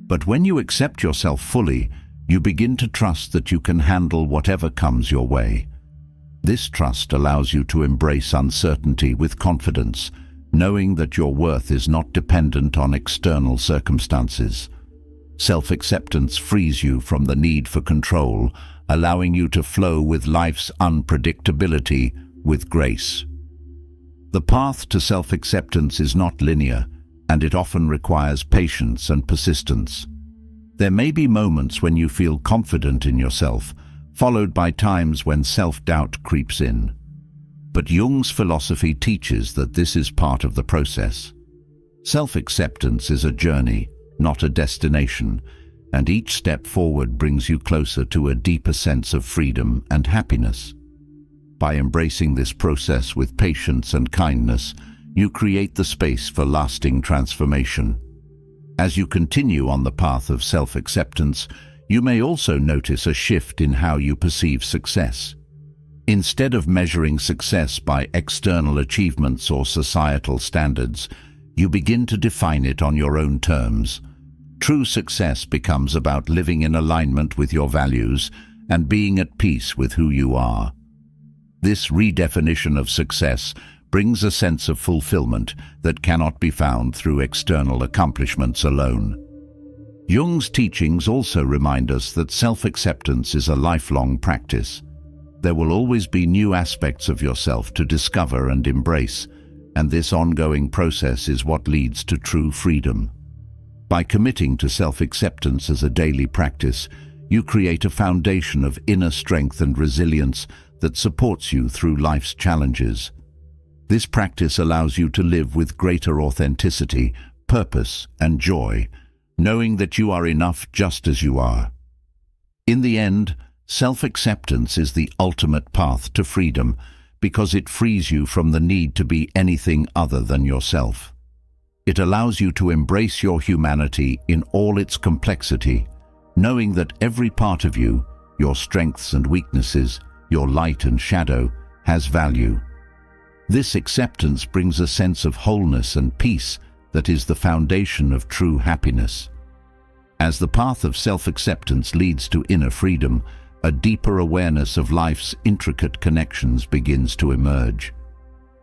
S1: But when you accept yourself fully, you begin to trust that you can handle whatever comes your way. This trust allows you to embrace uncertainty with confidence, knowing that your worth is not dependent on external circumstances. Self-acceptance frees you from the need for control, allowing you to flow with life's unpredictability with grace. The path to self-acceptance is not linear, and it often requires patience and persistence. There may be moments when you feel confident in yourself, followed by times when self-doubt creeps in. But Jung's philosophy teaches that this is part of the process. Self-acceptance is a journey, not a destination, and each step forward brings you closer to a deeper sense of freedom and happiness. By embracing this process with patience and kindness, you create the space for lasting transformation. As you continue on the path of self-acceptance, you may also notice a shift in how you perceive success. Instead of measuring success by external achievements or societal standards, you begin to define it on your own terms. True success becomes about living in alignment with your values and being at peace with who you are. This redefinition of success brings a sense of fulfillment that cannot be found through external accomplishments alone. Jung's teachings also remind us that self-acceptance is a lifelong practice. There will always be new aspects of yourself to discover and embrace, and this ongoing process is what leads to true freedom. By committing to self-acceptance as a daily practice, you create a foundation of inner strength and resilience that supports you through life's challenges. This practice allows you to live with greater authenticity, purpose, and joy, knowing that you are enough just as you are. In the end, self-acceptance is the ultimate path to freedom because it frees you from the need to be anything other than yourself. It allows you to embrace your humanity in all its complexity, knowing that every part of you, your strengths and weaknesses, your light and shadow, has value. This acceptance brings a sense of wholeness and peace that is the foundation of true happiness. As the path of self-acceptance leads to inner freedom, a deeper awareness of life's intricate connections begins to emerge.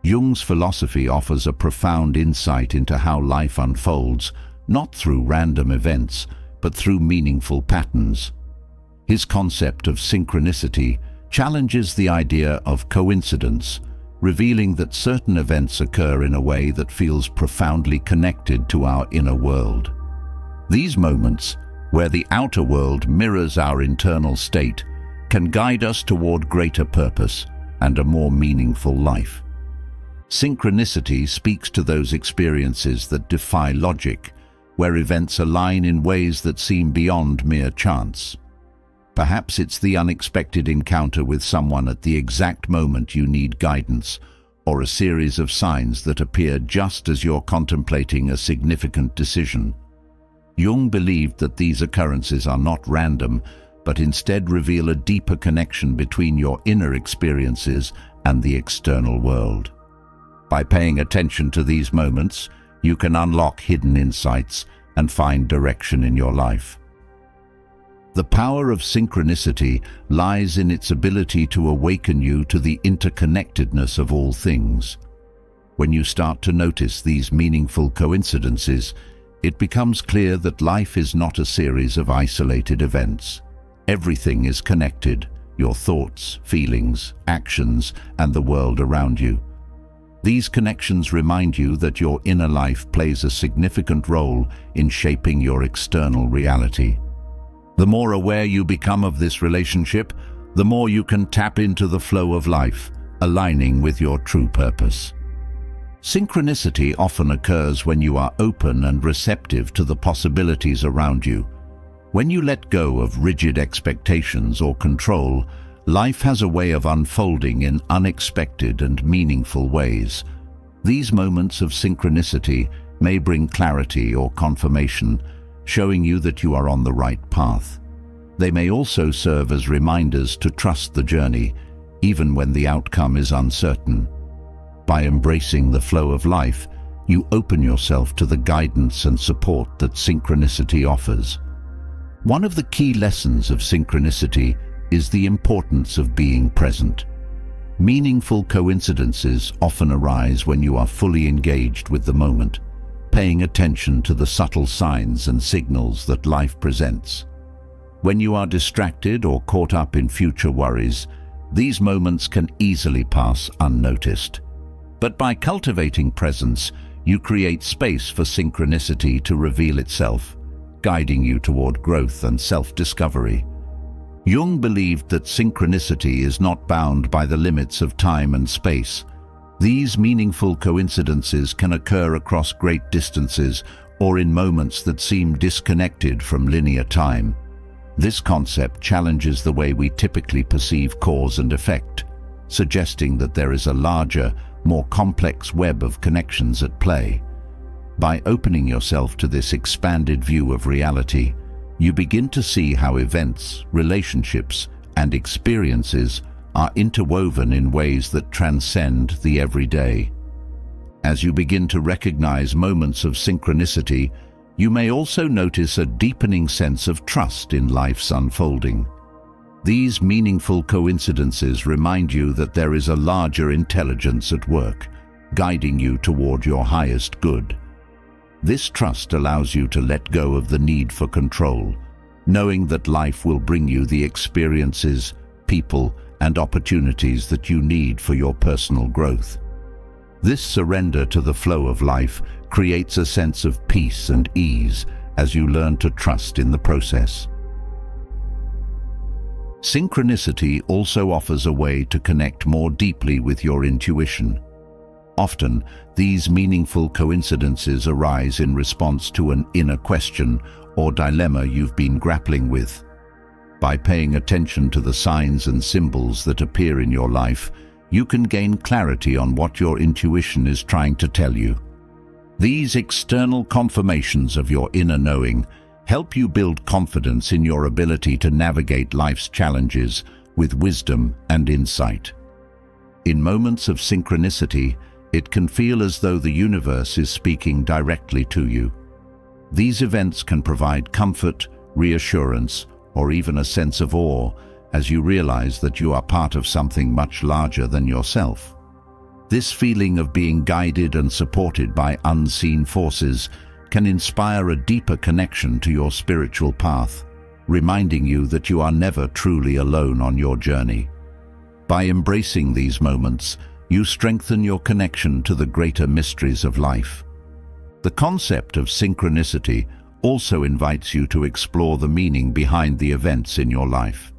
S1: Jung's philosophy offers a profound insight into how life unfolds, not through random events, but through meaningful patterns. His concept of synchronicity challenges the idea of coincidence, revealing that certain events occur in a way that feels profoundly connected to our inner world. These moments, where the outer world mirrors our internal state, can guide us toward greater purpose and a more meaningful life. Synchronicity speaks to those experiences that defy logic, where events align in ways that seem beyond mere chance. Perhaps it's the unexpected encounter with someone at the exact moment you need guidance, or a series of signs that appear just as you're contemplating a significant decision. Jung believed that these occurrences are not random, but instead reveal a deeper connection between your inner experiences and the external world. By paying attention to these moments, you can unlock hidden insights and find direction in your life. The power of synchronicity lies in its ability to awaken you to the interconnectedness of all things. When you start to notice these meaningful coincidences, it becomes clear that life is not a series of isolated events. Everything is connected: your thoughts, feelings, actions, and the world around you. These connections remind you that your inner life plays a significant role in shaping your external reality. The more aware you become of this relationship, the more you can tap into the flow of life, aligning with your true purpose. Synchronicity often occurs when you are open and receptive to the possibilities around you. When you let go of rigid expectations or control, life has a way of unfolding in unexpected and meaningful ways. These moments of synchronicity may bring clarity or confirmation, showing you that you are on the right path. They may also serve as reminders to trust the journey, even when the outcome is uncertain. By embracing the flow of life, you open yourself to the guidance and support that synchronicity offers. One of the key lessons of synchronicity is the importance of being present. Meaningful coincidences often arise when you are fully engaged with the moment, paying attention to the subtle signs and signals that life presents. When you are distracted or caught up in future worries, these moments can easily pass unnoticed. But by cultivating presence, you create space for synchronicity to reveal itself, guiding you toward growth and self-discovery. Jung believed that synchronicity is not bound by the limits of time and space. These meaningful coincidences can occur across great distances or in moments that seem disconnected from linear time. This concept challenges the way we typically perceive cause and effect, suggesting that there is a larger, more complex web of connections at play. By opening yourself to this expanded view of reality, you begin to see how events, relationships, and experiences are interwoven in ways that transcend the everyday. As you begin to recognize moments of synchronicity, you may also notice a deepening sense of trust in life's unfolding. These meaningful coincidences remind you that there is a larger intelligence at work, guiding you toward your highest good. This trust allows you to let go of the need for control, knowing that life will bring you the experiences, people, and opportunities that you need for your personal growth. This surrender to the flow of life creates a sense of peace and ease as you learn to trust in the process. Synchronicity also offers a way to connect more deeply with your intuition. Often, these meaningful coincidences arise in response to an inner question or dilemma you've been grappling with. By paying attention to the signs and symbols that appear in your life, you can gain clarity on what your intuition is trying to tell you. These external confirmations of your inner knowing help you build confidence in your ability to navigate life's challenges with wisdom and insight. In moments of synchronicity, it can feel as though the universe is speaking directly to you. These events can provide comfort, reassurance, or even a sense of awe as you realize that you are part of something much larger than yourself. This feeling of being guided and supported by unseen forces can inspire a deeper connection to your spiritual path, reminding you that you are never truly alone on your journey. By embracing these moments, you strengthen your connection to the greater mysteries of life. The concept of synchronicity also invites you to explore the meaning behind the events in your life.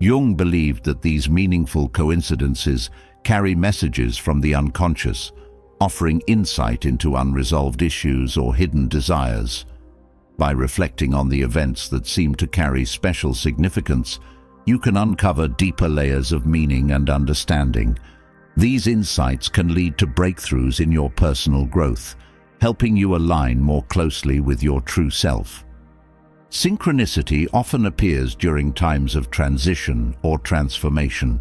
S1: Jung believed that these meaningful coincidences carry messages from the unconscious, offering insight into unresolved issues or hidden desires. By reflecting on the events that seem to carry special significance, you can uncover deeper layers of meaning and understanding. These insights can lead to breakthroughs in your personal growth, helping you align more closely with your true self. Synchronicity often appears during times of transition or transformation.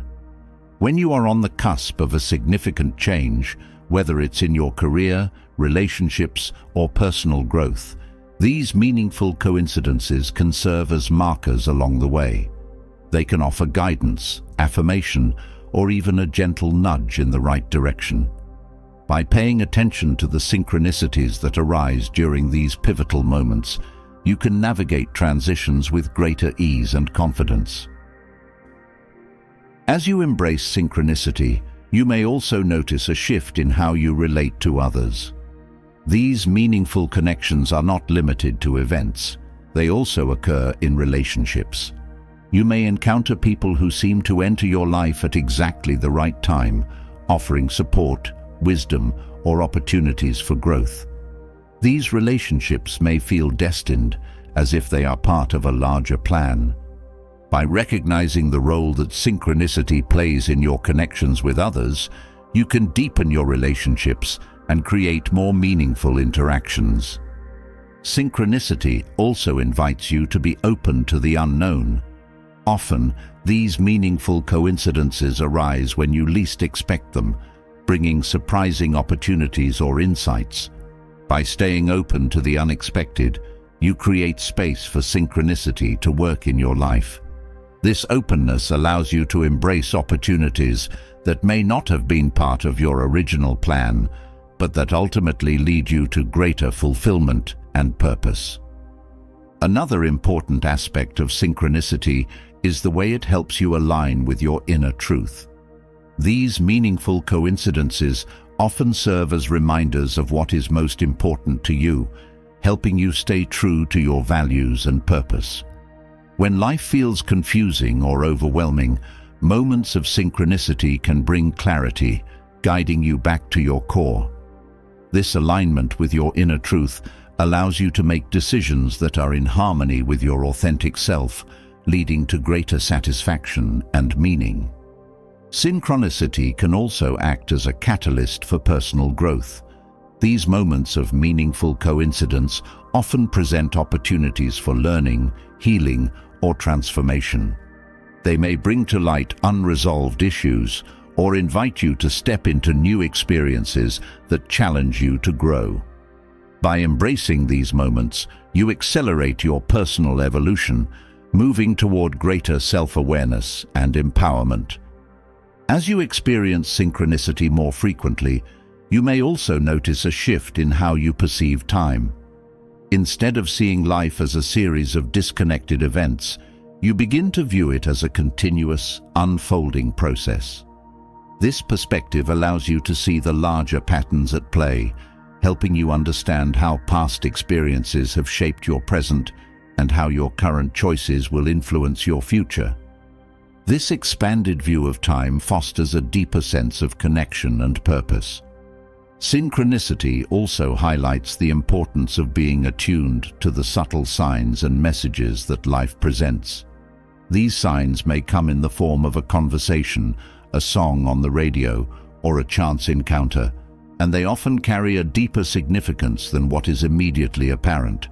S1: When you are on the cusp of a significant change, whether it's in your career, relationships, or personal growth, these meaningful coincidences can serve as markers along the way. They can offer guidance, affirmation, or even a gentle nudge in the right direction. By paying attention to the synchronicities that arise during these pivotal moments, you can navigate transitions with greater ease and confidence. As you embrace synchronicity, you may also notice a shift in how you relate to others. These meaningful connections are not limited to events. They also occur in relationships. You may encounter people who seem to enter your life at exactly the right time, offering support, wisdom, or opportunities for growth. These relationships may feel destined, as if they are part of a larger plan. By recognizing the role that synchronicity plays in your connections with others, you can deepen your relationships and create more meaningful interactions. Synchronicity also invites you to be open to the unknown. Often, these meaningful coincidences arise when you least expect them, bringing surprising opportunities or insights. By staying open to the unexpected, you create space for synchronicity to work in your life. This openness allows you to embrace opportunities that may not have been part of your original plan, but that ultimately lead you to greater fulfillment and purpose. Another important aspect of synchronicity is the way it helps you align with your inner truth. These meaningful coincidences often serve as reminders of what is most important to you, helping you stay true to your values and purpose. When life feels confusing or overwhelming, moments of synchronicity can bring clarity, guiding you back to your core. This alignment with your inner truth allows you to make decisions that are in harmony with your authentic self, leading to greater satisfaction and meaning. Synchronicity can also act as a catalyst for personal growth. These moments of meaningful coincidence often present opportunities for learning, healing, or transformation. They may bring to light unresolved issues or invite you to step into new experiences that challenge you to grow. By embracing these moments, you accelerate your personal evolution, moving toward greater self-awareness and empowerment. As you experience synchronicity more frequently, you may also notice a shift in how you perceive time. Instead of seeing life as a series of disconnected events, you begin to view it as a continuous, unfolding process. This perspective allows you to see the larger patterns at play, helping you understand how past experiences have shaped your present and how your current choices will influence your future. This expanded view of time fosters a deeper sense of connection and purpose. Synchronicity also highlights the importance of being attuned to the subtle signs and messages that life presents. These signs may come in the form of a conversation, a song on the radio, or a chance encounter, and they often carry a deeper significance than what is immediately apparent.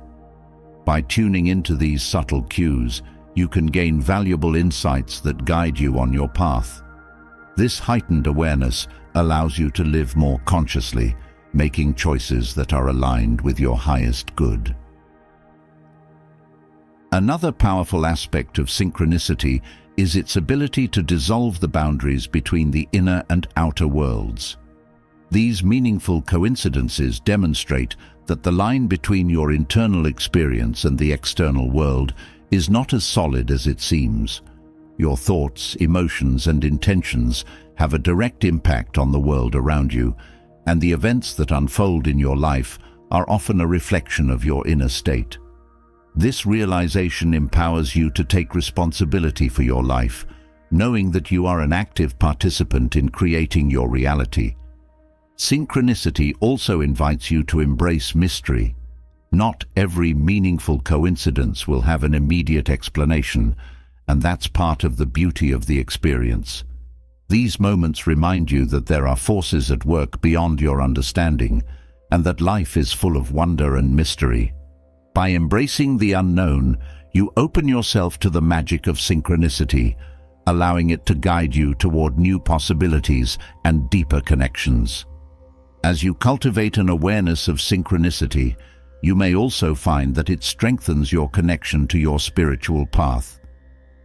S1: By tuning into these subtle cues, you can gain valuable insights that guide you on your path. This heightened awareness allows you to live more consciously, making choices that are aligned with your highest good. Another powerful aspect of synchronicity is its ability to dissolve the boundaries between the inner and outer worlds. These meaningful coincidences demonstrate that the line between your internal experience and the external world is not as solid as it seems. Your thoughts, emotions, and intentions have a direct impact on the world around you, and the events that unfold in your life are often a reflection of your inner state. This realization empowers you to take responsibility for your life, knowing that you are an active participant in creating your reality. Synchronicity also invites you to embrace mystery. Not every meaningful coincidence will have an immediate explanation, and that's part of the beauty of the experience. These moments remind you that there are forces at work beyond your understanding, and that life is full of wonder and mystery. By embracing the unknown, you open yourself to the magic of synchronicity, allowing it to guide you toward new possibilities and deeper connections. As you cultivate an awareness of synchronicity, you may also find that it strengthens your connection to your spiritual path.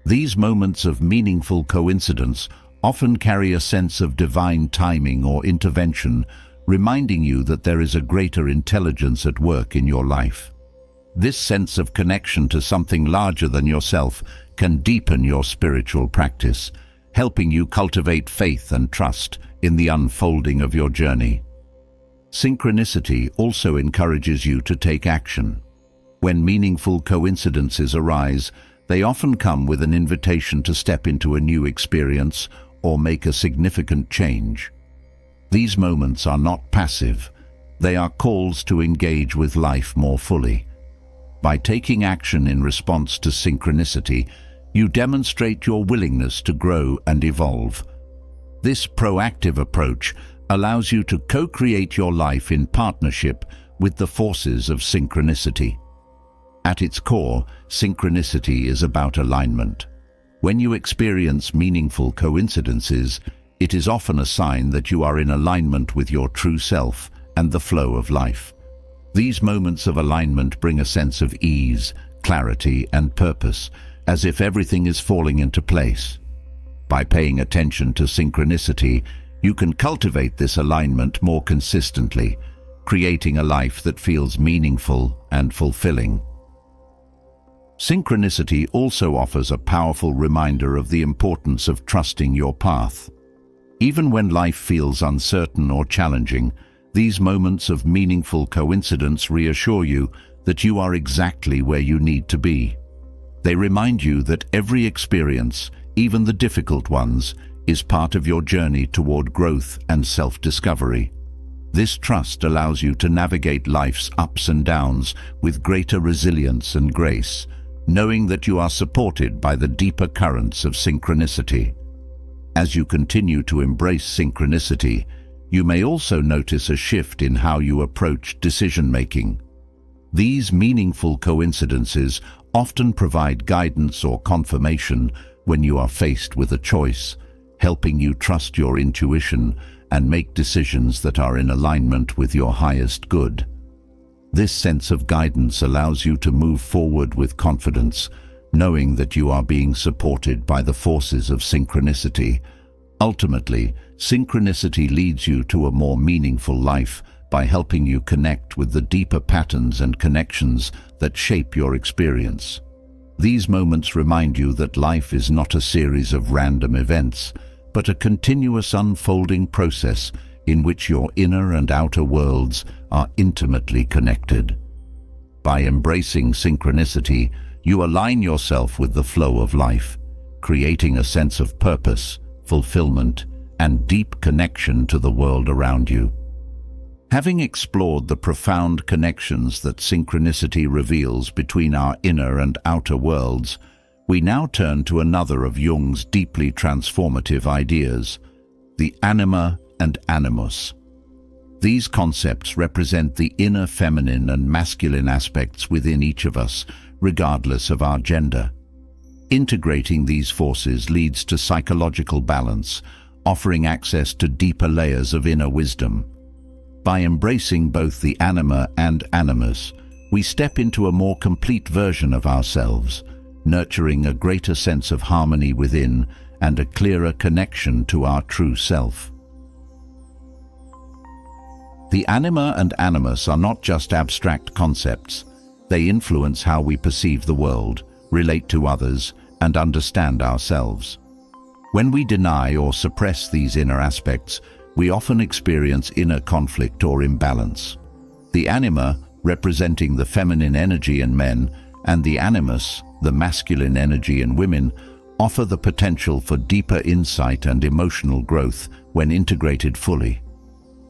S1: These moments of meaningful coincidence often carry a sense of divine timing or intervention, reminding you that there is a greater intelligence at work in your life. This sense of connection to something larger than yourself can deepen your spiritual practice, helping you cultivate faith and trust in the unfolding of your journey. Synchronicity also encourages you to take action. When meaningful coincidences arise, they often come with an invitation to step into a new experience or make a significant change. These moments are not passive. They are calls to engage with life more fully. By taking action in response to synchronicity, you demonstrate your willingness to grow and evolve. This proactive approach allows you to co-create your life in partnership with the forces of synchronicity. At its core, synchronicity is about alignment. When you experience meaningful coincidences, it is often a sign that you are in alignment with your true self and the flow of life. These moments of alignment bring a sense of ease, clarity, and purpose, as if everything is falling into place. By paying attention to synchronicity, you can cultivate this alignment more consistently, creating a life that feels meaningful and fulfilling. Synchronicity also offers a powerful reminder of the importance of trusting your path. Even when life feels uncertain or challenging, these moments of meaningful coincidence reassure you that you are exactly where you need to be. They remind you that every experience, even the difficult ones, is part of your journey toward growth and self-discovery. This trust allows you to navigate life's ups and downs with greater resilience and grace, knowing that you are supported by the deeper currents of synchronicity. As you continue to embrace synchronicity, you may also notice a shift in how you approach decision-making. These meaningful coincidences often provide guidance or confirmation when you are faced with a choice, helping you trust your intuition and make decisions that are in alignment with your highest good. This sense of guidance allows you to move forward with confidence, knowing that you are being supported by the forces of synchronicity. Ultimately, synchronicity leads you to a more meaningful life by helping you connect with the deeper patterns and connections that shape your experience. These moments remind you that life is not a series of random events, but a continuous unfolding process in which your inner and outer worlds are intimately connected. By embracing synchronicity, you align yourself with the flow of life, creating a sense of purpose, fulfillment, and deep connection to the world around you. Having explored the profound connections that synchronicity reveals between our inner and outer worlds, we now turn to another of Jung's deeply transformative ideas, the anima and animus. These concepts represent the inner feminine and masculine aspects within each of us, regardless of our gender. Integrating these forces leads to psychological balance, offering access to deeper layers of inner wisdom. By embracing both the anima and animus, we step into a more complete version of ourselves, nurturing a greater sense of harmony within and a clearer connection to our true self. The anima and animus are not just abstract concepts. They influence how we perceive the world, relate to others, and understand ourselves. When we deny or suppress these inner aspects, we often experience inner conflict or imbalance. The anima, representing the feminine energy in men, and the animus, the masculine energy in women, offer the potential for deeper insight and emotional growth when integrated fully.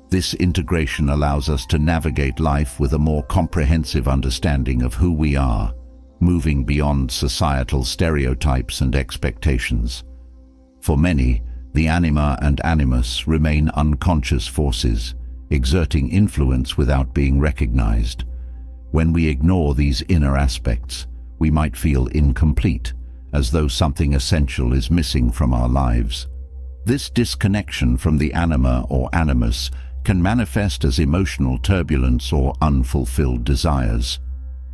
S1: This integration allows us to navigate life with a more comprehensive understanding of who we are, moving beyond societal stereotypes and expectations. For many, the anima and animus remain unconscious forces, exerting influence without being recognized. When we ignore these inner aspects, we might feel incomplete, as though something essential is missing from our lives. This disconnection from the anima or animus can manifest as emotional turbulence or unfulfilled desires.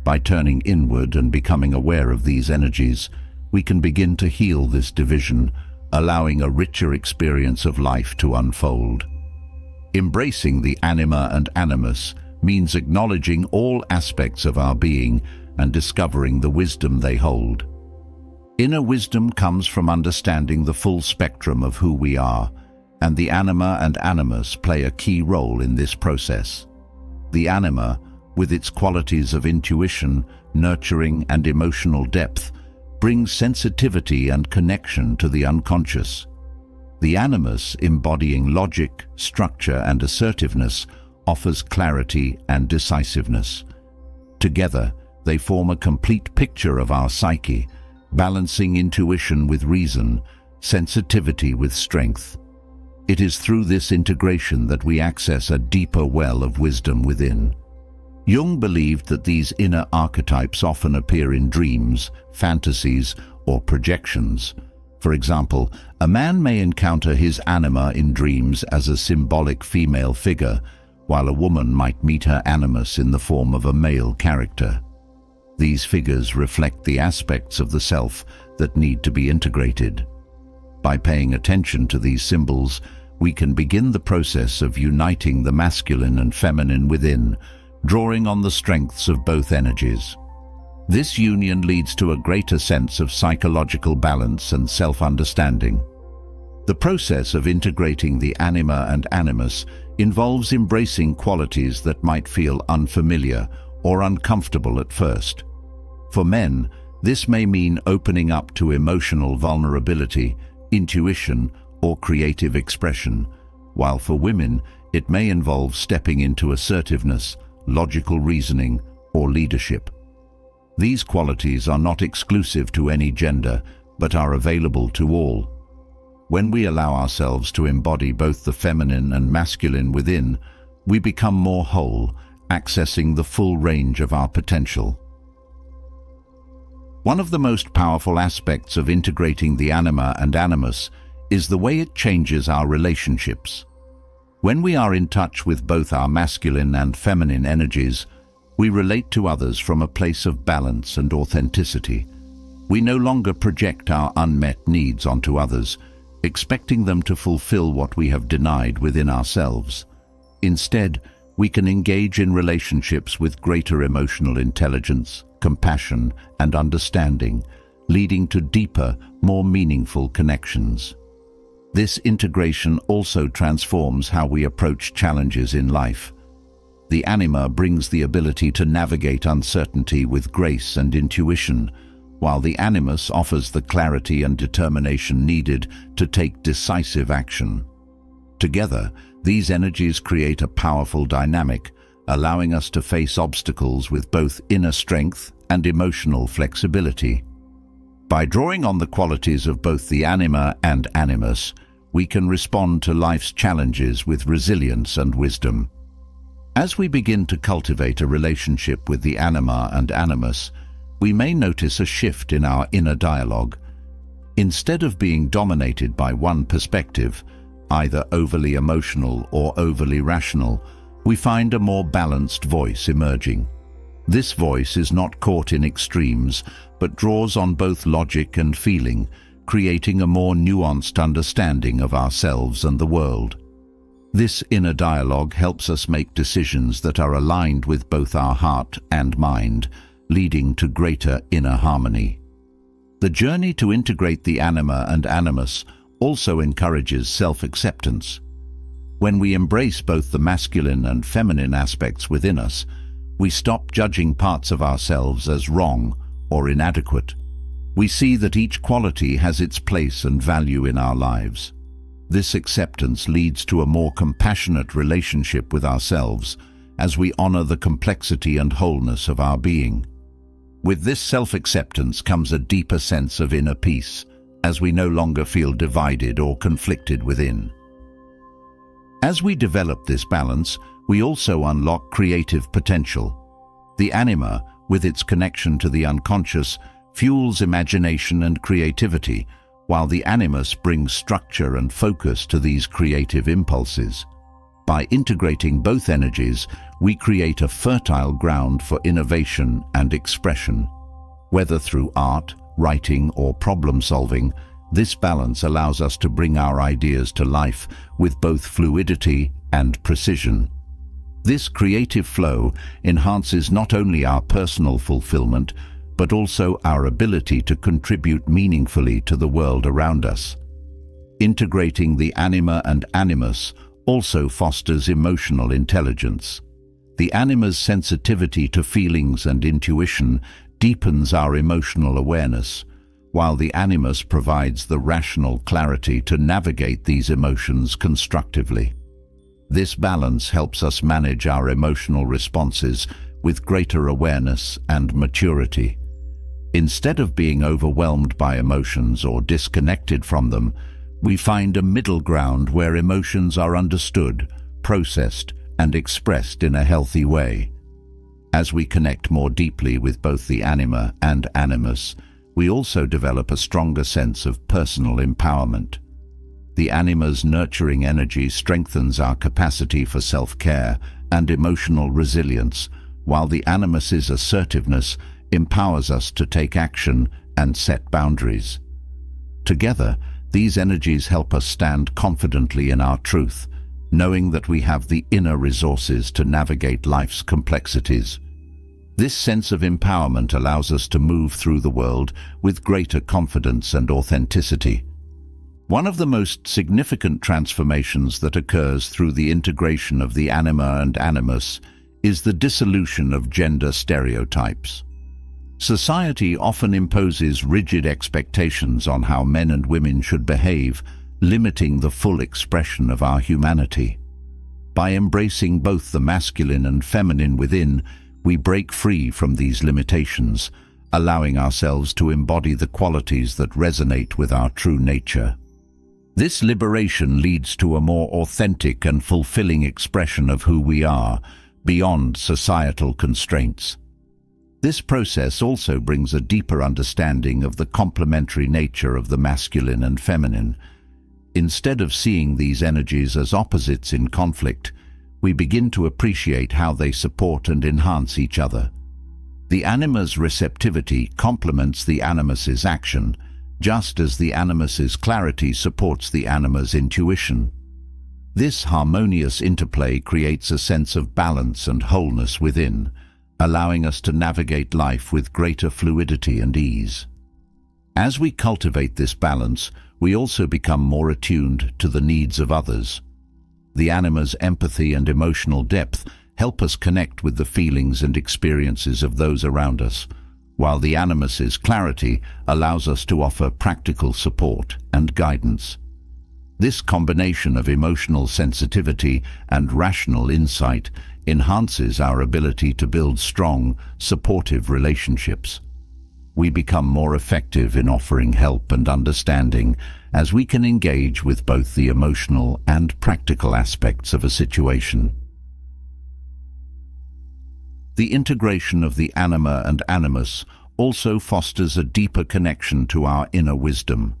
S1: By turning inward and becoming aware of these energies, we can begin to heal this division, allowing a richer experience of life to unfold. Embracing the anima and animus means acknowledging all aspects of our being and discovering the wisdom they hold. Inner wisdom comes from understanding the full spectrum of who we are, and the anima and animus play a key role in this process. The anima, with its qualities of intuition, nurturing, and emotional depth, brings sensitivity and connection to the unconscious. The animus, embodying logic, structure, and assertiveness, offers clarity and decisiveness. Together, they form a complete picture of our psyche, balancing intuition with reason, sensitivity with strength. It is through this integration that we access a deeper well of wisdom within. Jung believed that these inner archetypes often appear in dreams, fantasies, or projections. For example, a man may encounter his anima in dreams as a symbolic female figure, while a woman might meet her animus in the form of a male character. These figures reflect the aspects of the self that need to be integrated. By paying attention to these symbols, we can begin the process of uniting the masculine and feminine within, drawing on the strengths of both energies. This union leads to a greater sense of psychological balance and self-understanding. The process of integrating the anima and animus involves embracing qualities that might feel unfamiliar or uncomfortable at first. For men, this may mean opening up to emotional vulnerability, intuition, or creative expression, while for women, it may involve stepping into assertiveness, logical reasoning, or leadership. These qualities are not exclusive to any gender, but are available to all. When we allow ourselves to embody both the feminine and masculine within, we become more whole, accessing the full range of our potential. One of the most powerful aspects of integrating the anima and animus is the way it changes our relationships. When we are in touch with both our masculine and feminine energies, we relate to others from a place of balance and authenticity. We no longer project our unmet needs onto others, expecting them to fulfill what we have denied within ourselves. Instead, we can engage in relationships with greater emotional intelligence, compassion, and understanding, leading to deeper, more meaningful connections. This integration also transforms how we approach challenges in life. The anima brings the ability to navigate uncertainty with grace and intuition, while the animus offers the clarity and determination needed to take decisive action. Together, these energies create a powerful dynamic, allowing us to face obstacles with both inner strength and emotional flexibility. By drawing on the qualities of both the anima and animus, we can respond to life's challenges with resilience and wisdom. As we begin to cultivate a relationship with the anima and animus, we may notice a shift in our inner dialogue. Instead of being dominated by one perspective, either overly emotional or overly rational, we find a more balanced voice emerging. This voice is not caught in extremes, but draws on both logic and feeling, creating a more nuanced understanding of ourselves and the world. This inner dialogue helps us make decisions that are aligned with both our heart and mind, leading to greater inner harmony. The journey to integrate the anima and animus also encourages self-acceptance. When we embrace both the masculine and feminine aspects within us, we stop judging parts of ourselves as wrong or inadequate. We see that each quality has its place and value in our lives. This acceptance leads to a more compassionate relationship with ourselves as we honor the complexity and wholeness of our being. With this self-acceptance comes a deeper sense of inner peace, as we no longer feel divided or conflicted within. As we develop this balance, we also unlock creative potential. The anima, with its connection to the unconscious, fuels imagination and creativity, while the animus brings structure and focus to these creative impulses. By integrating both energies, we create a fertile ground for innovation and expression. Whether through art, writing, or problem-solving, this balance allows us to bring our ideas to life with both fluidity and precision. This creative flow enhances not only our personal fulfillment, but also our ability to contribute meaningfully to the world around us. Integrating the anima and animus also fosters emotional intelligence. The anima's sensitivity to feelings and intuition deepens our emotional awareness, while the animus provides the rational clarity to navigate these emotions constructively. This balance helps us manage our emotional responses with greater awareness and maturity. Instead of being overwhelmed by emotions or disconnected from them, we find a middle ground where emotions are understood, processed, and expressed in a healthy way. As we connect more deeply with both the anima and animus, we also develop a stronger sense of personal empowerment. The anima's nurturing energy strengthens our capacity for self-care and emotional resilience, while the animus's assertiveness empowers us to take action and set boundaries. Together, these energies help us stand confidently in our truth, knowing that we have the inner resources to navigate life's complexities. This sense of empowerment allows us to move through the world with greater confidence and authenticity. One of the most significant transformations that occurs through the integration of the anima and animus is the dissolution of gender stereotypes. Society often imposes rigid expectations on how men and women should behave, limiting the full expression of our humanity. By embracing both the masculine and feminine within, we break free from these limitations, allowing ourselves to embody the qualities that resonate with our true nature. This liberation leads to a more authentic and fulfilling expression of who we are, beyond societal constraints. This process also brings a deeper understanding of the complementary nature of the masculine and feminine. Instead of seeing these energies as opposites in conflict, we begin to appreciate how they support and enhance each other. The anima's receptivity complements the animus's action, just as the animus's clarity supports the anima's intuition. This harmonious interplay creates a sense of balance and wholeness within, allowing us to navigate life with greater fluidity and ease. As we cultivate this balance, we also become more attuned to the needs of others. The anima's empathy and emotional depth help us connect with the feelings and experiences of those around us, while the animus's clarity allows us to offer practical support and guidance. This combination of emotional sensitivity and rational insight enhances our ability to build strong, supportive relationships. We become more effective in offering help and understanding as we can engage with both the emotional and practical aspects of a situation. The integration of the anima and animus also fosters a deeper connection to our inner wisdom.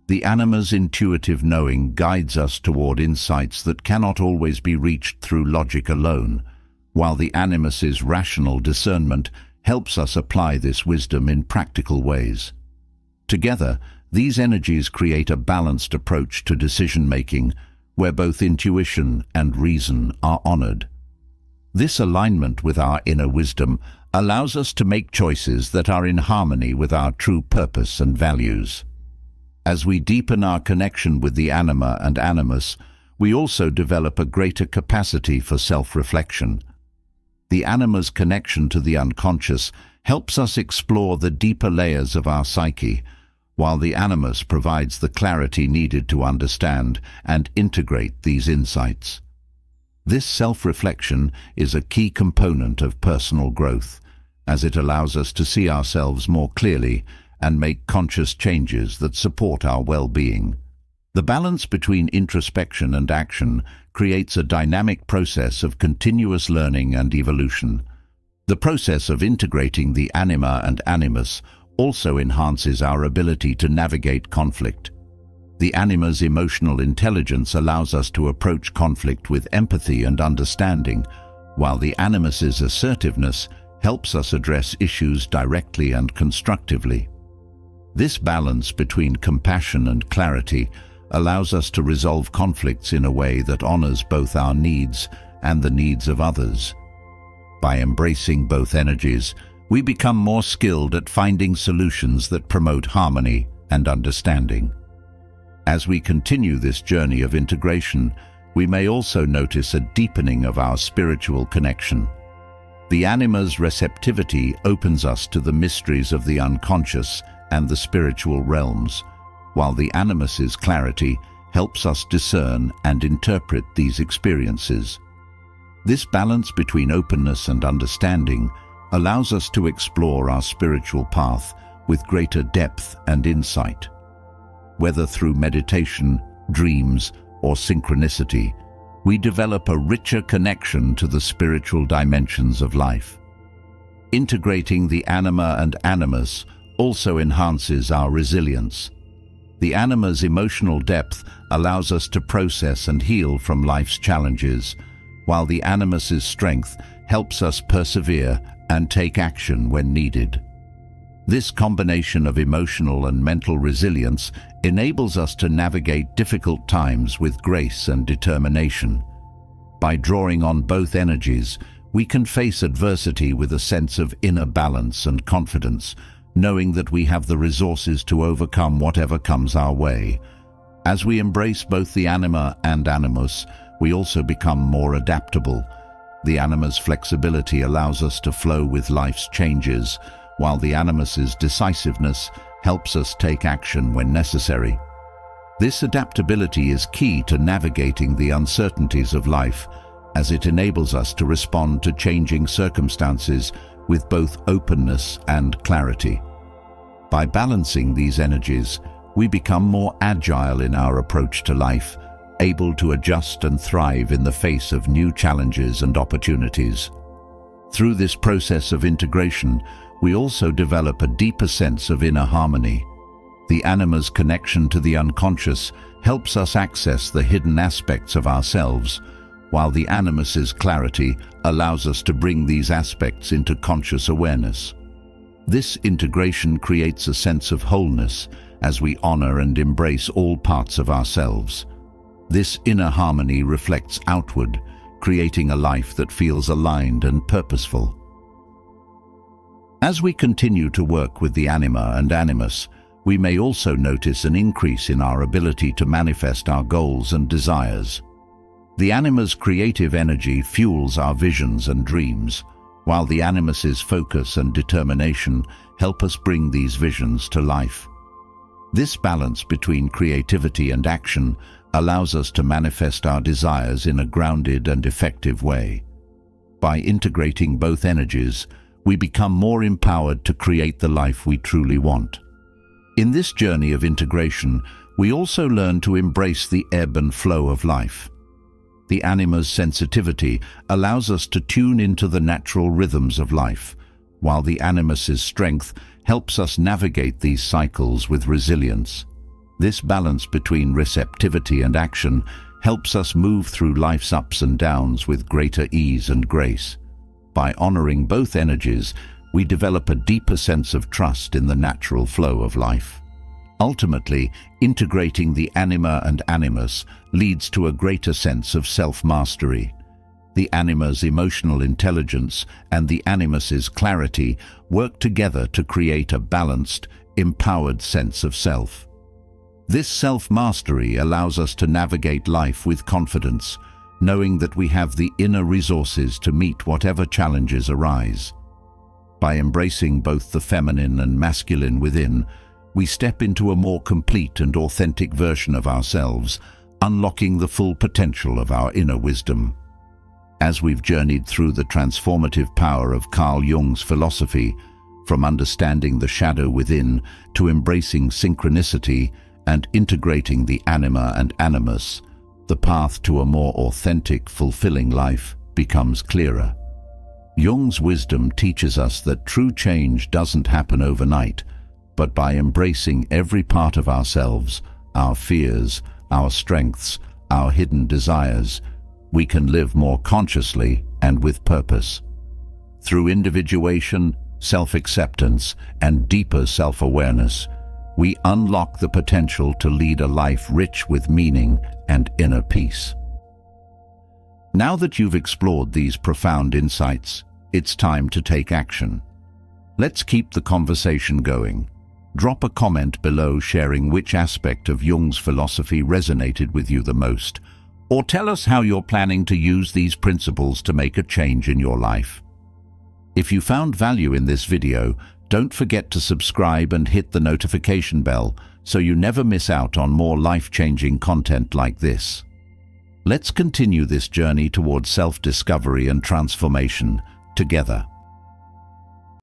S1: The anima's intuitive knowing guides us toward insights that cannot always be reached through logic alone, while the animus's rational discernment helps us apply this wisdom in practical ways. Together, these energies create a balanced approach to decision-making, where both intuition and reason are honored. This alignment with our inner wisdom allows us to make choices that are in harmony with our true purpose and values. As we deepen our connection with the anima and animus, we also develop a greater capacity for self-reflection. The anima's connection to the unconscious helps us explore the deeper layers of our psyche, while the animus provides the clarity needed to understand and integrate these insights. This self-reflection is a key component of personal growth, as it allows us to see ourselves more clearly and make conscious changes that support our well-being. The balance between introspection and action creates a dynamic process of continuous learning and evolution. The process of integrating the anima and animus also enhances our ability to navigate conflict. The anima's emotional intelligence allows us to approach conflict with empathy and understanding, while the animus's assertiveness helps us address issues directly and constructively. This balance between compassion and clarity allows us to resolve conflicts in a way that honors both our needs and the needs of others. By embracing both energies, we become more skilled at finding solutions that promote harmony and understanding. As we continue this journey of integration, we may also notice a deepening of our spiritual connection. The anima's receptivity opens us to the mysteries of the unconscious and the spiritual realms, while the animus's clarity helps us discern and interpret these experiences. This balance between openness and understanding allows us to explore our spiritual path with greater depth and insight. Whether through meditation, dreams, or synchronicity, we develop a richer connection to the spiritual dimensions of life. Integrating the anima and animus also enhances our resilience. The anima's emotional depth allows us to process and heal from life's challenges, while the animus's strength helps us persevere and take action when needed. This combination of emotional and mental resilience enables us to navigate difficult times with grace and determination. By drawing on both energies, we can face adversity with a sense of inner balance and confidence, knowing that we have the resources to overcome whatever comes our way. As we embrace both the anima and animus, we also become more adaptable. The anima's flexibility allows us to flow with life's changes, while the animus's decisiveness helps us take action when necessary. This adaptability is key to navigating the uncertainties of life, as it enables us to respond to changing circumstances with both openness and clarity. By balancing these energies, we become more agile in our approach to life, able to adjust and thrive in the face of new challenges and opportunities. Through this process of integration, we also develop a deeper sense of inner harmony. The anima's connection to the unconscious helps us access the hidden aspects of ourselves, while the animus's clarity allows us to bring these aspects into conscious awareness. This integration creates a sense of wholeness as we honor and embrace all parts of ourselves. This inner harmony reflects outward, creating a life that feels aligned and purposeful. As we continue to work with the anima and animus, we may also notice an increase in our ability to manifest our goals and desires. The anima's creative energy fuels our visions and dreams, while the animus's focus and determination help us bring these visions to life. This balance between creativity and action allows us to manifest our desires in a grounded and effective way. By integrating both energies, we become more empowered to create the life we truly want. In this journey of integration, we also learn to embrace the ebb and flow of life. The anima's sensitivity allows us to tune into the natural rhythms of life, while the animus's strength helps us navigate these cycles with resilience. This balance between receptivity and action helps us move through life's ups and downs with greater ease and grace. By honoring both energies, we develop a deeper sense of trust in the natural flow of life. Ultimately, integrating the anima and animus leads to a greater sense of self-mastery. The anima's emotional intelligence and the animus's clarity work together to create a balanced, empowered sense of self. This self-mastery allows us to navigate life with confidence, knowing that we have the inner resources to meet whatever challenges arise. By embracing both the feminine and masculine within, we step into a more complete and authentic version of ourselves, unlocking the full potential of our inner wisdom. As we've journeyed through the transformative power of Carl Jung's philosophy, from understanding the shadow within to embracing synchronicity and integrating the anima and animus, the path to a more authentic, fulfilling life becomes clearer. Jung's wisdom teaches us that true change doesn't happen overnight, but by embracing every part of ourselves, our fears, our strengths, our hidden desires, we can live more consciously and with purpose. Through individuation, self-acceptance, and deeper self-awareness, we unlock the potential to lead a life rich with meaning and inner peace. Now that you've explored these profound insights, it's time to take action. Let's keep the conversation going. Drop a comment below sharing which aspect of Jung's philosophy resonated with you the most, or tell us how you're planning to use these principles to make a change in your life. If you found value in this video, don't forget to subscribe and hit the notification bell so you never miss out on more life-changing content like this. Let's continue this journey towards self-discovery and transformation together.